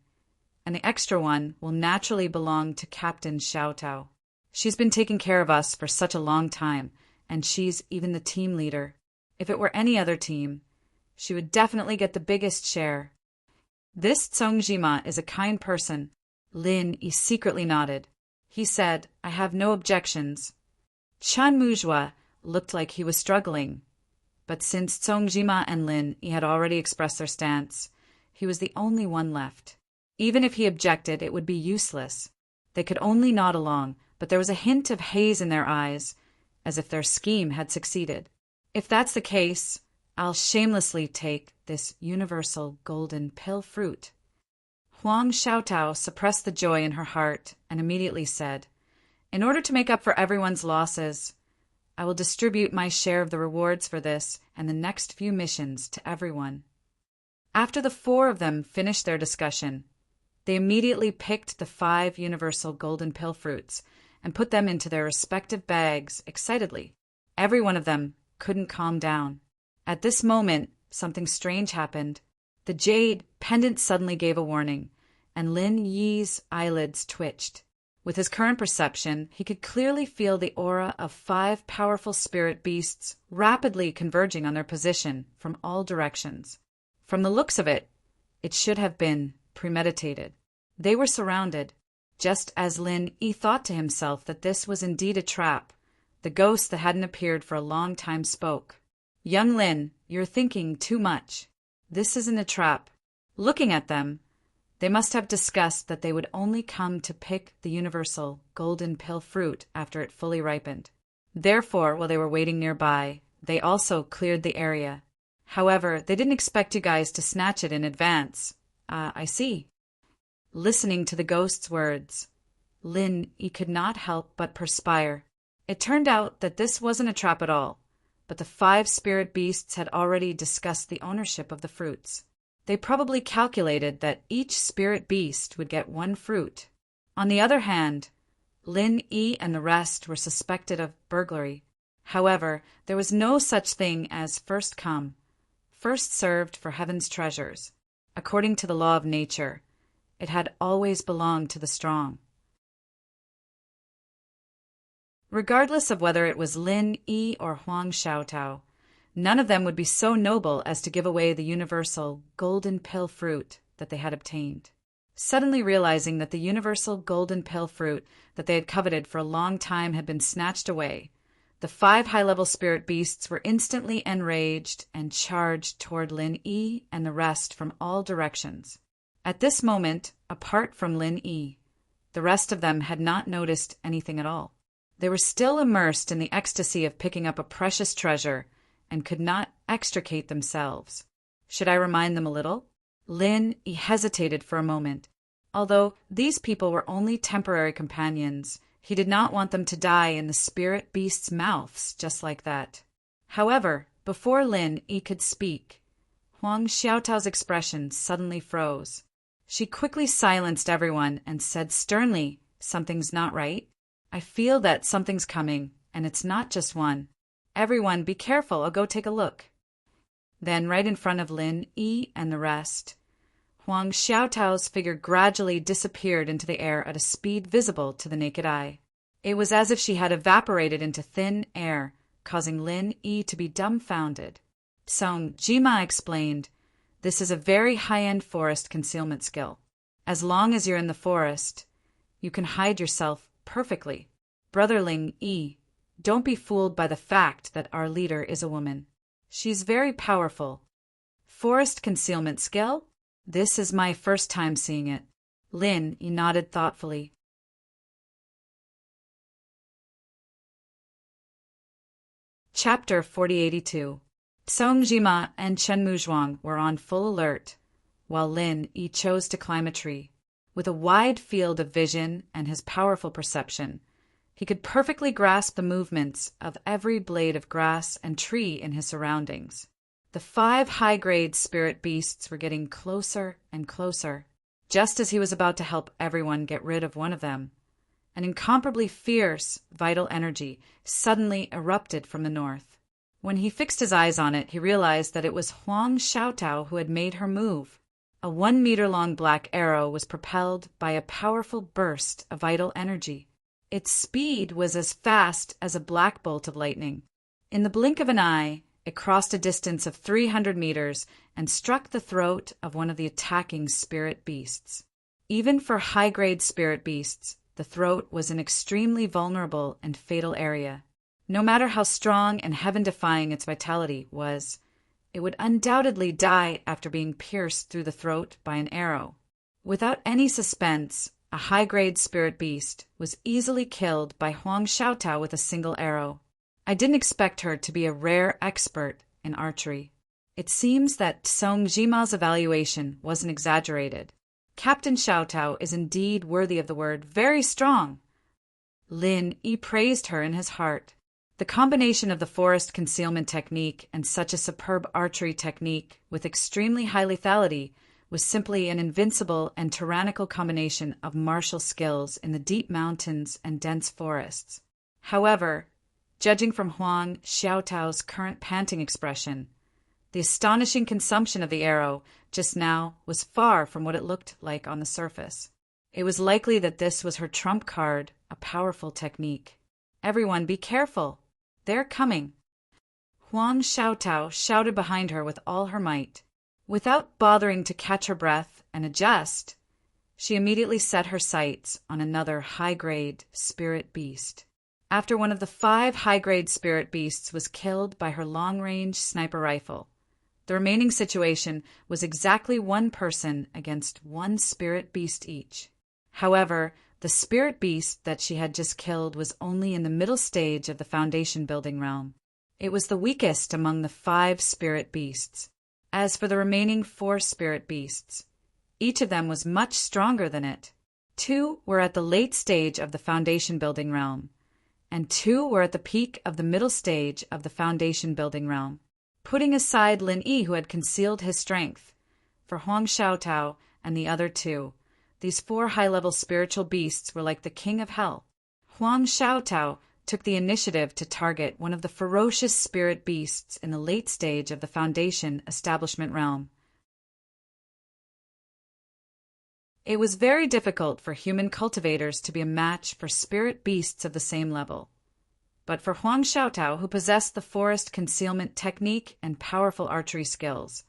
and the extra 1 will naturally belong to Captain Xiaotao. She's been taking care of us for such a long time, and she's even the team leader. If it were any other team, she would definitely get the biggest share. This Song Jima is a kind person. Lin Yi secretly nodded. He said, I have no objections. Chan Muzhua looked like he was struggling. But since Song Jima and Lin Yi had already expressed their stance, he was the only one left. Even if he objected, it would be useless. They could only nod along, but there was a hint of haze in their eyes, as if their scheme had succeeded. If that's the case, I'll shamelessly take this universal golden pill fruit. Huang Xiaotao suppressed the joy in her heart and immediately said, In order to make up for everyone's losses, I will distribute my share of the rewards for this and the next few missions to everyone. After the 4 of them finished their discussion, they immediately picked the 5 universal golden pill fruits and put them into their respective bags excitedly. Every one of them couldn't calm down. At this moment, something strange happened. The jade pendant suddenly gave a warning, and Lin Yi's eyelids twitched. With his current perception, he could clearly feel the aura of 5 powerful spirit beasts rapidly converging on their position from all directions. From the looks of it, it should have been premeditated. They were surrounded. Just as Lin Yi thought to himself that this was indeed a trap, the ghost that hadn't appeared for a long time spoke. "Young Lin, you're thinking too much. This isn't a trap." Looking at them, they must have discussed that they would only come to pick the universal golden pill fruit after it fully ripened. Therefore, while they were waiting nearby, they also cleared the area. However, they didn't expect you guys to snatch it in advance. I see. Listening to the ghost's words, Lin Yi could not help but perspire. It turned out that this wasn't a trap at all, but the 5 spirit beasts had already discussed the ownership of the fruits. They probably calculated that each spirit beast would get 1 fruit. On the other hand, Lin Yi and the rest were suspected of burglary. However, there was no such thing as first come, first served for heaven's treasures. According to the law of nature, it had always belonged to the strong. Regardless of whether it was Lin Yi or Huang Xiaotao, none of them would be so noble as to give away the universal golden pill fruit that they had obtained. Suddenly realizing that the universal golden pill fruit that they had coveted for a long time had been snatched away, the 5 high-level spirit beasts were instantly enraged and charged toward Lin Yi and the rest from all directions. At this moment, apart from Lin Yi, the rest of them had not noticed anything at all. They were still immersed in the ecstasy of picking up a precious treasure and could not extricate themselves. Should I remind them a little? Lin Yi hesitated for a moment. Although these people were only temporary companions, he did not want them to die in the spirit beasts' mouths just like that. However, before Lin Yi could speak, Huang Xiaotao's expression suddenly froze. She quickly silenced everyone and said sternly, "Something's not right. I feel that something's coming, and it's not just one. Everyone, be careful. I'll go take a look." Then, right in front of Lin Yi and the rest, Huang Xiaotao's figure gradually disappeared into the air at a speed visible to the naked eye. It was as if she had evaporated into thin air, causing Lin Yi to be dumbfounded. Song Jima explained, "This is a very high-end forest concealment skill. As long as you're in the forest, you can hide yourself perfectly. Brother Ling Yi, don't be fooled by the fact that our leader is a woman. She's very powerful." Forest concealment skill? This is my first time seeing it. Lin Yi nodded thoughtfully. Chapter 4082. Song Jima and Chen Muzhuang were on full alert, while Lin Yi chose to climb a tree. With a wide field of vision and his powerful perception, he could perfectly grasp the movements of every blade of grass and tree in his surroundings. The 5 high-grade spirit beasts were getting closer and closer. Just as he was about to help everyone get rid of one of them, an incomparably fierce, vital energy suddenly erupted from the north. When he fixed his eyes on it, he realized that it was Huang Xiaotao who had made her move. A 1-meter-long black arrow was propelled by a powerful burst of vital energy. Its speed was as fast as a black bolt of lightning. In the blink of an eye, it crossed a distance of 300 meters and struck the throat of one of the attacking spirit beasts. Even for high-grade spirit beasts, the throat was an extremely vulnerable and fatal area. No matter how strong and heaven-defying its vitality was, it would undoubtedly die after being pierced through the throat by an arrow. Without any suspense, a high-grade spirit beast was easily killed by Huang Xiaotao with a single arrow. I didn't expect her to be a rare expert in archery. It seems that Song Jima's evaluation wasn't exaggerated. Captain Xiaotao is indeed worthy of the word very strong. Lin Yi praised her in his heart. The combination of the forest concealment technique and such a superb archery technique with extremely high lethality was simply an invincible and tyrannical combination of martial skills in the deep mountains and dense forests. However, judging from Huang Xiaotao's current panting expression, The astonishing consumption of the arrow just now was far from what it looked like on the surface. It was likely that this was her trump card, a powerful technique. "Everyone be careful! They're coming!" Huang Xiaotao shouted behind her with all her might. Without bothering to catch her breath and adjust, she immediately set her sights on another high-grade spirit beast. After one of the 5 high-grade spirit beasts was killed by her long-range sniper rifle, the remaining situation was exactly 1 person against 1 spirit beast each. However, the spirit beast that she had just killed was only in the middle stage of the foundation building realm. It was the weakest among the 5 spirit beasts. As for the remaining 4 spirit beasts, each of them was much stronger than it. 2 were at the late stage of the foundation building realm, and 2 were at the peak of the middle stage of the foundation building realm. Putting aside Lin Yi, who had concealed his strength, for Huang Xiaotao and the other 2, these 4 high-level spiritual beasts were like the king of hell. Huang Xiaotao took the initiative to target one of the ferocious spirit beasts in the late stage of the foundation establishment realm. It was very difficult for human cultivators to be a match for spirit beasts of the same level. But for Huang Xiaotao, who possessed the forest concealment technique and powerful archery skills,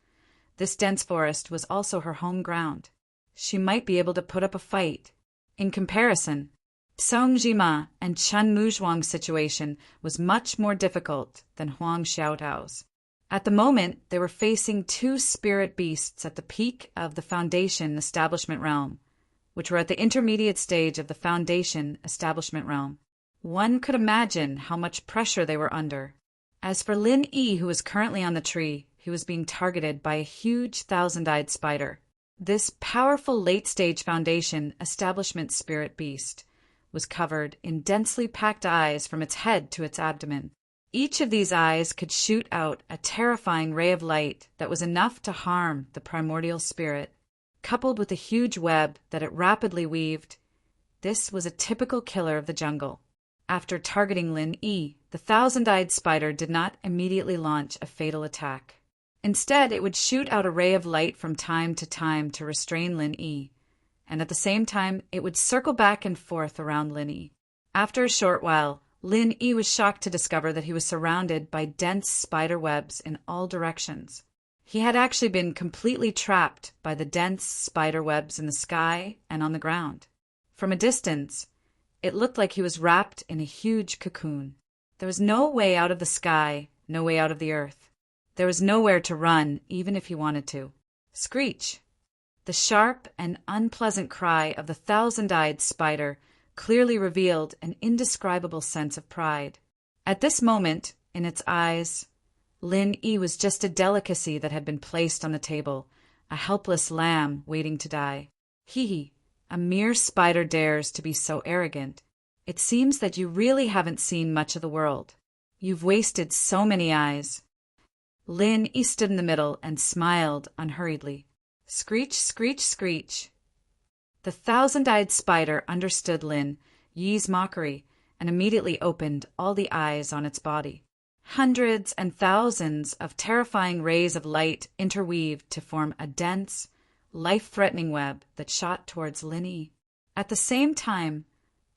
this dense forest was also her home ground. She might be able to put up a fight. In comparison, Song Jima and Chen Muzhuang's situation was much more difficult than Huang Xiaotao's. At the moment, they were facing 2 spirit beasts at the peak of the foundation establishment realm, which were at the intermediate stage of the foundation establishment realm. One could imagine how much pressure they were under. As for Lin Yi, who was currently on the tree, he was being targeted by a huge thousand-eyed spider. This powerful late-stage foundation establishment spirit beast was covered in densely packed eyes from its head to its abdomen. Each of these eyes could shoot out a terrifying ray of light that was enough to harm the primordial spirit. Coupled with a huge web that it rapidly weaved, this was a typical killer of the jungle. After targeting Lin Yi, the thousand-eyed spider did not immediately launch a fatal attack. Instead, it would shoot out a ray of light from time to restrain Lin Yi, and at the same time, it would circle back and forth around Lin Yi. After a short while, Lin Yi was shocked to discover that he was surrounded by dense spider webs in all directions. He had actually been completely trapped by the dense spider webs in the sky and on the ground. From a distance, it looked like he was wrapped in a huge cocoon. There was no way out of the sky, no way out of the earth. There was nowhere to run, even if he wanted to. Screech! The sharp and unpleasant cry of the thousand-eyed spider clearly revealed an indescribable sense of pride. At this moment, in its eyes, Lin Yi was just a delicacy that had been placed on the table, a helpless lamb waiting to die. Hee, a mere spider dares to be so arrogant. It seems that you really haven't seen much of the world. You've wasted so many eyes. Lin Yi stood in the middle and smiled unhurriedly. Screech, screech, screech. The thousand-eyed spider understood Lin Yi's mockery and immediately opened all the eyes on its body. Hundreds and thousands of terrifying rays of light interweaved to form a dense, life-threatening web that shot towards Lin Yi. At the same time,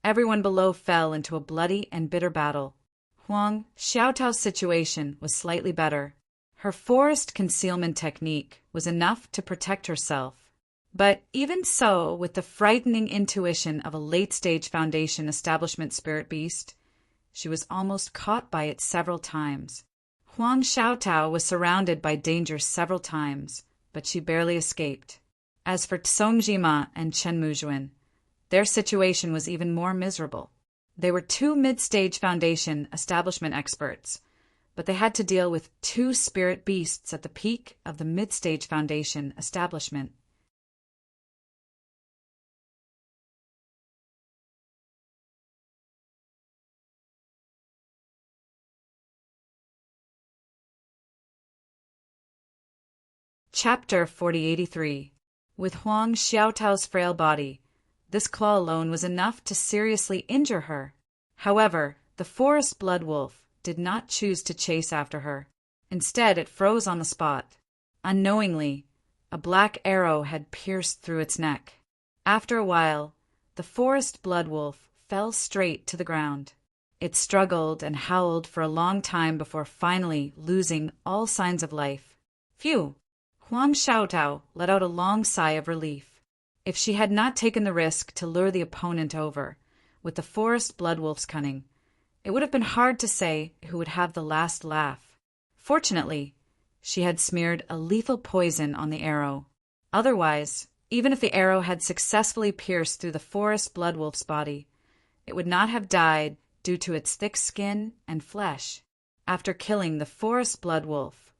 everyone below fell into a bloody and bitter battle. Huang Xiaotao's situation was slightly better. Her forest concealment technique was enough to protect herself. But even so, with the frightening intuition of a late-stage foundation establishment spirit beast, she was almost caught by it several times. Huang Xiaotao was surrounded by danger several times, but she barely escaped. As for Song Jima and Chen Muzhuan, their situation was even more miserable. They were 2 mid-stage foundation establishment experts, but they had to deal with 2 spirit beasts at the peak of the mid-stage foundation establishment. Chapter 4083. With Huang Xiaotao's frail body, this claw alone was enough to seriously injure her. However, the forest blood wolf did not choose to chase after her. Instead, it froze on the spot. Unknowingly, a black arrow had pierced through its neck. After a while, the forest blood wolf fell straight to the ground. It struggled and howled for a long time before finally losing all signs of life. Phew! Huang Xiaotao let out a long sigh of relief. If she had not taken the risk to lure the opponent over with the forest blood wolf's cunning, it would have been hard to say who would have the last laugh. Fortunately, she had smeared a lethal poison on the arrow. Otherwise, even if the arrow had successfully pierced through the forest blood wolf's body, it would not have died due to its thick skin and flesh. After killing the forest blood wolf,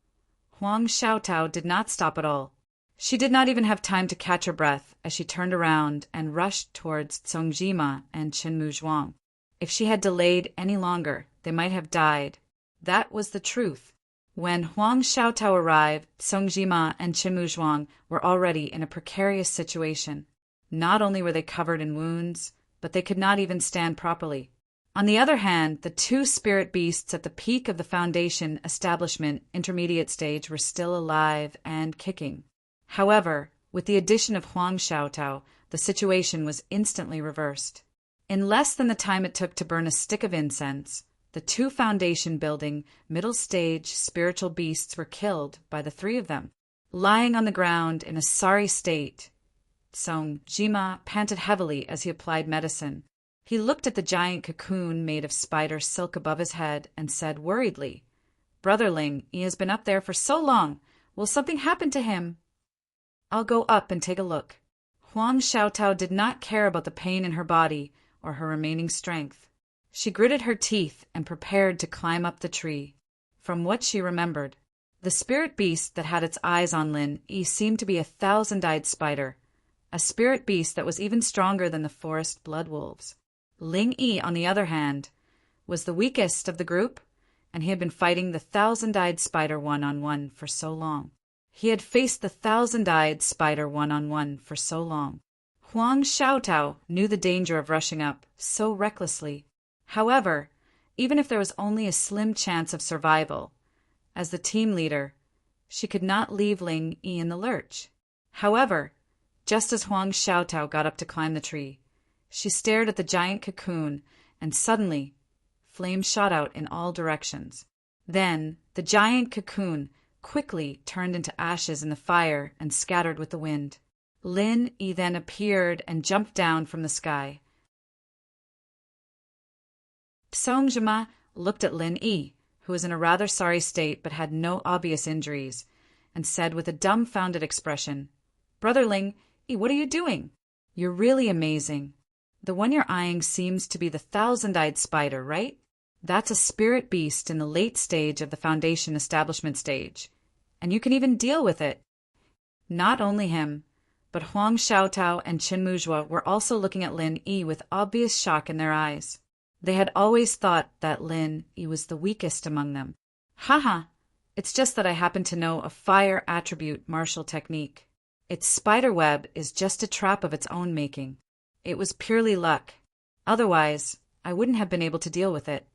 Huang Xiaotao did not stop at all. She did not even have time to catch her breath as she turned around and rushed towards Songjima and Chenmu Zhuang. If she had delayed any longer, they might have died. That was the truth. When Huang Xiaotao arrived, Songjima and Chenmu Zhuang were already in a precarious situation. Not only were they covered in wounds, but they could not even stand properly. On the other hand, the two spirit beasts at the peak of the Foundation Establishment intermediate stage were still alive and kicking. However, with the addition of Huang Xiaotao, the situation was instantly reversed. In less than the time it took to burn a stick of incense, the two Foundation building middle stage spiritual beasts were killed by the three of them. Lying on the ground in a sorry state, Song Jima panted heavily as he applied medicine. He looked at the giant cocoon made of spider silk above his head and said worriedly, "Brother Ling, he has been up there for so long. Will something happen to him?" "I'll go up and take a look." Huang Xiaotao did not care about the pain in her body or her remaining strength. She gritted her teeth and prepared to climb up the tree. From what she remembered, the spirit beast that had its eyes on Lin Yi seemed to be a thousand-eyed spider, a spirit beast that was even stronger than the forest blood wolves. Ling Yi, on the other hand, was the weakest of the group, and he had been fighting the thousand-eyed spider one-on-one for so long. Huang Xiaotao knew the danger of rushing up so recklessly. However, even if there was only a slim chance of survival, as the team leader, she could not leave Ling Yi in the lurch. However, just as Huang Xiaotao got up to climb the tree, she stared at the giant cocoon, and suddenly, flames shot out in all directions. Then, the giant cocoon quickly turned into ashes in the fire and scattered with the wind. Lin Yi then appeared and jumped down from the sky. Songjima looked at Lin Yi, who was in a rather sorry state but had no obvious injuries, and said with a dumbfounded expression, "Brother Ling Yi, what are you doing? You're really amazing. The one you're eyeing seems to be the thousand-eyed spider, right? That's a spirit beast in the late stage of the Foundation Establishment stage, and you can even deal with it." Not only him, but Huang Xiaotao and Chenmu Zhuang were also looking at Lin Yi with obvious shock in their eyes. They had always thought that Lin Yi was the weakest among them. "Haha, it's just that I happen to know a fire attribute martial technique. Its spider web is just a trap of its own making. It was purely luck. Otherwise, I wouldn't have been able to deal with it."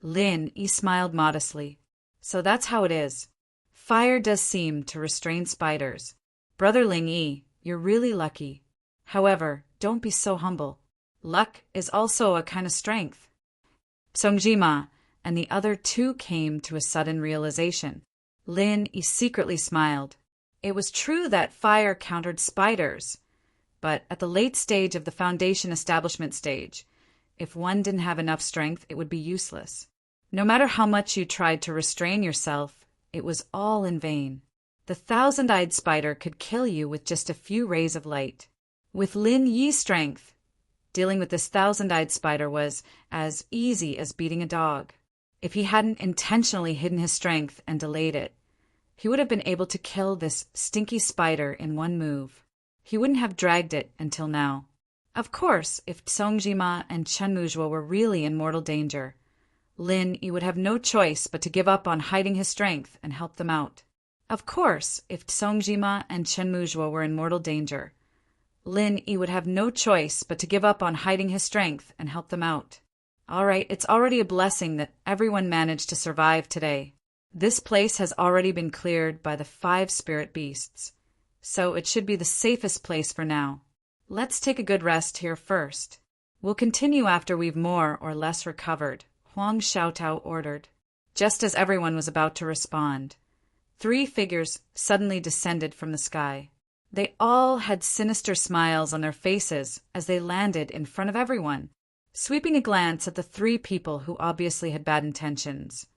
Lin Yi smiled modestly. "So that's how it is. Fire does seem to restrain spiders. Brother Ling Yi, you're really lucky. However, don't be so humble. Luck is also a kind of strength." Songjima and the other two came to a sudden realization. Lin Yi secretly smiled. It was true that fire countered spiders, but at the late stage of the Foundation Establishment stage, if one didn't have enough strength, it would be useless. No matter how much you tried to restrain yourself, it was all in vain. The thousand-eyed spider could kill you with just a few rays of light. With Lin Yi's strength, dealing with this thousand-eyed spider was as easy as beating a dog. If he hadn't intentionally hidden his strength and delayed it, he would have been able to kill this stinky spider in one move. He wouldn't have dragged it until now. Of course, if Songjima and Chenmu Zhuang were really in mortal danger, Lin Yi would have no choice but to give up on hiding his strength and help them out. Of course, if Songjima and Chenmu Zhuang were in mortal danger, Lin Yi would have no choice but to give up on hiding his strength and help them out. All right, it's already a blessing that everyone managed to survive today. This place has already been cleared by the 5 spirit beasts, so it should be the safest place for now. Let's take a good rest here first. We'll continue after we've more or less recovered, Huang Xiaotao ordered. Just as everyone was about to respond, 3 figures suddenly descended from the sky. They all had sinister smiles on their faces as they landed in front of everyone. Sweeping a glance at the 3 people who obviously had bad intentions,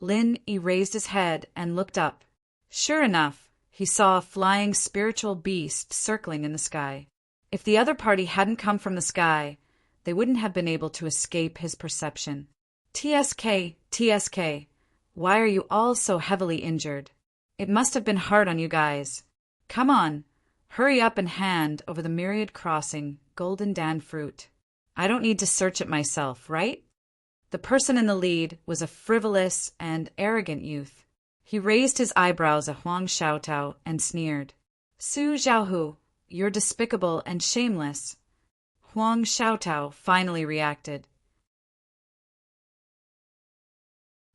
Lin Yi raised his head and looked up. Sure enough, he saw a flying spiritual beast circling in the sky. If the other party hadn't come from the sky, they wouldn't have been able to escape his perception. TSK, TSK, why are you all so heavily injured? It must have been hard on you guys. Come on, hurry up and hand over the myriad crossing golden dan fruit. I don't need to search it myself, right? The person in the lead was a frivolous and arrogant youth. He raised his eyebrows at Huang Xiaotao and sneered. Su Xiaohu, you're despicable and shameless. Huang Xiaotao finally reacted.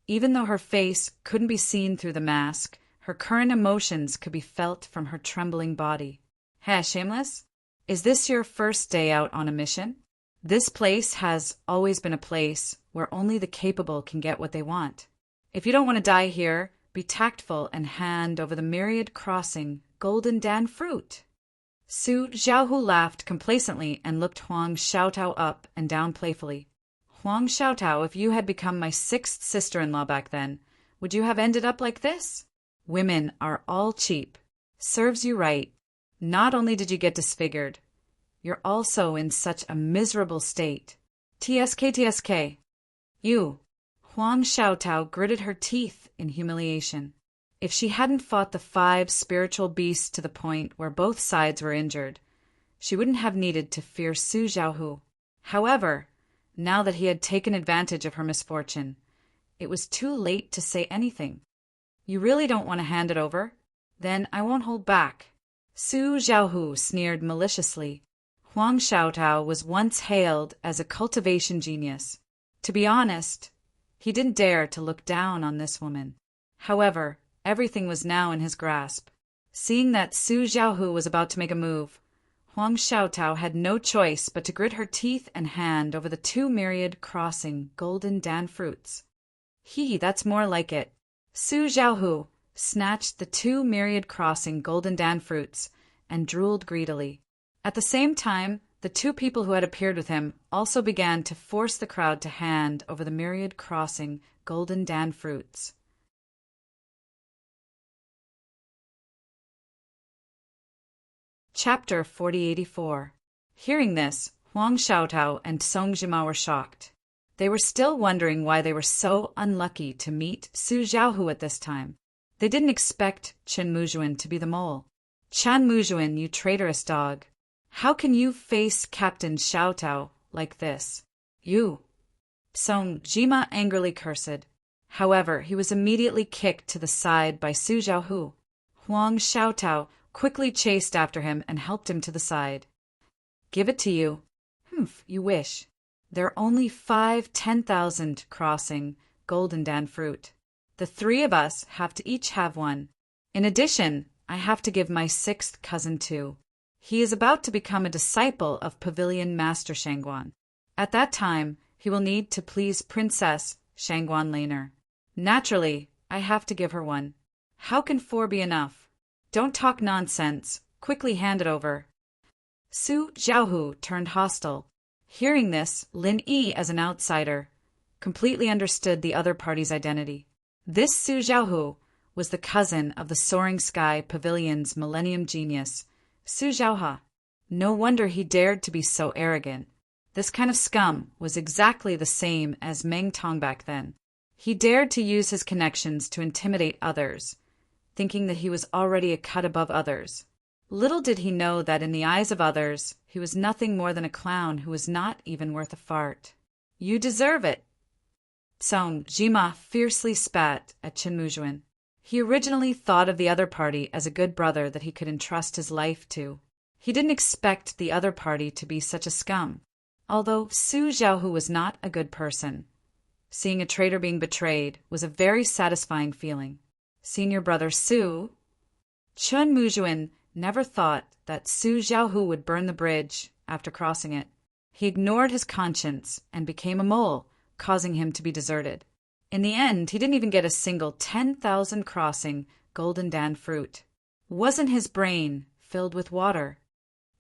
Even though her face couldn't be seen through the mask, her current emotions could be felt from her trembling body. Hey, shameless? Is this your first day out on a mission? This place has always been a place where only the capable can get what they want. If you don't want to die here, be tactful and hand over the myriad crossing golden dan fruit. Su Xiaohu laughed complacently and looked Huang Xiaotao up and down playfully. Huang Xiaotao, if you had become my 6th sister-in-law back then, would you have ended up like this? Women are all cheap. Serves you right. Not only did you get disfigured, you're also in such a miserable state. TSK, TSK. You. Huang Xiaotao gritted her teeth in humiliation. If she hadn't fought the 5 spiritual beasts to the point where both sides were injured, she wouldn't have needed to fear Su Xiaohu. However, now that he had taken advantage of her misfortune, it was too late to say anything. You really don't want to hand it over? Then I won't hold back. Su Xiaohu sneered maliciously. Huang Xiaotao was once hailed as a cultivation genius. To be honest, he didn't dare to look down on this woman. However, everything was now in his grasp. Seeing that Su Xiaohu was about to make a move, Huang Xiaotao had no choice but to grit her teeth and hand over the 2 myriad crossing golden dan fruits. That's more like it. Su Xiaohu snatched the 2 myriad crossing golden dan fruits and drooled greedily. At the same time, the 2 people who had appeared with him also began to force the crowd to hand over the myriad crossing golden dan fruits. Chapter 4084. Hearing this, Huang Xiaotao and Song Jima were shocked. They were still wondering why they were so unlucky to meet Su Xiaohu at this time. They didn't expect Chen Muzhuan to be the mole. Chan Muzhuan, you traitorous dog. How can you face Captain Xiaotao like this? You. Song Jima angrily cursed. However, he was immediately kicked to the side by Su Xiaohu. Huang Xiaotao quickly chased after him and helped him to the side. Give it to you. You wish. There are only 5 10,000 crossing golden dan fruit. The 3 of us have to each have one. In addition, I have to give my 6th cousin too. He is about to become a disciple of Pavilion Master Shangguan. At that time, he will need to please Princess Shangguan Laner. Naturally, I have to give her one. How can 4 be enough? Don't talk nonsense. Quickly hand it over. Su Xiaohu turned hostile. Hearing this, Lin Yi, as an outsider, completely understood the other party's identity. This Su Xiaohu was the cousin of the Soaring Sky Pavilion's Millennium Genius, Su Xiaoha. No wonder he dared to be so arrogant. This kind of scum was exactly the same as Meng Tong back then. He dared to use his connections to intimidate others, thinking that he was already a cut above others. Little did he know that in the eyes of others, he was nothing more than a clown who was not even worth a fart. You deserve it. Song Jima fiercely spat at Chen Muzhuan. He originally thought of the other party as a good brother that he could entrust his life to. He didn't expect the other party to be such a scum. Although Su Xiaohu was not a good person, Seeing a traitor being betrayed was a very satisfying feeling. Senior brother Su Chun Mujuan never thought that Su Xiaohu would burn the bridge after crossing it. He ignored his conscience and became a mole, causing him to be deserted. In the end, he didn't even get a single 10,000 crossing golden dan fruit. Wasn't his brain filled with water?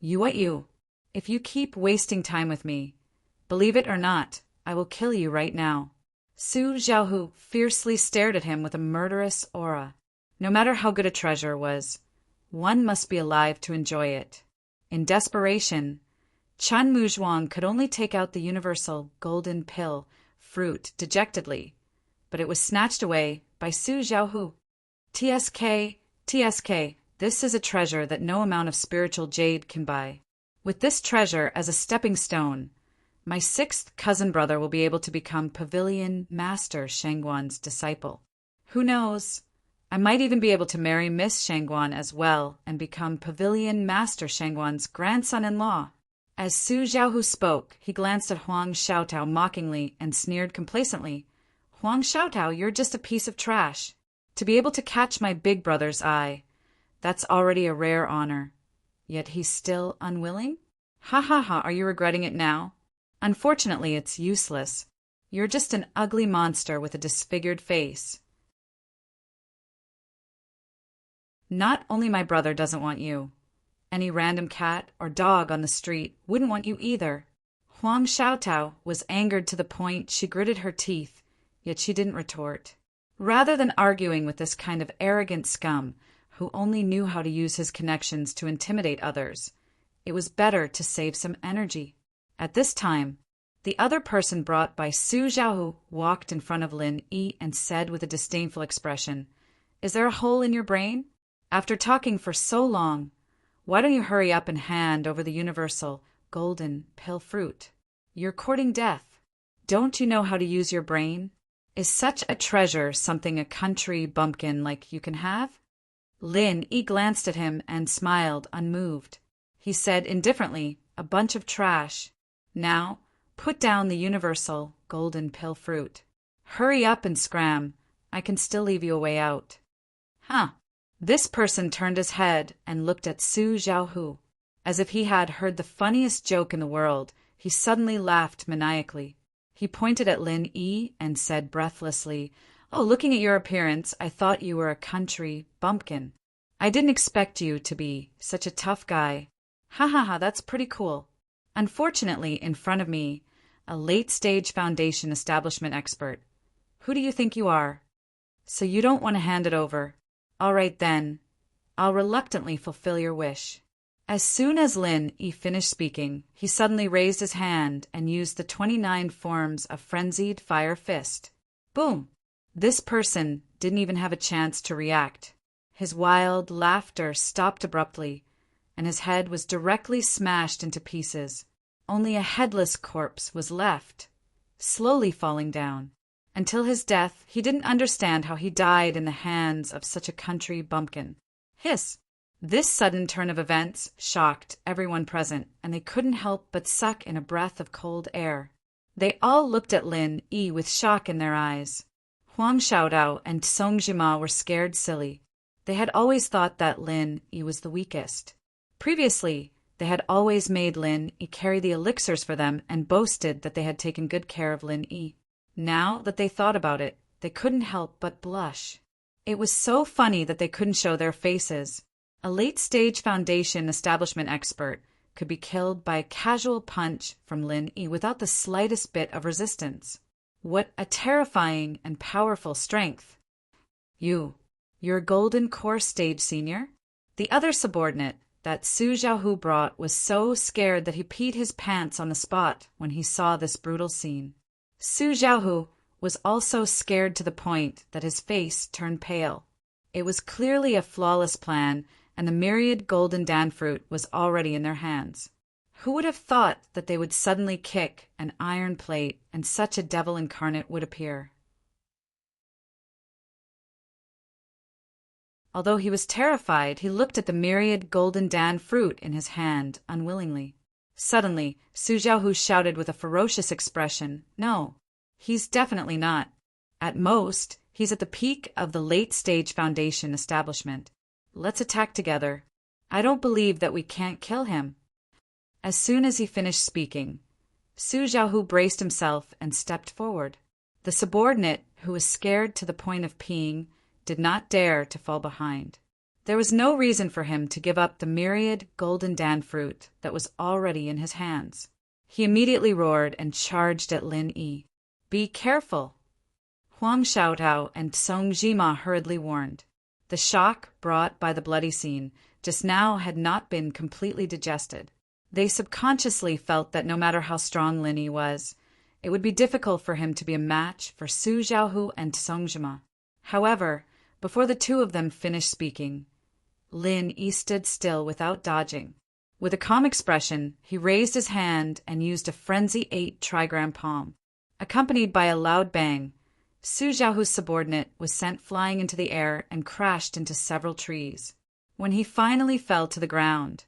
You, if you keep wasting time with me, believe it or not, I will kill you right now. Su Xiaohu fiercely stared at him with a murderous aura. No matter how good a treasure was, one must be alive to enjoy it. In desperation, Chun Muzhuang could only take out the universal golden pill fruit dejectedly, but it was snatched away by Su Xiaohu. TSK, this is a treasure that no amount of spiritual jade can buy. With this treasure as a stepping stone, my sixth cousin brother will be able to become Pavilion Master Shangguan's disciple. Who knows? I might even be able to marry Miss Shangguan as well and become Pavilion Master Shangguan's grandson-in-law. As Su Xiaohu spoke, he glanced at Huang Xiaotao mockingly and sneered complacently. Huang Xiaotao, you're just a piece of trash. To be able to catch my big brother's eye, that's already a rare honor. Yet he's still unwilling? Ha ha ha, are you regretting it now? Unfortunately, it's useless. You're just an ugly monster with a disfigured face. Not only my brother doesn't want you. Any random cat or dog on the street wouldn't want you either. Huang Xiaotao was angered to the point she gritted her teeth, yet she didn't retort. Rather than arguing with this kind of arrogant scum who only knew how to use his connections to intimidate others, it was better to save some energy. At this time, the other person brought by Su Xiaohu walked in front of Lin Yi and said with a disdainful expression, "Is there a hole in your brain? After talking for so long, why don't you hurry up and hand over the universal golden pill fruit? You're courting death. Don't you know how to use your brain? Is such a treasure something a country bumpkin like you can have?" Lin Yi glanced at him and smiled, unmoved. He said indifferently, "A bunch of trash. Now, put down the universal golden pill fruit. Hurry up and scram. I can still leave you a way out." Huh. This person turned his head and looked at Su Xiaohu. As if he had heard the funniest joke in the world, he suddenly laughed maniacally. He pointed at Lin Yi and said breathlessly, "Oh, looking at your appearance, I thought you were a country bumpkin. I didn't expect you to be such a tough guy. Ha ha ha, that's pretty cool." Unfortunately, in front of me, a late-stage foundation establishment expert. Who do you think you are? So you don't want to hand it over. All right then, I'll reluctantly fulfill your wish. As soon as Lin Yi finished speaking, he suddenly raised his hand and used the 29 forms of frenzied fire fist. Boom! This person didn't even have a chance to react. His wild laughter stopped abruptly, and his head was directly smashed into pieces. Only a headless corpse was left, slowly falling down. Until his death, he didn't understand how he died in the hands of such a country bumpkin. Hiss! This sudden turn of events shocked everyone present, and they couldn't help but suck in a breath of cold air. They all looked at Lin Yi with shock in their eyes. Huang Xiaodao and Song Jima were scared silly. They had always thought that Lin Yi was the weakest. Previously, they had always made Lin Yi carry the elixirs for them and boasted that they had taken good care of Lin Yi. Now that they thought about it, they couldn't help but blush. It was so funny that they couldn't show their faces. A late-stage foundation establishment expert could be killed by a casual punch from Lin Yi without the slightest bit of resistance. What a terrifying and powerful strength. You're a golden core stage senior? The other subordinate that Su Xiaohu brought was so scared that he peed his pants on the spot when he saw this brutal scene. Su Xiaohu was also scared to the point that his face turned pale. It was clearly a flawless plan, and the myriad golden dan fruit was already in their hands. Who would have thought that they would suddenly kick an iron plate and such a devil incarnate would appear? Although he was terrified, he looked at the myriad golden dan fruit in his hand unwillingly. Suddenly, Su Xiaohu shouted with a ferocious expression, "No!" He's definitely not. At most, he's at the peak of the late-stage Foundation establishment. Let's attack together. I don't believe that we can't kill him." As soon as he finished speaking, Su Xiaohu braced himself and stepped forward. The subordinate, who was scared to the point of peeing, did not dare to fall behind. There was no reason for him to give up the myriad golden dan fruit that was already in his hands. He immediately roared and charged at Lin Yi. "Be careful!" Huang Xiaotao and Song Jima hurriedly warned. The shock brought by the bloody scene just now had not been completely digested. They subconsciously felt that no matter how strong Lin Yi was, it would be difficult for him to be a match for Su Xiaohu and Song Jima. However, before the two of them finished speaking, Lin Yi stood still without dodging. With a calm expression, he raised his hand and used a frenzy 8 trigram palm. Accompanied by a loud bang, Su Xiaohu's subordinate was sent flying into the air and crashed into several trees. When he finally fell to the ground,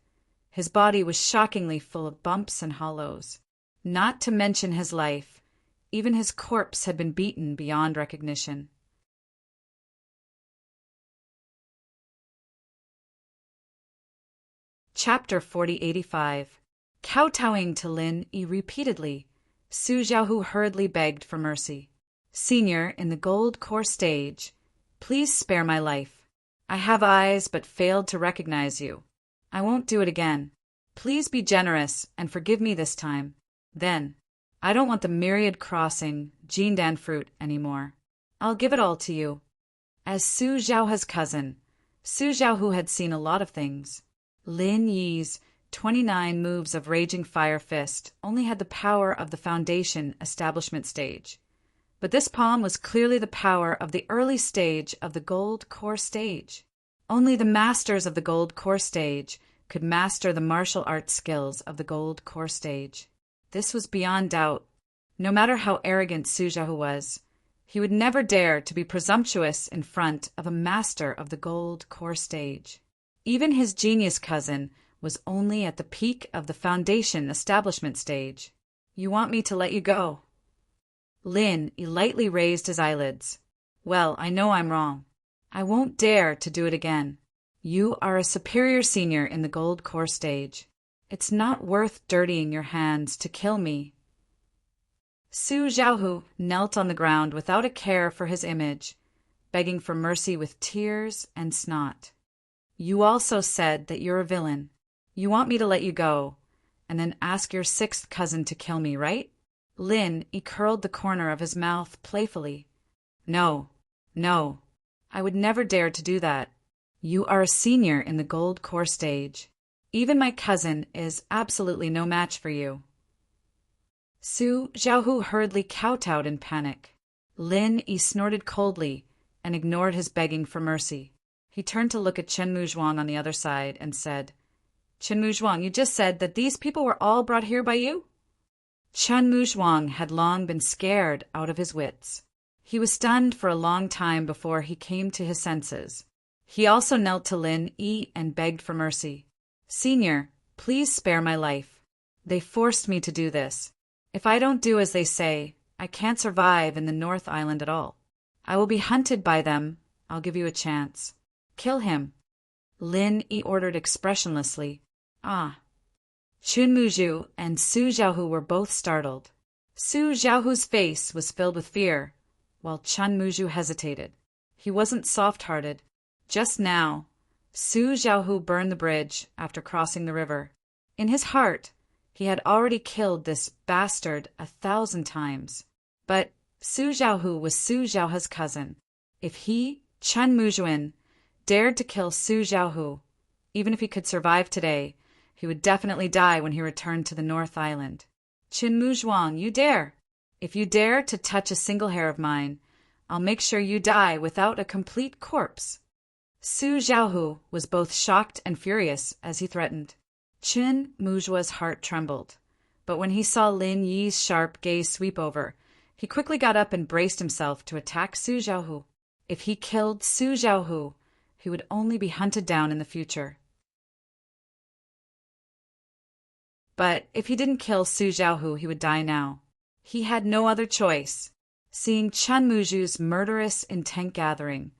his body was shockingly full of bumps and hollows. Not to mention his life, even his corpse had been beaten beyond recognition. Chapter 4085. Kowtowing to Lin Yi repeatedly, Su Xiaohu hurriedly begged for mercy. "Senior, in the gold core stage, please spare my life. I have eyes but failed to recognize you. I won't do it again. Please be generous and forgive me this time. Then, I don't want the myriad crossing Jindan fruit anymore. I'll give it all to you." As Su Xiaohu's cousin, Su Xiaohu had seen a lot of things. Lin Yi's 29 moves of Raging Fire Fist only had the power of the Foundation establishment stage. But this palm was clearly the power of the early stage of the Gold Core stage. Only the masters of the Gold Core stage could master the martial arts skills of the Gold Core stage. This was beyond doubt. No matter how arrogant Su Xiaohu was, he would never dare to be presumptuous in front of a master of the Gold Core stage. Even his genius cousin was only at the peak of the Foundation establishment stage. "You want me to let you go?" Lin lightly raised his eyelids. "Well, I know I'm wrong. I won't dare to do it again. You are a superior senior in the Gold Core stage. It's not worth dirtying your hands to kill me." Su Xiaohu knelt on the ground without a care for his image, begging for mercy with tears and snot. "You also said that you're a villain. You want me to let you go, and then ask your 6th cousin to kill me, right?" Lin curled the corner of his mouth playfully. No, I would never dare to do that. You are a senior in the Gold Core stage. Even my cousin is absolutely no match for you." Su Xiaohu hurriedly kowtowed in panic. Lin snorted coldly and ignored his begging for mercy. He turned to look at Chen Muzhuang on the other side and said, "Chen Muzhuang, you just said that these people were all brought here by you?" Chen Muzhuang had long been scared out of his wits. He was stunned for a long time before he came to his senses. He also knelt to Lin Yi and begged for mercy. "Senior, please spare my life. They forced me to do this. If I don't do as they say, I can't survive in the North Island at all. I will be hunted by them. I'll give you a chance. Kill him." Lin Yi ordered expressionlessly. "Ah." Chun Muzhu and Su Xiaohu were both startled. Su Xiaohu's face was filled with fear, while Chun Muzhu hesitated. He wasn't soft-hearted. Just now, Su Xiaohu burned the bridge after crossing the river. In his heart, he had already killed this bastard 1,000 times. But Su Xiaohu was Su Xiaohu's cousin. If he, Chun Muzhuin, dared to kill Su Xiaohu, even if he could survive today, he would definitely die when he returned to the North Island. "Chen Muzhuang, you dare! If you dare to touch a single hair of mine, I'll make sure you die without a complete corpse." Su Xiaohu was both shocked and furious as he threatened. Chen Muzhua's heart trembled, but when he saw Lin Yi's sharp gaze sweep over, he quickly got up and braced himself to attack Su Xiaohu. If he killed Su Xiaohu, he would only be hunted down in the future. But if he didn't kill Su Xiaohu, he would die now. He had no other choice. Seeing Chun Muju's murderous intent gathering,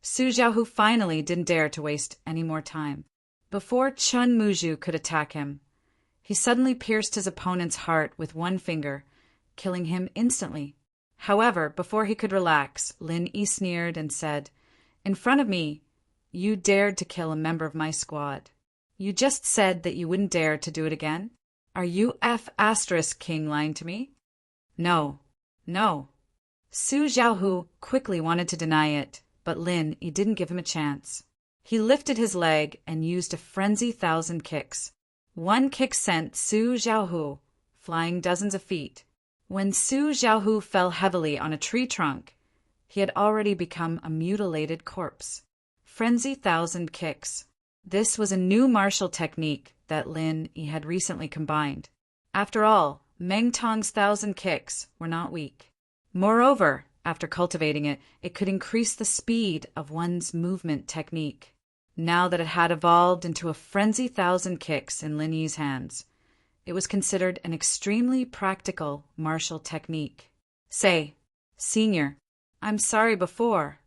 Su Xiaohu finally didn't dare to waste any more time. Before Chun Muju could attack him, he suddenly pierced his opponent's heart with one finger, killing him instantly. However, before he could relax, Lin Yi sneered and said, "In front of me, you dared to kill a member of my squad. You just said that you wouldn't dare to do it again? Are you King lying to me?" No. Su Xiaohu quickly wanted to deny it, but Lin Yi didn't give him a chance. He lifted his leg and used a frenzy 1,000 kicks. One kick sent Su Xiaohu flying dozens of feet. When Su Xiaohu fell heavily on a tree trunk, he had already become a mutilated corpse. Frenzy 1,000 kicks. This was a new martial technique that Lin Yi had recently combined. After all, Meng Tong's 1,000 kicks were not weak. Moreover, after cultivating it, it could increase the speed of one's movement technique. Now that it had evolved into a frenzy 1,000 kicks in Lin Yi's hands, it was considered an extremely practical martial technique. "Say, Senior, I'm sorry before."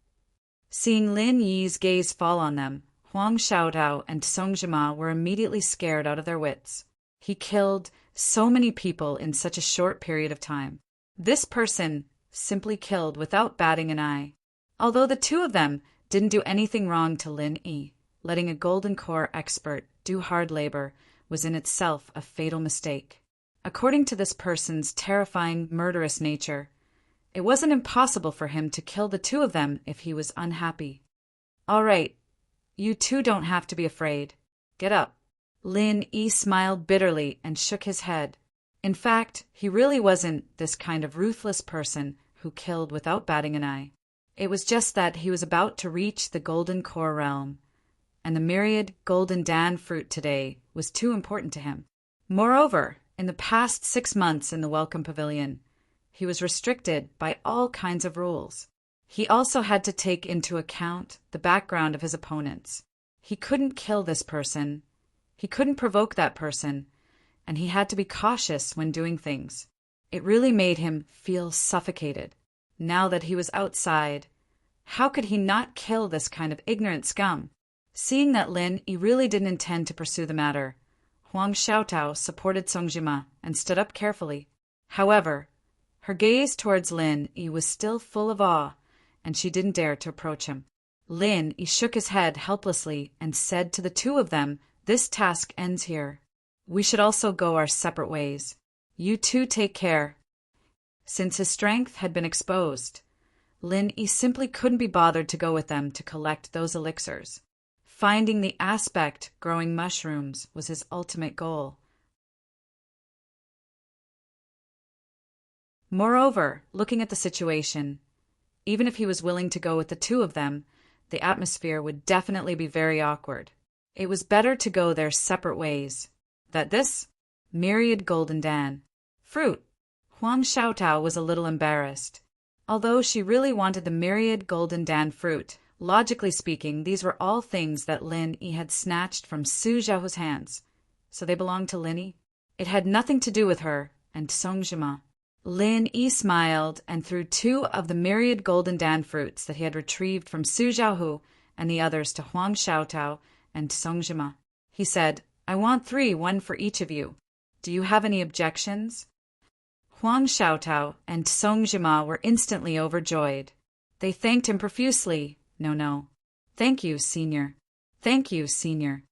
Seeing Lin Yi's gaze fall on them, Huang Xiaotao and Song Zhima were immediately scared out of their wits. He killed so many people in such a short period of time. This person simply killed without batting an eye. Although the two of them didn't do anything wrong to Lin Yi, letting a golden core expert do hard labor was in itself a fatal mistake. According to this person's terrifying, murderous nature, it wasn't impossible for him to kill the two of them if he was unhappy. "All right, you two don't have to be afraid. Get up." Lin Yi smiled bitterly and shook his head. In fact, he really wasn't this kind of ruthless person who killed without batting an eye. It was just that he was about to reach the golden core realm, and the myriad golden dan fruit today was too important to him. Moreover, in the past 6 months in the Welcome Pavilion, he was restricted by all kinds of rules. He also had to take into account the background of his opponents. He couldn't kill this person, he couldn't provoke that person, and he had to be cautious when doing things. It really made him feel suffocated. Now that he was outside, how could he not kill this kind of ignorant scum? Seeing that Lin Yi really didn't intend to pursue the matter, Huang Xiaotao supported Song Zhima and stood up carefully. However, her gaze towards Lin Yi was still full of awe, and she didn't dare to approach him. Lin Yi shook his head helplessly and said to the two of them, "This task ends here. We should also go our separate ways. You two take care." Since his strength had been exposed, Lin Yi simply couldn't be bothered to go with them to collect those elixirs. Finding the aspect-growing mushrooms was his ultimate goal. Moreover, looking at the situation, even if he was willing to go with the two of them, the atmosphere would definitely be very awkward. It was better to go their separate ways. That this myriad golden dan fruit. Huang Xiaotao was a little embarrassed. Although she really wanted the myriad golden dan fruit, logically speaking, these were all things that Lin Yi had snatched from Su Xiaohu's hands, so they belonged to Lin Yi. It had nothing to do with her and Song Zhima. Lin Yi smiled and threw 2 of the myriad golden dan fruits that he had retrieved from Su Xiaohu and the others to Huang Xiaotao and Song Zhima. He said, "I want 3, 1 for each of you. Do you have any objections?" Huang Xiaotao and Song Zhima were instantly overjoyed. They thanked him profusely. No. "Thank you, Senior. Thank you, Senior."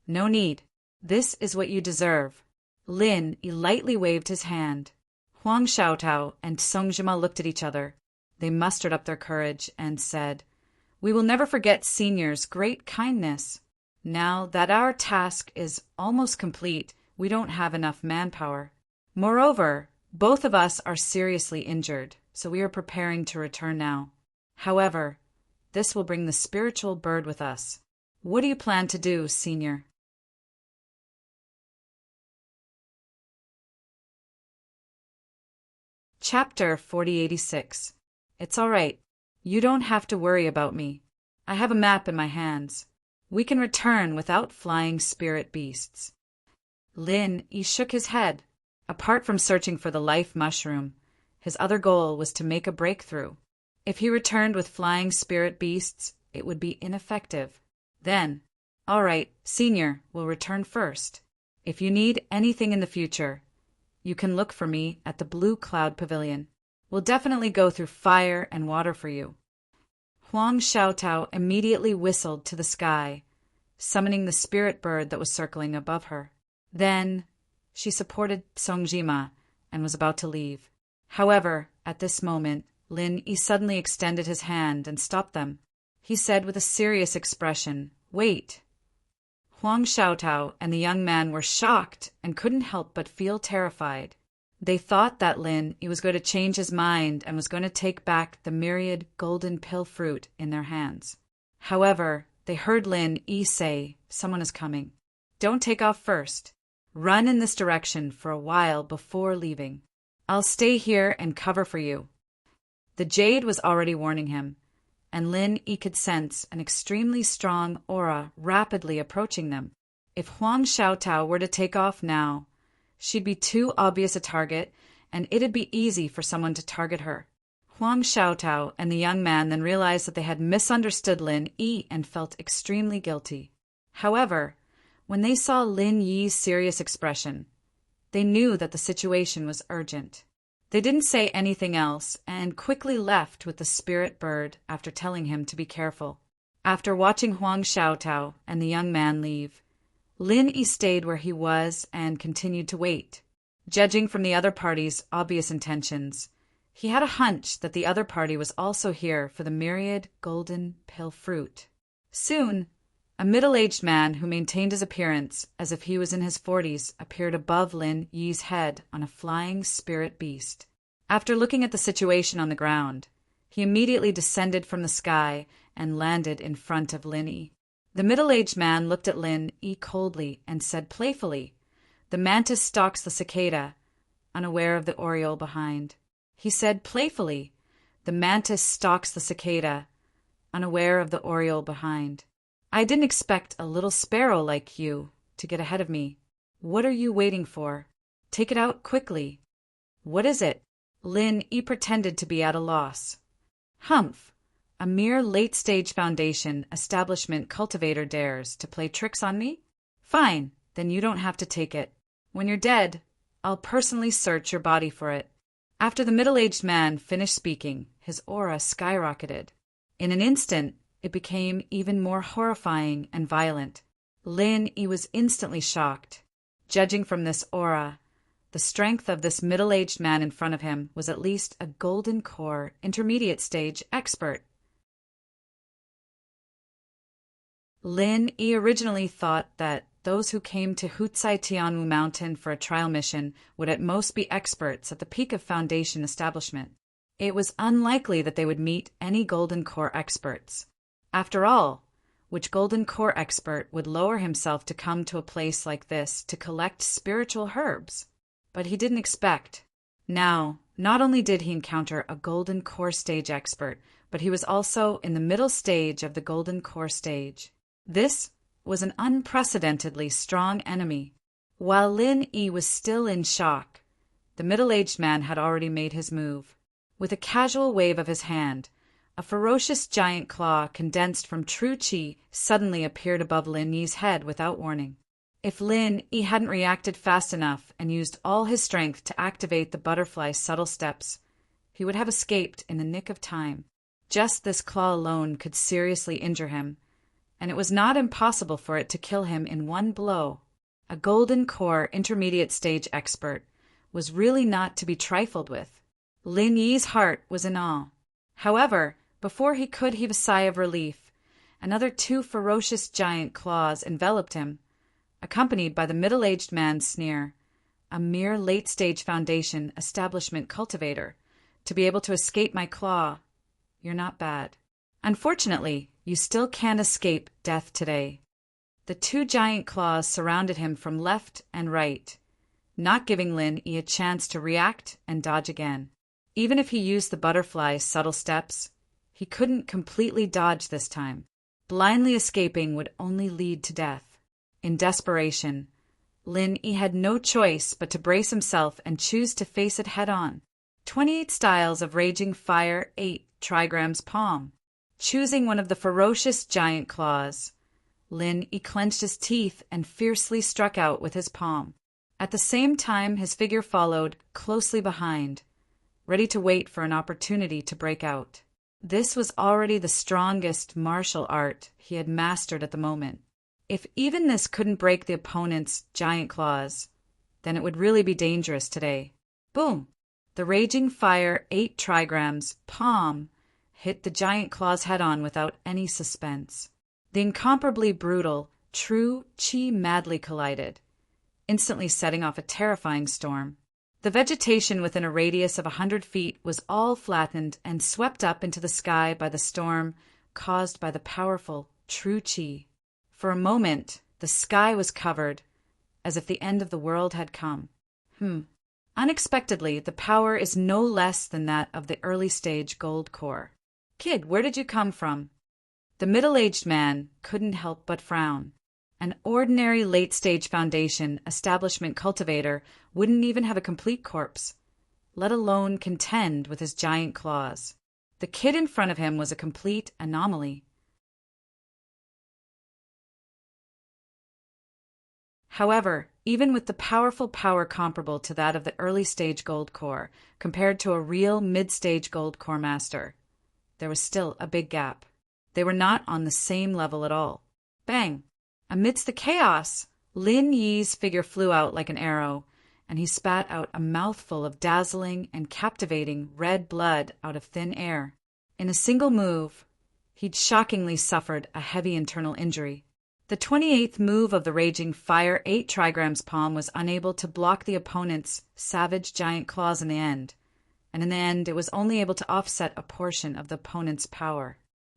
"No need. This is what you deserve." Lin Yi lightly waved his hand. Huang Xiaotao and Song Zhima looked at each other. They mustered up their courage and said, "We will never forget Senior's great kindness. Now that our task is almost complete, we don't have enough manpower. Moreover, both of us are seriously injured, so we are preparing to return now. However, this will bring the spiritual bird with us. What do you plan to do, Senior?" Chapter 4086. It's all right. You don't have to worry about me. I have a map in my hands. We can return without flying spirit beasts. Lin Yi shook his head. Apart from searching for the life mushroom, His other goal was to make a breakthrough. If he returned with flying spirit beasts, it would be ineffective. Then, all right, Senior will return first. If you need anything in the future, you can look for me at the Blue Cloud Pavilion. We'll definitely go through fire and water for you. Huang Xiaotao immediately whistled to the sky, summoning the spirit bird that was circling above her. Then, she supported Songjima and was about to leave. However, at this moment, Lin Yi suddenly extended his hand and stopped them. He said with a serious expression, "Wait." Huang Xiaotao and the young man were shocked and couldn't help but feel terrified. They thought that Lin Yi was going to change his mind and was going to take back the myriad golden pill fruit in their hands. However, they heard Lin Yi say, "Someone is coming. Don't take off first. Run in this direction for a while before leaving. I'll stay here and cover for you." The jade was already warning him, and Lin Yi could sense an extremely strong aura rapidly approaching them. If Huang Xiaotao were to take off now, she'd be too obvious a target, and it'd be easy for someone to target her. Huang Xiaotao and the young man then realized that they had misunderstood Lin Yi and felt extremely guilty. However, when they saw Lin Yi's serious expression, they knew that the situation was urgent. They didn't say anything else and quickly left with the spirit bird after telling him to be careful. After watching Huang Xiaotao and the young man leave, Lin Yi stayed where he was and continued to wait. Judging from the other party's obvious intentions, he had a hunch that the other party was also here for the myriad golden pill fruit. Soon, a middle-aged man who maintained his appearance as if he was in his 40s appeared above Lin Yi's head on a flying spirit beast. After looking at the situation on the ground, he immediately descended from the sky and landed in front of Lin Yi. The middle-aged man looked at Lin Yi coldly and said playfully, "The mantis stalks the cicada," unaware of the oriole behind. He said playfully, "The mantis stalks the cicada," unaware of the oriole behind. "I didn't expect a little sparrow like you to get ahead of me. What are you waiting for? Take it out quickly." "What is it?" Lin Yi pretended to be at a loss. "Humph! A mere late-stage foundation establishment cultivator dares to play tricks on me? Fine, then you don't have to take it. When you're dead, I'll personally search your body for it." After the middle-aged man finished speaking, his aura skyrocketed. In an instant, it became even more horrifying and violent. Lin Yi was instantly shocked. Judging from this aura, the strength of this middle-aged man in front of him was at least a golden core intermediate stage expert. Lin Yi originally thought that those who came to Hutsai Tianwu Mountain for a trial mission would at most be experts at the peak of Foundation establishment. It was unlikely that they would meet any golden core experts. After all, which golden core expert would lower himself to come to a place like this to collect spiritual herbs? But he didn't expect. Now, not only did he encounter a golden core stage expert, but he was also in the middle stage of the golden core stage. This was an unprecedentedly strong enemy. While Lin Yi was still in shock, the middle-aged man had already made his move. With a casual wave of his hand, a ferocious giant claw condensed from true qi suddenly appeared above Lin Yi's head without warning. If Lin Yi hadn't reacted fast enough and used all his strength to activate the butterfly's subtle steps, he would have escaped in the nick of time. Just this claw alone could seriously injure him, and it was not impossible for it to kill him in one blow. A golden core intermediate stage expert was really not to be trifled with. Lin Yi's heart was in awe. However, before he could heave a sigh of relief, another 2 ferocious giant claws enveloped him, accompanied by the middle-aged man's sneer, "A mere late-stage Foundation establishment cultivator. To be able to escape my claw, you're not bad. Unfortunately, you still can't escape death today." The 2 giant claws surrounded him from left and right, not giving Lin Yi a chance to react and dodge again. Even if he used the butterfly's subtle steps, he couldn't completely dodge this time. Blindly escaping would only lead to death. In desperation, Lin Yi had no choice but to brace himself and choose to face it head-on. 28 styles of raging fire, 8 trigrams palm. Choosing one of the ferocious giant claws, Lin clenched his teeth and fiercely struck out with his palm. At the same time, his figure followed closely behind, ready to wait for an opportunity to break out. This was already the strongest martial art he had mastered at the moment. If even this couldn't break the opponent's giant claws, then it would really be dangerous today. Boom! The raging fire 8 trigrams palm hit the giant claws head-on without any suspense. The incomparably brutal true chi madly collided, instantly setting off a terrifying storm. The vegetation within a radius of 100 feet was all flattened and swept up into the sky by the storm caused by the powerful true chi. For a moment, the sky was covered, as if the end of the world had come. Unexpectedly, the power is no less than that of the early-stage gold core. Kid, where did you come from? The middle-aged man couldn't help but frown. An ordinary late-stage foundation establishment cultivator wouldn't even have a complete corpse, let alone contend with his giant claws. The kid in front of him was a complete anomaly. However, even with the powerful power comparable to that of the early-stage gold core, compared to a real mid-stage gold core master, there was still a big gap. They were not on the same level at all. Bang! Amidst the chaos, Lin Yi's figure flew out like an arrow, and he spat out a mouthful of dazzling and captivating red blood out of thin air. In a single move, he'd shockingly suffered a heavy internal injury. The 28th move of the raging fire 8 trigrams palm was unable to block the opponent's savage giant claws in the end, and in the end it was only able to offset a portion of the opponent's power.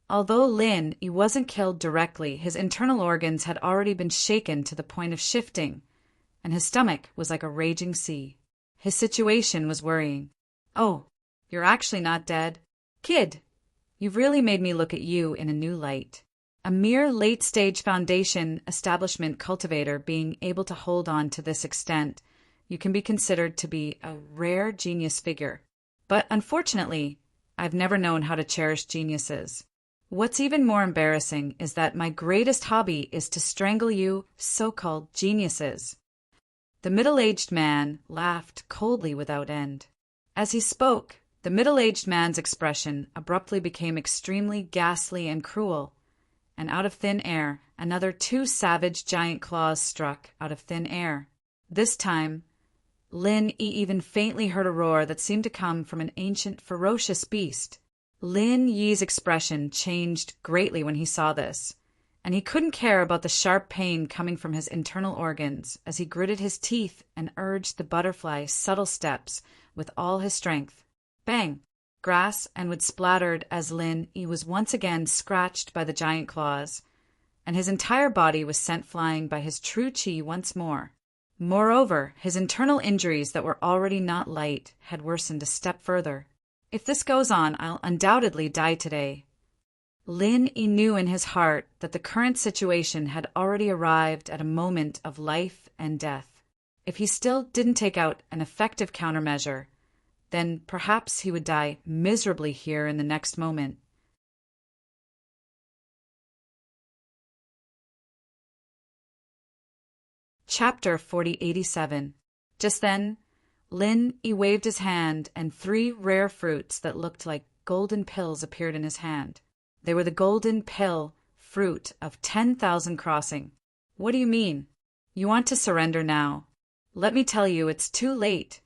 Although Lin wasn't killed directly, his internal organs had already been shaken to the point of shifting, and his stomach was like a raging sea. His situation was worrying. Oh, you're actually not dead? Kid, you've really made me look at you in a new light. A mere late-stage foundation establishment cultivator being able to hold on to this extent, you can be considered to be a rare genius figure. But unfortunately, I've never known how to cherish geniuses. What's even more embarrassing is that my greatest hobby is to strangle you so-called geniuses. The middle-aged man laughed coldly without end. As he spoke, the middle-aged man's expression abruptly became extremely ghastly and cruel, and out of thin air, another 2 savage giant claws struck out of thin air. This time, Lin even faintly heard a roar that seemed to come from an ancient, ferocious beast. Lin Yi's expression changed greatly when he saw this, and he couldn't care about the sharp pain coming from his internal organs as he gritted his teeth and urged the butterfly subtle steps with all his strength. Bang! Grass and wood splattered as Lin was once again scratched by the giant claws, and his entire body was sent flying by his true chi once more. Moreover, his internal injuries that were already not light had worsened a step further. If this goes on, I'll undoubtedly die today. Lin knew in his heart that the current situation had already arrived at a moment of life and death. If he still didn't take out an effective countermeasure, then perhaps he would die miserably here in the next moment. Chapter 4087. Just then, Lin waved his hand, and 3 rare fruits that looked like golden pills appeared in his hand. They were the golden pill fruit of 10,000 crossing. What do you mean? You want to surrender now? Let me tell you, it's too late.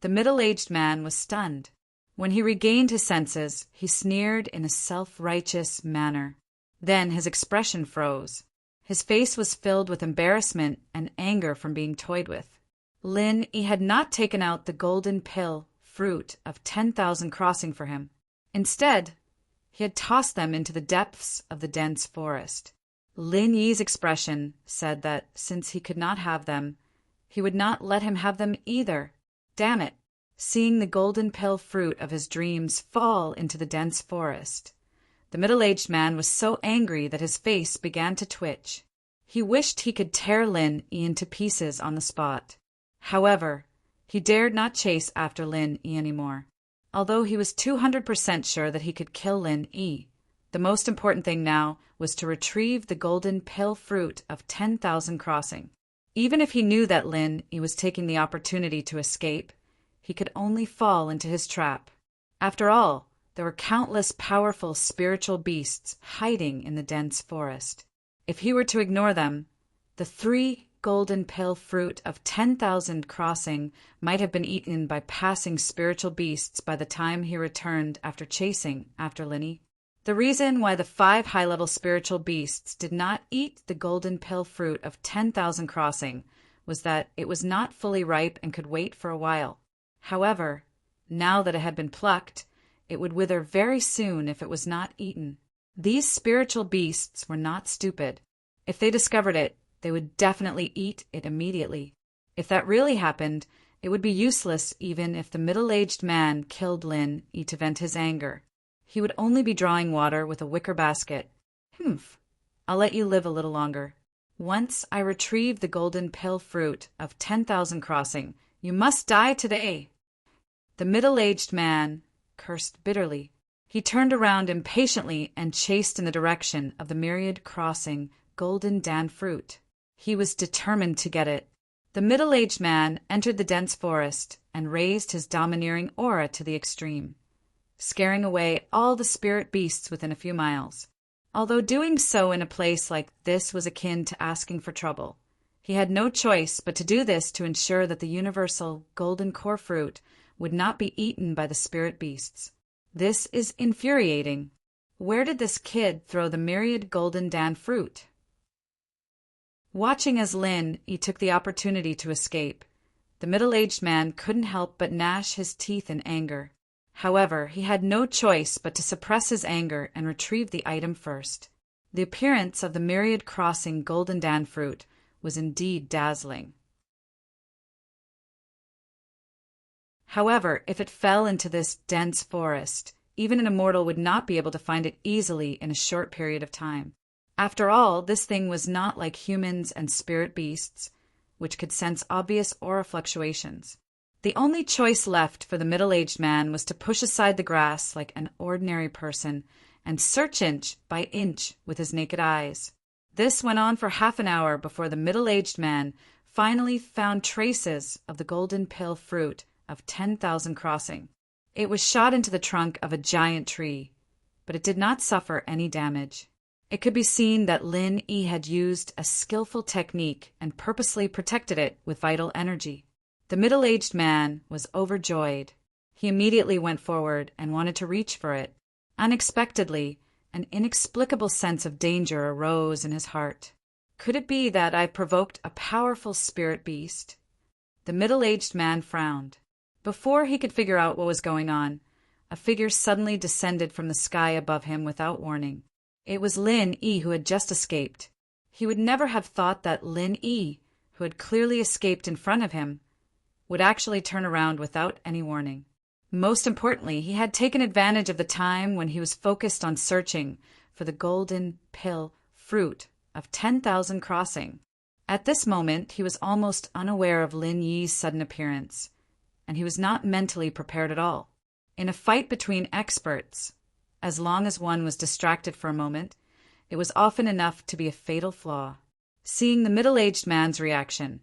The middle-aged man was stunned. When he regained his senses, he sneered in a self-righteous manner. Then his expression froze. His face was filled with embarrassment and anger from being toyed with. Lin had not taken out the golden pill fruit of 10,000 crossing for him. Instead, he had tossed them into the depths of the dense forest. Lin Yi's expression said that, since he could not have them, he would not let him have them either. Damn it! Seeing the golden pill fruit of his dreams fall into the dense forest, the middle-aged man was so angry that his face began to twitch. He wished he could tear Lin into pieces on the spot. However, He dared not chase after Lin Yi anymore. Although he was 200% sure that he could kill Lin Yi, the most important thing now was to retrieve the golden pill fruit of 10,000 Crossing. Even if he knew that Lin Yi was taking the opportunity to escape, he could only fall into his trap. After all, there were countless powerful spiritual beasts hiding in the dense forest. If he were to ignore them, the 3 golden pill fruit of 10,000 Crossing might have been eaten by passing spiritual beasts by the time he returned after chasing after Lin Yi. The reason why the 5 high-level spiritual beasts did not eat the golden pill fruit of 10,000 Crossing was that it was not fully ripe and could wait for a while. However, now that it had been plucked, it would wither very soon if it was not eaten. These spiritual beasts were not stupid. If they discovered it, they would definitely eat it immediately. If that really happened, it would be useless even if the middle-aged man killed Lin Yi to vent his anger. He would only be drawing water with a wicker basket. I'll let you live a little longer. Once I retrieve the golden pill fruit of 10,000 Crossing, you must die today. The middle-aged man cursed bitterly. He turned around impatiently and chased in the direction of the myriad Crossing golden dan fruit. He was determined to get it. The middle-aged man entered the dense forest and raised his domineering aura to the extreme, scaring away all the spirit beasts within a few miles. Although doing so in a place like this was akin to asking for trouble, he had no choice but to do this to ensure that the universal golden core fruit would not be eaten by the spirit beasts. This is infuriating. Where did this kid throw the myriad golden dan fruit? Watching as Lin Yi took the opportunity to escape, the middle-aged man couldn't help but gnash his teeth in anger. However, he had no choice but to suppress his anger and retrieve the item first. The appearance of the myriad Crossing golden dan fruit was indeed dazzling. However, if it fell into this dense forest, even an immortal would not be able to find it easily in a short period of time. After all, this thing was not like humans and spirit beasts, which could sense obvious aura fluctuations. The only choice left for the middle-aged man was to push aside the grass like an ordinary person and search inch by inch with his naked eyes. This went on for half an hour before the middle-aged man finally found traces of the golden pill fruit of 10,000 Crossing. It was shot into the trunk of a giant tree, but it did not suffer any damage. It could be seen that Lin Yi had used a skillful technique and purposely protected it with vital energy. The middle-aged man was overjoyed. He immediately went forward and wanted to reach for it. Unexpectedly, an inexplicable sense of danger arose in his heart. Could it be that I provoked a powerful spirit beast? The middle-aged man frowned. Before he could figure out what was going on, a figure suddenly descended from the sky above him without warning. It was Lin Yi who had just escaped. He would never have thought that Lin Yi, who had clearly escaped in front of him, would actually turn around without any warning. Most importantly, he had taken advantage of the time when he was focused on searching for the golden pill fruit of 10,000 Crossing. At this moment, he was almost unaware of Lin Yi's sudden appearance, and he was not mentally prepared at all. In a fight between experts, as long as one was distracted for a moment, it was often enough to be a fatal flaw. Seeing the middle-aged man's reaction,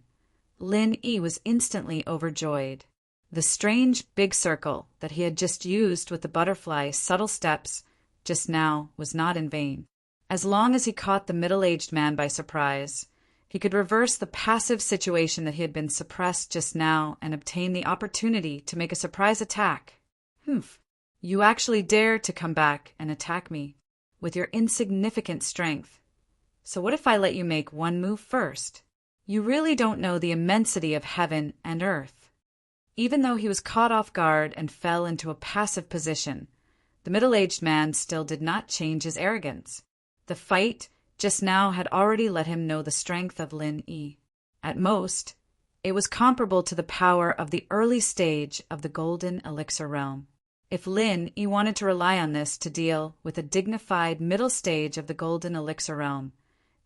Lin Yi was instantly overjoyed. The strange big circle that he had just used with the butterfly's subtle steps just now was not in vain. As long as he caught the middle-aged man by surprise, he could reverse the passive situation that he had been suppressed just now and obtain the opportunity to make a surprise attack. You actually dare to come back and attack me with your insignificant strength. So what if I let you make one move first? You really don't know the immensity of heaven and earth. Even though he was caught off guard and fell into a passive position, the middle-aged man still did not change his arrogance. The fight just now had already let him know the strength of Lin Yi. At most, it was comparable to the power of the early stage of the Golden Elixir realm. If Lin Yi wanted to rely on this to deal with a dignified middle stage of the Golden Elixir realm,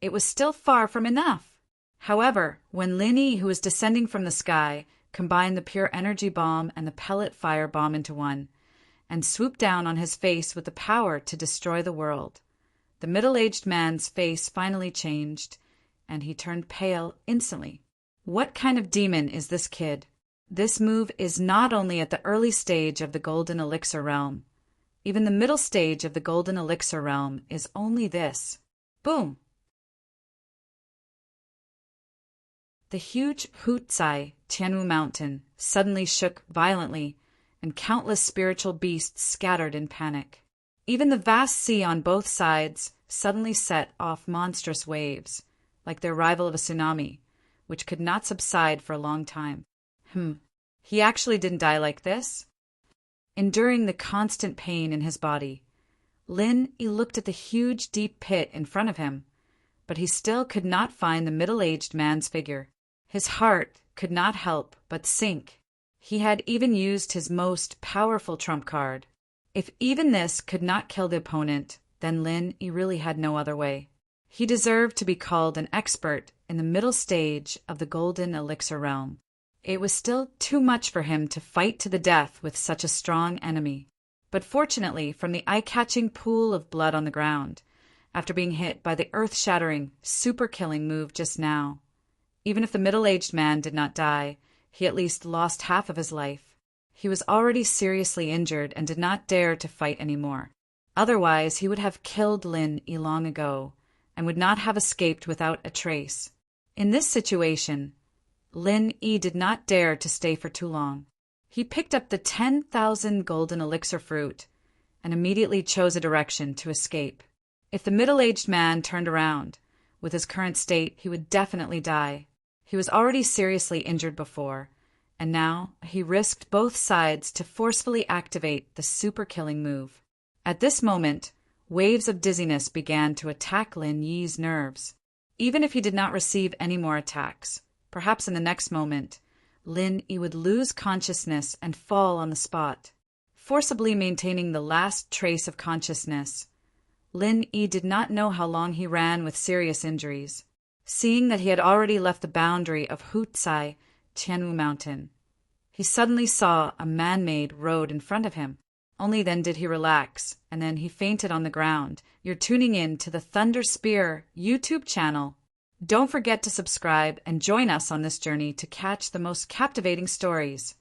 it was still far from enough. However, when Lin Yi, who was descending from the sky, combined the pure energy bomb and the pellet fire bomb into one, and swooped down on his face with the power to destroy the world. The middle-aged man's face finally changed, and he turned pale instantly. What kind of demon is this kid? This move is not only at the early stage of the Golden Elixir realm. Even the middle stage of the Golden Elixir realm is only this. Boom! The huge Hutsai Tianwu mountain suddenly shook violently, and countless spiritual beasts scattered in panic. Even the vast sea on both sides suddenly set off monstrous waves, like their rival of a tsunami, which could not subside for a long time. He actually didn't die like this? Enduring the constant pain in his body, Lin Yi looked at the huge deep pit in front of him, but he still could not find the middle-aged man's figure. His heart could not help but sink. He had even used his most powerful trump card. If even this could not kill the opponent, then Lin Yi really had no other way. He deserved to be called an expert in the middle stage of the Golden Elixir realm. It was still too much for him to fight to the death with such a strong enemy. But fortunately, from the eye-catching pool of blood on the ground, after being hit by the earth-shattering, super-killing move just now, even if the middle-aged man did not die, he at least lost half of his life. He was already seriously injured and did not dare to fight anymore. Otherwise, he would have killed Lin Yi long ago, and would not have escaped without a trace. In this situation, Lin Yi did not dare to stay for too long. He picked up the 10,000 golden elixir fruit and immediately chose a direction to escape. If the middle-aged man turned around, with his current state, he would definitely die. He was already seriously injured before, and now he risked both sides to forcefully activate the super-killing move. At this moment, waves of dizziness began to attack Lin Yi's nerves. Even if he did not receive any more attacks, perhaps in the next moment, Lin Yi would lose consciousness and fall on the spot. Forcibly maintaining the last trace of consciousness, Lin Yi did not know how long he ran with serious injuries. Seeing that he had already left the boundary of Hutsai Tianwu mountain, he suddenly saw a man-made road in front of him. Only then did he relax, and then he fainted on the ground. You're tuning in to the Thunder Spear YouTube channel. Don't forget to subscribe and join us on this journey to catch the most captivating stories.